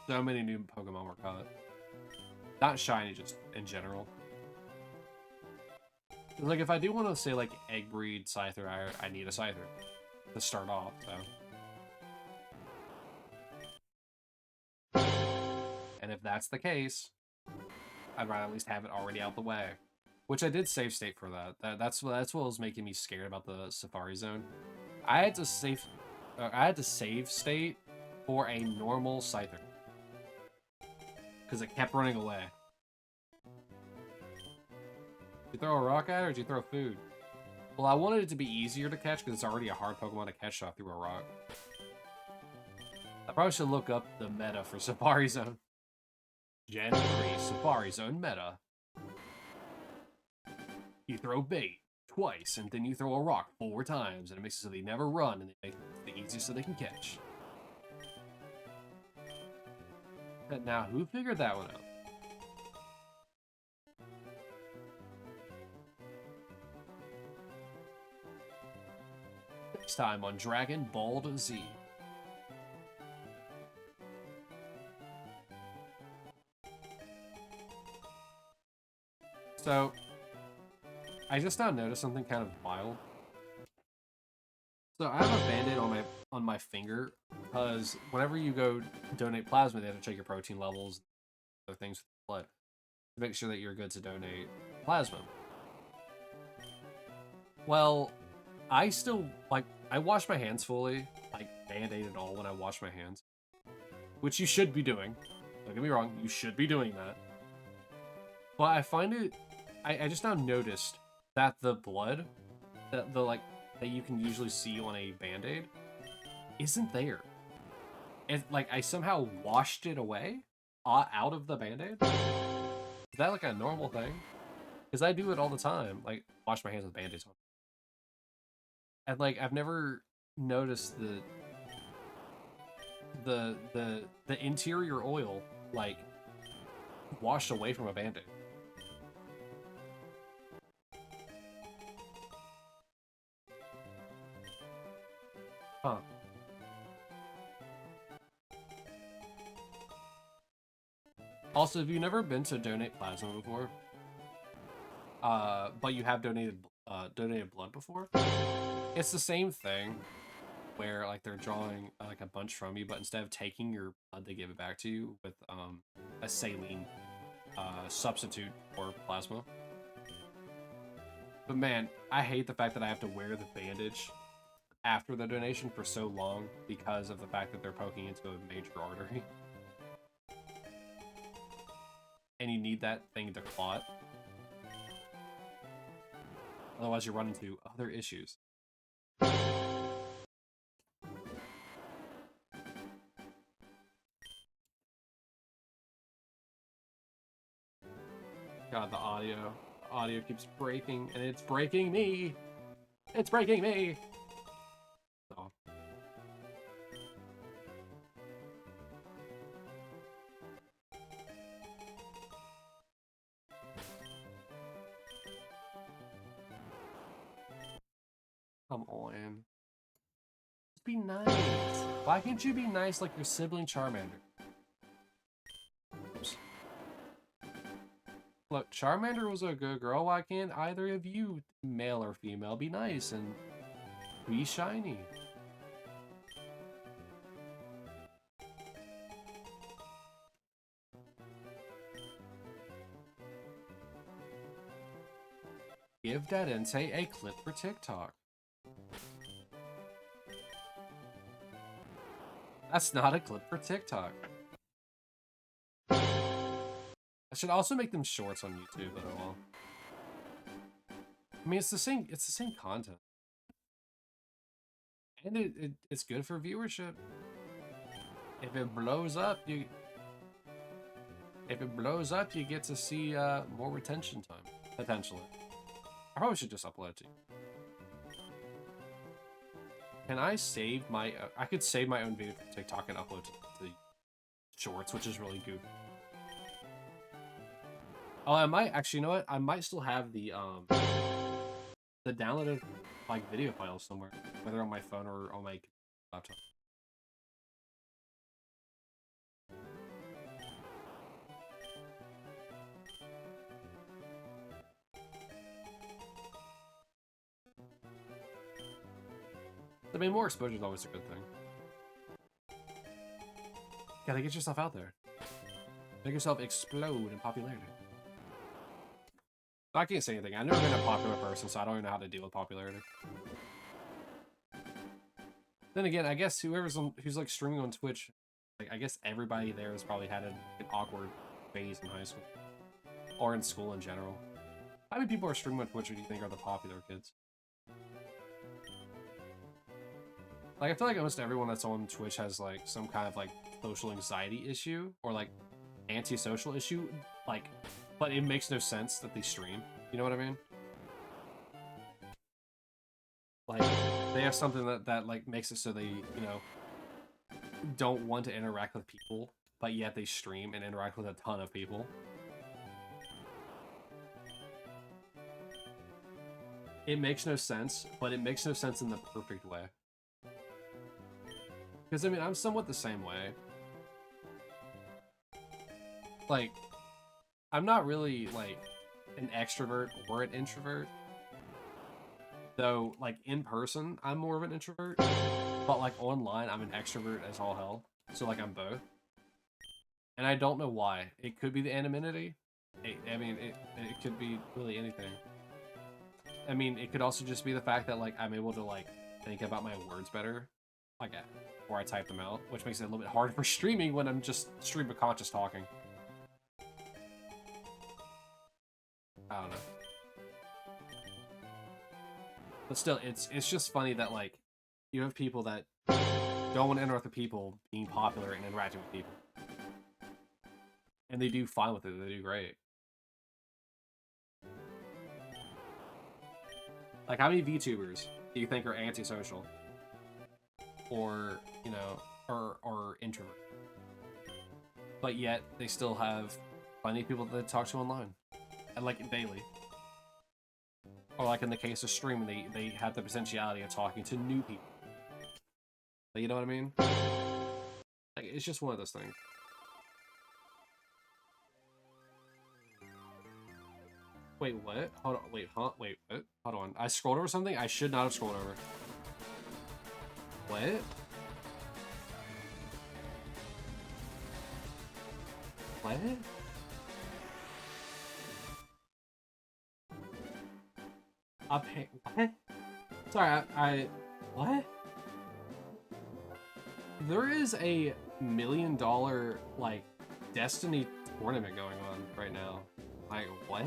[SPEAKER 1] So many new Pokemon were caught. Not shiny, just in general. Like, if I do want to say, like, egg breed Scyther, I need a Scyther to start off, so. And if that's the case, I'd rather at least have it already out the way. Which I did save state for that. That's what was making me scared about the Safari Zone. I had to save state for a normal Scyther. Because it kept running away. Did you throw a rock at it, or did you throw food? Well, I wanted it to be easier to catch, because it's already a hard Pokemon to catch, so I threw a rock. I probably should look up the meta for Safari Zone. Gen 3 Safari Zone meta. You throw bait twice, and then you throw a rock 4 times, and it makes it so they never run, and they make it the easiest so they can catch. And now, who figured that one out? Next time on Dragon Ball Z. So, I just now noticed something kind of wild. So I have a band-aid on my finger, because whenever you go donate plasma, they have to check your protein levels, other things with blood, to make sure that you're good to donate plasma. Well, I still, like, I wash my hands fully, like, band-aid and all when I wash my hands. Which you should be doing. Don't get me wrong, you should be doing that. But I find it, I just now noticed that the blood, that you can usually see on a band-aid, isn't there. It's like, I somehow washed it away, out of the band-aid. Is that like a normal thing? Because I do it all the time, like, wash my hands with band-aids on. And like, I've never noticed the interior oil, like, washed away from a band-aid. Huh. Also, have you never been to donate plasma before? But you have donated blood before? It's the same thing, where like they're drawing like a bunch from you, but instead of taking your blood, they give it back to you with a saline substitute for plasma. But man, I hate the fact that I have to wear the bandage after the donation for so long because of the fact that they're poking into a major artery. And you need that thing to clot. Otherwise you run into other issues. God, the audio keeps breaking, and it's breaking me! It's breaking me! Oh. Come on. Just be nice. Why can't you be nice like your sibling Charmander? Oops. Look, Charmander was a good girl. Why can't either of you, male or female, be nice and be shiny? Give Dadente a clip for TikTok. That's not a clip for TikTok. I should also make them shorts on YouTube, but oh well. I mean, it's the same content. And it's good for viewership. If it blows up, you get to see more retention time, potentially. I probably should just upload it to you. Can I save my... I could save my own video from TikTok and upload to the shorts, which is really good. Oh, I might... Actually, you know what? I might still have the the downloaded like video files somewhere, whether on my phone or on my laptop. I mean, more exposure is always a good thing. Gotta get yourself out there. Make yourself explode in popularity. I can't say anything. I've never been a popular person, so I don't even know how to deal with popularity. Then again, I guess who's like streaming on Twitch, like I guess everybody there has probably had an awkward phase in high school. Or in school in general. How many people are streaming on Twitch do you think are the popular kids? Like, I feel like almost everyone that's on Twitch has, like, some kind of, like, social anxiety issue, or, like, antisocial issue, like, but it makes no sense that they stream. You know what I mean? Like, they have something that like, makes it so they, you know, don't want to interact with people, but yet they stream and interact with a ton of people. It makes no sense, but it makes no sense in the perfect way. Because, I mean, I'm somewhat the same way. Like, I'm not really, like, an extrovert or an introvert. Though, like, in person, I'm more of an introvert. But, like, online, I'm an extrovert as all hell. So, like, I'm both. And I don't know why. It could be the anonymity. I mean, it could be really anything. I mean, it could also just be the fact that, like, I'm able to, like, think about my words better. Like, before I type them out. Which makes it a little bit harder for streaming when I'm just stream of conscious talking. I don't know. But still, it's just funny that, like, you have people that don't want to interact with people being popular and interacting with people. And they do fine with it. They do great. Like, how many VTubers do you think are antisocial? Or, you know, or introvert? But yet, they still have plenty of people that they talk to online. And, like, daily. Or, like, in the case of streaming, they have the potentiality of talking to new people. But you know what I mean? Like, it's just one of those things. Wait, what? Hold on, wait, huh? Wait, what? Hold on. I scrolled over something I should not have scrolled over. What? What? What? Sorry, what? There is a $1 million, like, Destiny tournament going on right now. Like, what?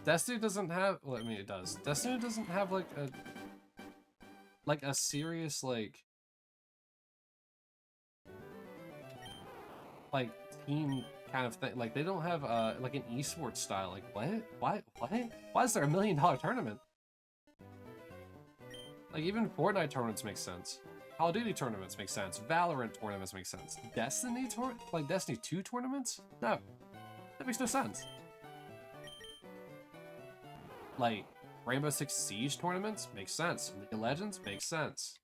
[SPEAKER 1] Destiny doesn't have, well, I mean, it does. Destiny doesn't have, like, a serious, like, team kind of thing. Like, they don't have, like, an esports style. Like, what? Why is there $1 million tournament? Like, even Fortnite tournaments make sense. Call of Duty tournaments make sense. Valorant tournaments make sense. Destiny like, Destiny 2 tournaments? No. That makes no sense. Like, Rainbow Six Siege tournaments? Makes sense. League of Legends? Makes sense.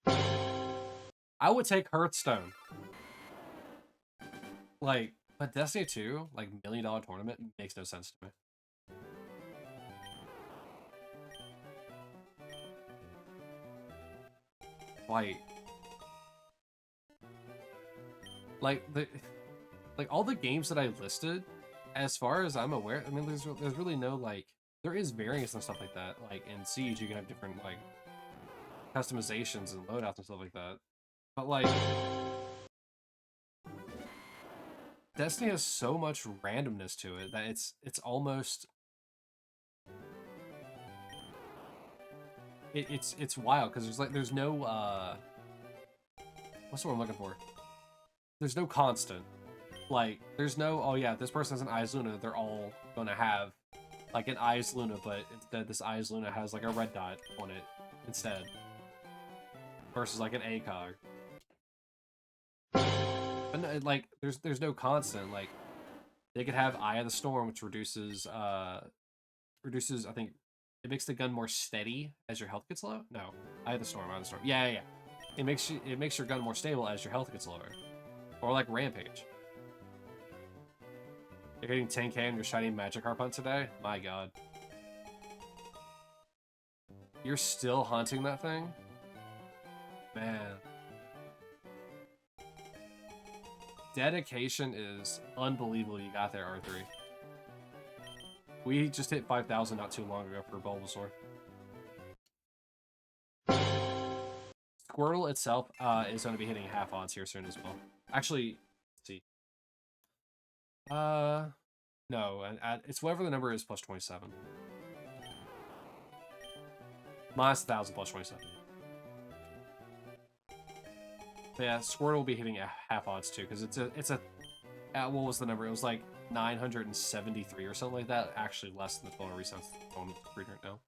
[SPEAKER 1] I would take Hearthstone. Like, but Destiny 2, like, $1 million tournament makes no sense to me. Like all the games that I listed, as far as I'm aware, I mean, there's really no, like, there is variance and stuff like that. Like, in Siege, you can have different, like, customizations and loadouts and stuff like that. But, like, Destiny has so much randomness to it that it's almost... It's wild, because there's no, what's the word I'm looking for? There's no constant. Like, there's no, oh yeah, this person has an Eyes Luna, they're all gonna have, like, an Eyes Luna, but instead this Eyes Luna has, like, a red dot on it instead. Versus, like, an ACOG. But, no, like, there's no constant, like, They could have Eye of the Storm, which reduces, I think, it makes the gun more steady as your health gets low. No, Eye of the Storm, Eye of the Storm. Yeah. It makes your gun more stable as your health gets lower. Or like Rampage. You're getting 10k on your shiny Magikarp hunt today? My god. You're still hunting that thing? Man. Dedication is unbelievable you got there, R3. We just hit 5,000 not too long ago for Bulbasaur. Squirtle itself is going to be hitting half odds here soon as well. Actually, let's see. No, it's whatever the number is plus 27. Minus 1,000 plus 27. But yeah, Squirtle will be hitting half odds too, because it's a what was the number? It was like 973 or something like that. Actually, less than the total resets on the screen right now.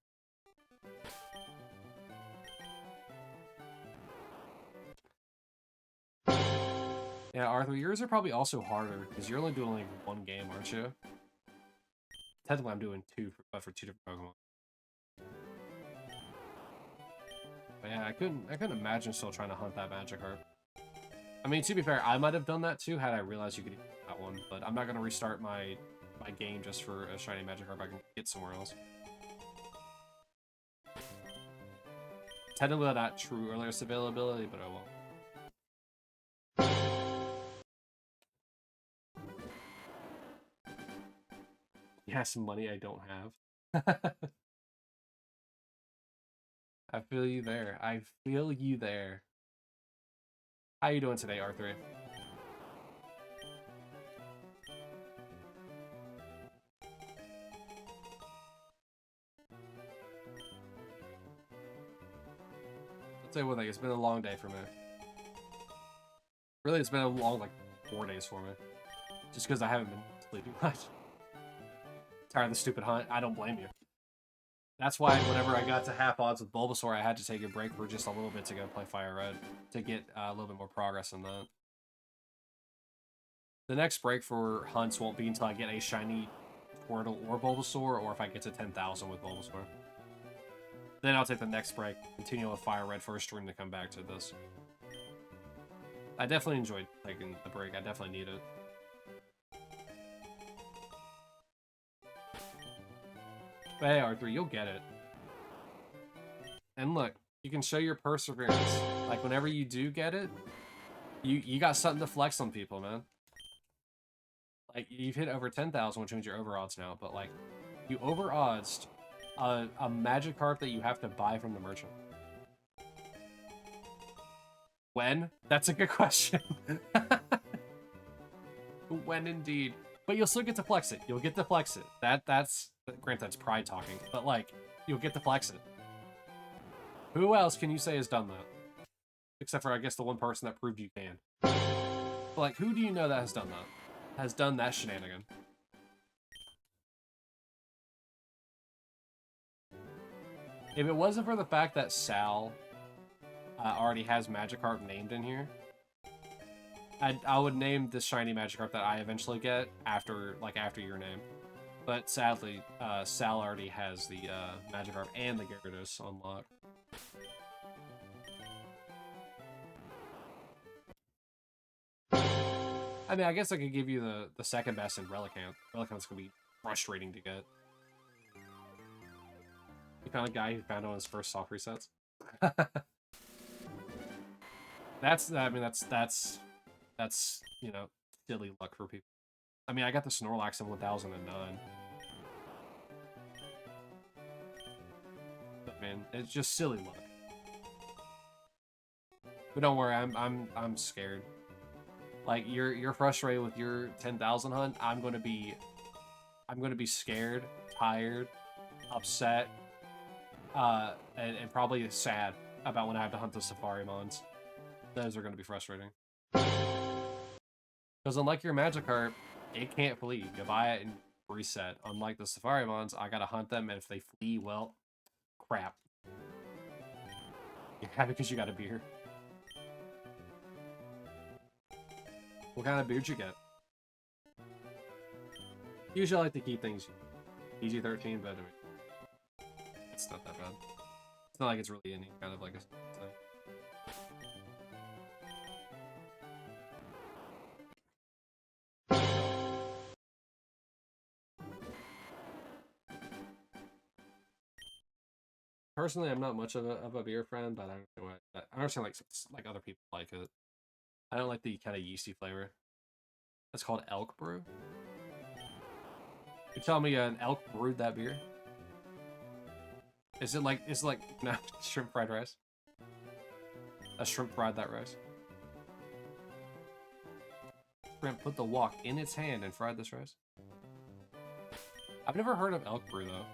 [SPEAKER 1] Yeah, Arthur, yours are probably also harder because you're only doing like one game, aren't you? Technically, I'm doing two, but for two different Pokemon. But yeah, I couldn't imagine still trying to hunt that Magikarp. I mean, to be fair, I might have done that too had I realized you could do that one, but I'm not gonna restart my game just for a shiny Magikarp I can get somewhere else. Technically not true earliest availability, but oh well. Yeah, some money I don't have. I feel you there. I feel you there. How you doing today, R3? I'll tell you one thing, it's been a long day for me. Really, it's been a long, like, 4 days for me. Just because I haven't been sleeping much. Tired of the stupid hunt. I don't blame you. That's why whenever I got to half odds with Bulbasaur, I had to take a break for just a little bit to go play Fire Red to get a little bit more progress in that. The next break for hunts won't be until I get a shiny Squirtle or Bulbasaur, or if I get to 10,000 with Bulbasaur. Then I'll take the next break, continue with Fire Red for a stream to come back to this. I definitely enjoyed taking the break. I definitely need it. But hey, Arthur, you'll get it. And look, you can show your perseverance. Like, whenever you do get it, you got something to flex on people, man. Like, you've hit over 10,000, which means you're over odds now, but, like, you over odds a Magikarp that you have to buy from the merchant. When? That's a good question. When indeed. But you'll still get to flex it. You'll get to flex it. That's granted, that's pride talking, but like, you'll get to flex it. Who else can you say has done that? Except for, I guess, the one person that proved you can. But like, who do you know that has done that? Has done that shenanigan? If it wasn't for the fact that Sal already has Magikarp named in here, I would name the shiny Magikarp that I eventually get after your name. But sadly, Sal already has the Magikarp and the Gyarados unlocked. I mean, I guess I could give you the second best in Relicanth. Relicanth's gonna be frustrating to get. You found a guy who found it on his first soft resets. That's you know, silly luck for people. I mean, I got the Snorlax in 1009. But man, it's just silly luck. But don't worry, I'm scared. Like, you're frustrated with your 10,000 hunt. I'm gonna be scared, tired, upset, and probably sad about when I have to hunt the Safari Mons. Those are gonna be frustrating. Because unlike your Magikarp, it can't flee. You buy it and reset. Unlike the Safari Mons, I gotta hunt them, and if they flee, well, crap. Yeah, because you got a beer. What kind of beard you get? Usually I like to keep things PG-13, but I mean, it's not that bad. It's not like it's really any kind of like a thing. Personally, I'm not much of a beer friend, but I understand like other people like it. I don't like the kind of yeasty flavor. That's called elk brew. You tell me an elk brewed that beer? Is it like no shrimp fried rice? A shrimp fried that rice. Shrimp put the wok in its hand and fried this rice. I've never heard of elk brew though.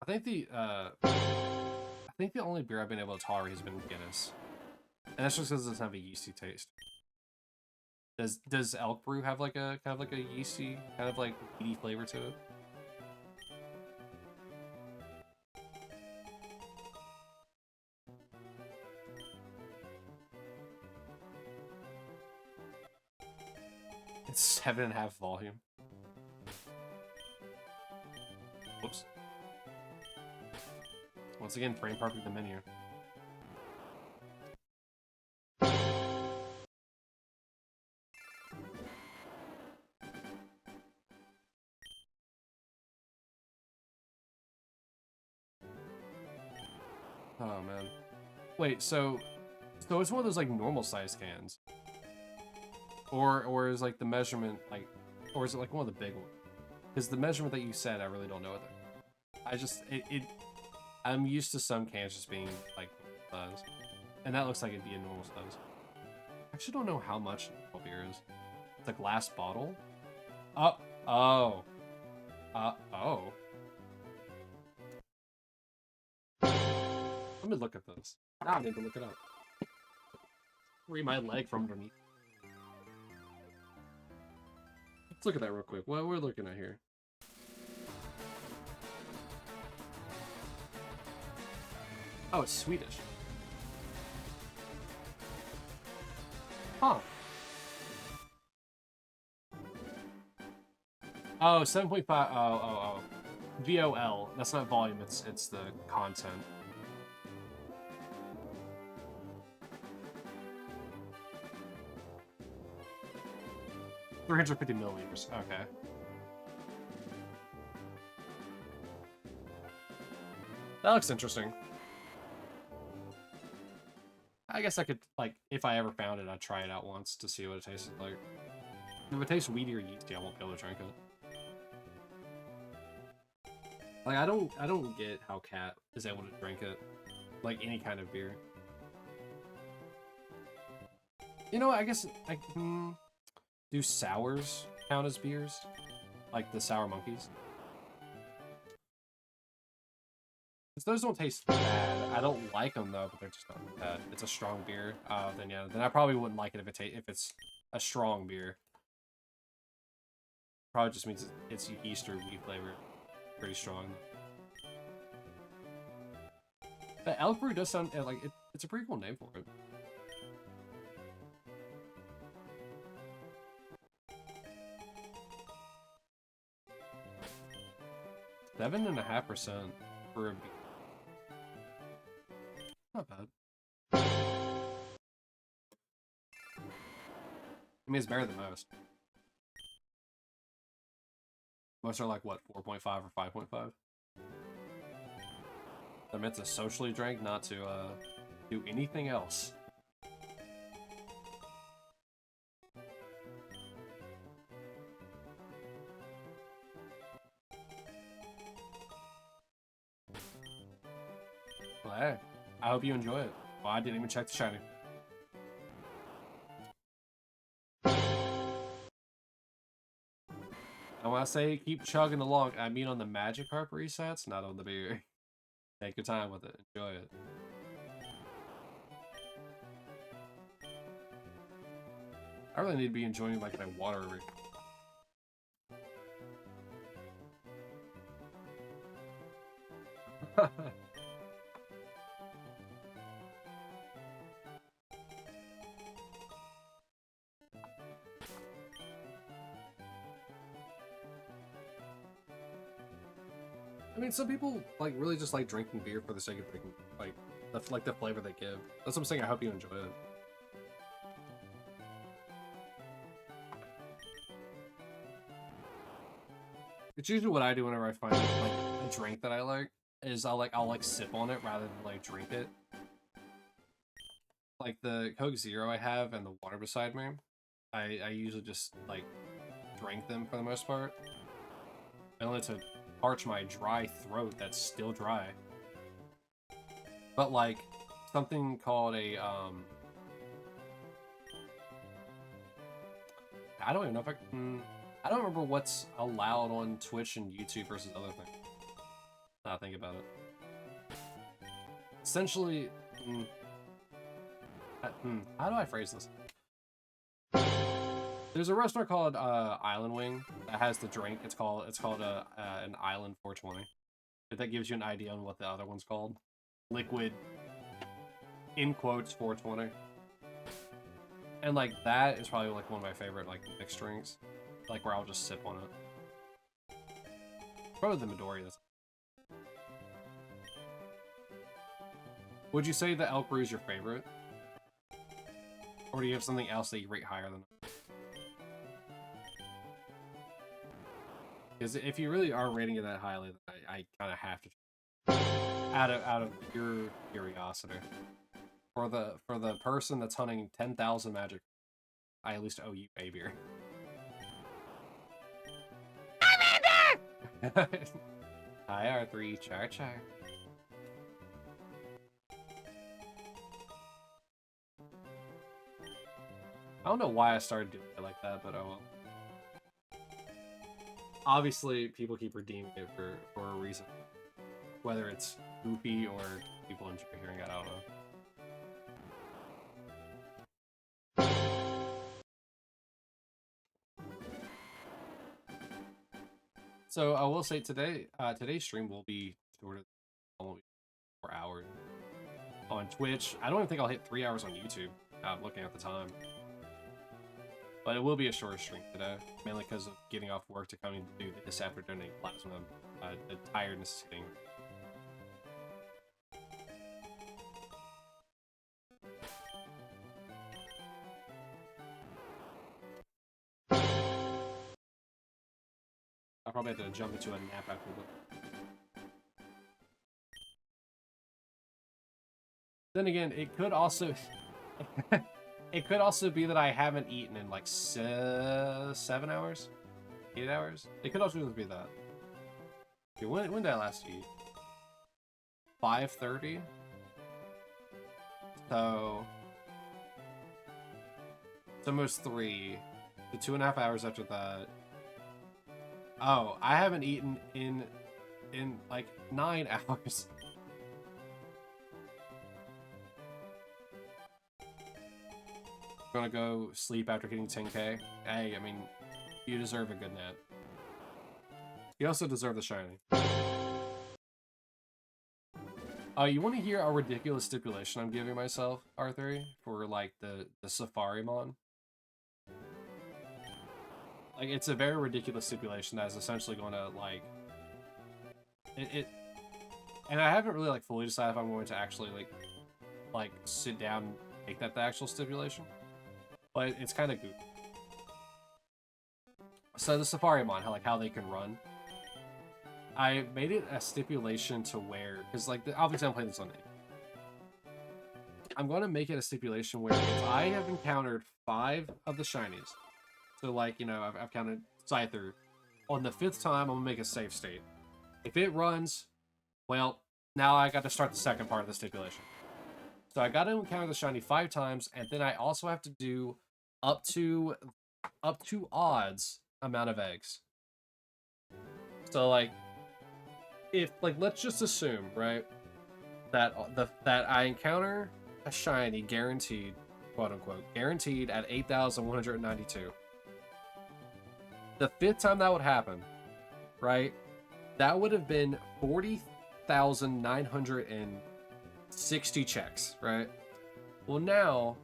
[SPEAKER 1] I think the only beer I've been able to tolerate has been Guinness, and that's just because it doesn't have a yeasty taste. Does elk brew have like a kind of like a yeasty kind of like weedy flavor to it? It's 7.5 volume. Whoops. Once again, frame parking the menu. Oh man. Wait, so it's one of those like normal size cans, or is like the measurement like, or is it like one of the big ones? Because the measurement that you said, I really don't know it. I'm used to some cans just being like size, and that looks like it'd be a normal size. I actually don't know how much normal beer is. It's a glass bottle. Oh. Let me look at this. Now I need to look it up. Read my leg from underneath. Let's look at that real quick. What we're looking at here. Oh, it's Swedish. Huh. Oh, 7.5. Oh. VOL. That's not volume, it's the content. $350 milliliters. Okay. That looks interesting. I guess I could, like, if I ever found it, I'd try it out once to see what it tasted like. If it tastes weedy or yeasty, I won't be able to drink it. Like, I don't get how Cat is able to drink it. Like, any kind of beer. You know, I guess, do sours count as beers? Like the Sour Monkeys? Because those don't taste bad. I don't like them, though, but they're just not bad. It's a strong beer. Then yeah, then I probably wouldn't like it if it's a strong beer. Probably just means it's yeast or wheat flavor. Pretty strong. But elk brew does sound like it's a pretty cool name for it. $7.5% for a beer. Not bad. I mean, it's better than most. Most are like, what, 4.5 or 5.5? They're meant to socially drink, not to do anything else. Well, hey, I hope you enjoy it. Well, I didn't even check the shiny. And when I say keep chugging along, I mean on the Magikarp resets, not on the beer. Take your time with it. Enjoy it. I really need to be enjoying like my water. I mean, some people like really just like drinking beer for the sake of drinking, like the flavor they give. That's what I'm saying. I hope you enjoy it. It's usually what I do whenever I find like a drink that I like is I'll sip on it rather than like drink it. Like the Coke Zero I have and the water beside me, I usually just like drink them for the most part. Only to parch my dry throat that's still dry. But like something called a I don't even know if I don't remember what's allowed on Twitch and YouTube versus other things. Now I think about it. Essentially, how do I phrase this? There's a restaurant called Island Wing that has the drink. It's called an Island 420. If that gives you an idea on what the other one's called, liquid in quotes 420. And like that is probably like one of my favorite like mixed drinks, like where I'll just sip on it. Probably the Midori. Would you say the Elk Brew is your favorite? Or do you have something else that you rate higher than it? Because if you really are rating it that highly, then I kind of have to, out of pure curiosity. For the person that's hunting 10,000 magic, I at least owe you a beer. Hi R3, char char. I don't know why I started doing it like that, but oh well. Obviously, people keep redeeming it for a reason. Whether it's goofy or people enjoy hearing it, I don't know. So I will say today, today's stream will be sort of almost 4 hours on Twitch. I don't even think I'll hit 3 hours on YouTube. I'm looking at the time. But it will be a shorter stream today, mainly because of getting off work to coming to do this after donating plasma. The tiredness is hitting. I'll probably have to jump into a nap after this. Then again, it could also... It could also be that I haven't eaten in like 7 hours? 8 hours? It could also just be that. Okay, when did I last eat? 5:30? So... It's almost 3. So 2.5 hours after that. Oh, I haven't eaten in like 9 hours. Gonna go sleep after hitting 10k. Hey, I mean, you deserve a good nap. You also deserve the shiny. You want to hear a ridiculous stipulation I'm giving myself, R3, for like the Safari Mon? Like, it's a very ridiculous stipulation that is essentially going to like and I haven't really like fully decided if I'm going to actually like sit down and make that the actual stipulation. But it's kind of goofy. So the Safari Mon, how they can run. I made it a stipulation to where, because like obviously I'm playing this on 8. I'm going to make it a stipulation where if I have encountered 5 of the shinies, so like, you know, I've counted Scyther, on the 5th time I'm going to make a save state. If it runs, well, now I got to start the second part of the stipulation. So I got to encounter the shiny 5 times, and then I also have to do up to odds amount of eggs. So like, if like let's just assume, right, that I encounter a shiny guaranteed, quote unquote, guaranteed at 8,192. The 5th time that would happen, right, that would have been 40,960 checks, right? Well, now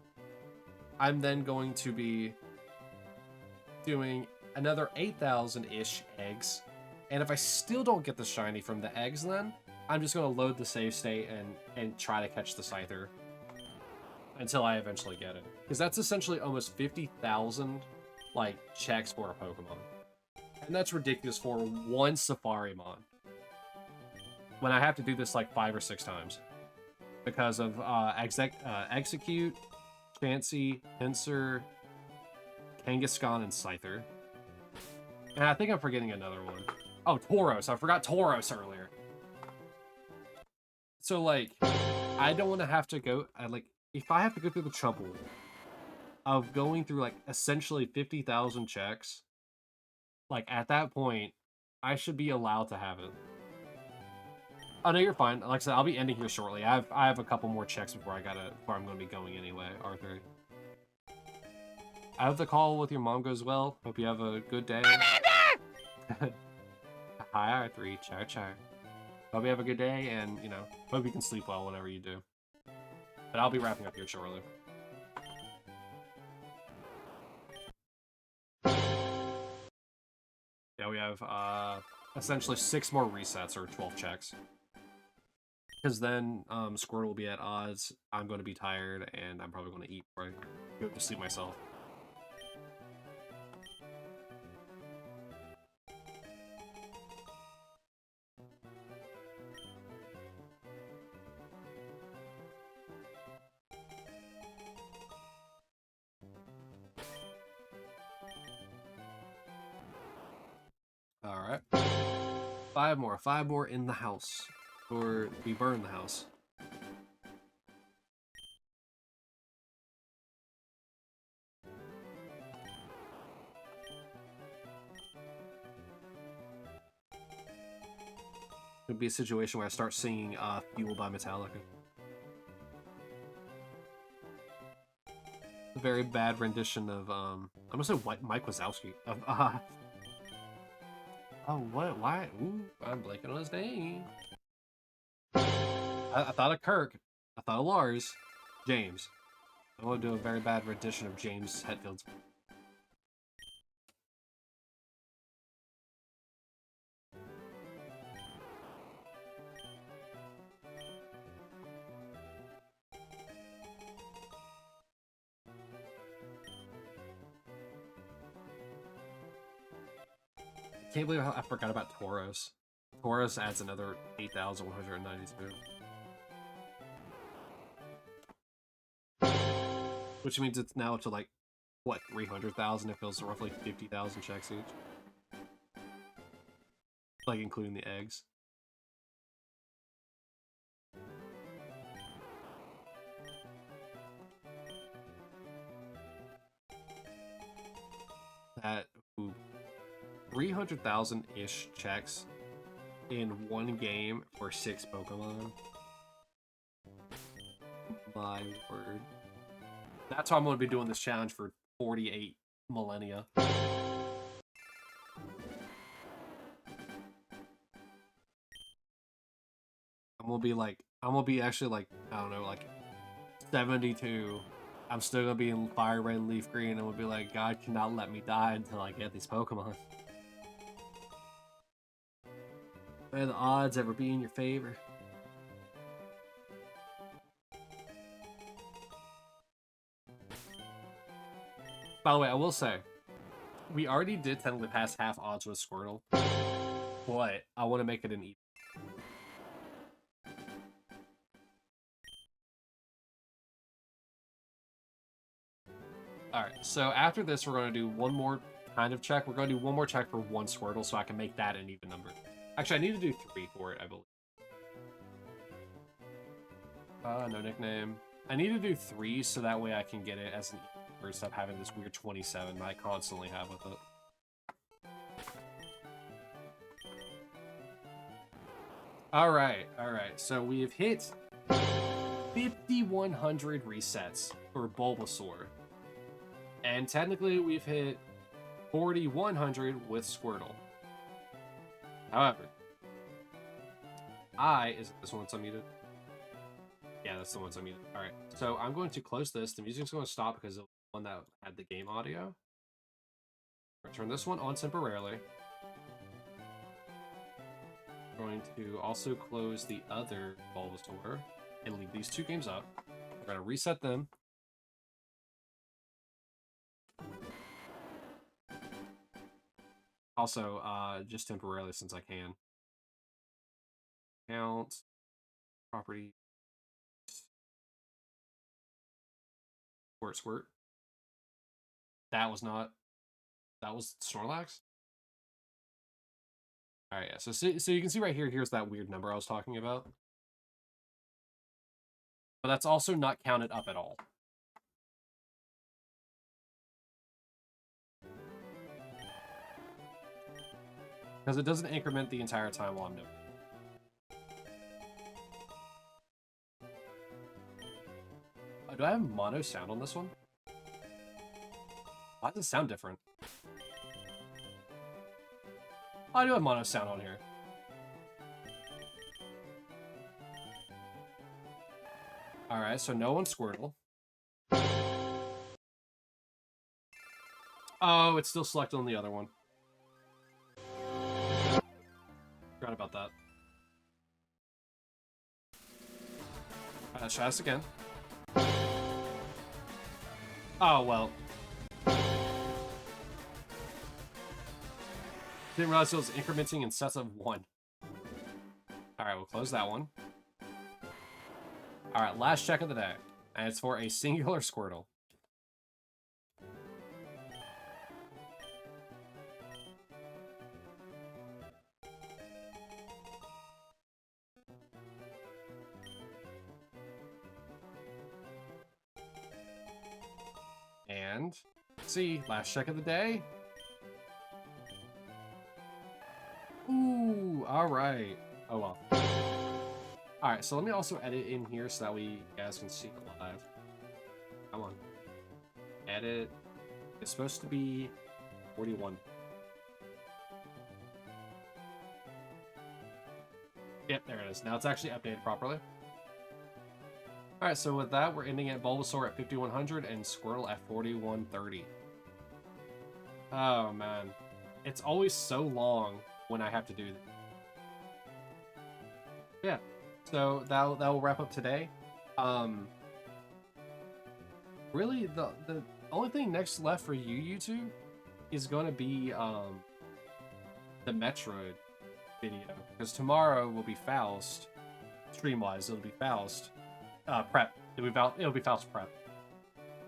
[SPEAKER 1] I'm then going to be doing another 8,000-ish eggs And if I still don't get the shiny from the eggs, then I'm just going to load the save state and try to catch the Scyther until I eventually get it. Because that's essentially almost 50,000 like checks for a Pokemon. And that's ridiculous for one Safarimon. When I have to do this like 5 or 6 times. Because of Execute, Chansey, Pinsir, Kangaskhan, and Scyther. And I think I'm forgetting another one. Oh, Tauros. I forgot Tauros earlier. So, like, I don't want to have to go... if I have to go through the trouble of going through, like, essentially 50,000 checks, like, at that point, I should be allowed to have it. Oh, no, you're fine. Like I said, I'll be ending here shortly. I have a couple more checks before I'm going to be going anyway, Arthur. I hope the call with your mom goes well. Hope you have a good day. Hi, Arthur. Char char. Hope you have a good day, and, you know, hope you can sleep well whenever you do. But I'll be wrapping up here shortly. Yeah, we have, essentially 6 more resets, or 12 checks. Because then, Squirtle will be at odds, I'm going to be tired, and I'm probably going to eat before I go to sleep myself. Alright. 5 more. 5 more in the house. Or we burn the house. Could be a situation where I start singing Fuel by Metallica. A very bad rendition of, I'm gonna say Mike Wazowski. Of, oh, what? Why? Ooh, I'm blanking on his name. I thought of Kirk. I thought of Lars. James. I want to do a very bad rendition of James Hetfield's. I can't believe I forgot about Tauros. Tauros adds another 8,192. Which means it's now up to, like, what, 300,000? It feels roughly 50,000 checks each. Like, including the eggs. That, 300,000-ish checks in one game for 6 Pokemon. My word. That's why I'm going to be doing this challenge for 48 millennia. I'm going to be actually like, I don't know, like 72. I'm still going to be in Fire Red and Leaf Green, and we'll be like, God cannot let me die until I get these Pokemon. May the odds ever be in your favor. By the way, I will say, we already did technically pass half odds with Squirtle, but I want to make it an even. Alright, so after this, we're going to do one more kind of check. We're going to do one more check for 1 Squirtle so I can make that an even number. Actually, I need to do 3 for it, I believe. No nickname. I need to do 3 so that way I can get it as an even number instead of having this weird 27 that I constantly have with it. Alright, so we have hit 5,100 resets for Bulbasaur. And technically, we've hit 4,100 with Squirtle. However, is this one that's unmuted? Yeah, that's the one that's unmuted. Alright, so I'm going to close this. The music's going to stop because it's the one that had the game audio. I'll turn this one on temporarily. We're going to also close the other Bulbasaur and leave these two games up. We're going to reset them. Also, just temporarily since I can. Count, property, squirt. That was Snorlax? Alright, yeah, so you can see right here, here's that weird number I was talking about. But that's also not counted up at all. Because it doesn't increment the entire time while I'm doing it. Do I have mono sound on this one? Why does it sound different? Oh, I do have mono sound on here. Alright, so no one Squirtle. Oh, it's still selected on the other one. Forgot about that. Let's try this again. Oh, well. Didn't realize it was incrementing in sets of 1. Alright, we'll close that one. Alright, last check of the day. And it's for a singular Squirtle. And, see, last check of the day. Ooh, alright. Oh well. Alright, so let me also edit in here so that you guys can see it live. Come on. Edit. It's supposed to be 41. Yep, there it is. Now it's actually updated properly. Alright, so with that, we're ending at Bulbasaur at 5100 and Squirtle at 4130. Oh, man. It's always so long when I have to do that. Yeah, so that will wrap up today. Really, the only thing next left for you, YouTube, is going to be the Metroid video. Because tomorrow will be Faust. Stream-wise, it'll be Faust. Prep. It'll be Faust Prep.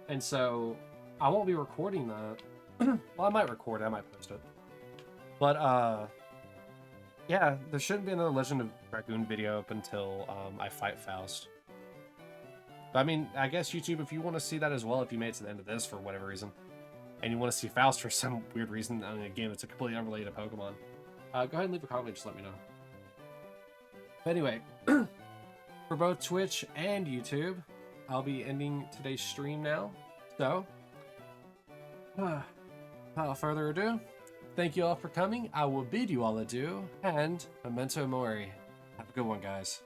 [SPEAKER 1] And so, I won't be recording that. Well, I might record it, I might post it. But, yeah, there shouldn't be another Legend of Dragoon video up until I fight Faust. But, I mean, I guess YouTube, if you want to see that as well, if you made it to the end of this for whatever reason, and you want to see Faust for some weird reason, I mean, again, it's a completely unrelated Pokemon, go ahead and leave a comment, just let me know. But anyway, for both Twitch and YouTube, I'll be ending today's stream now. So, without further ado, thank you all for coming. I will bid you all adieu, and memento mori. Have a good one, guys.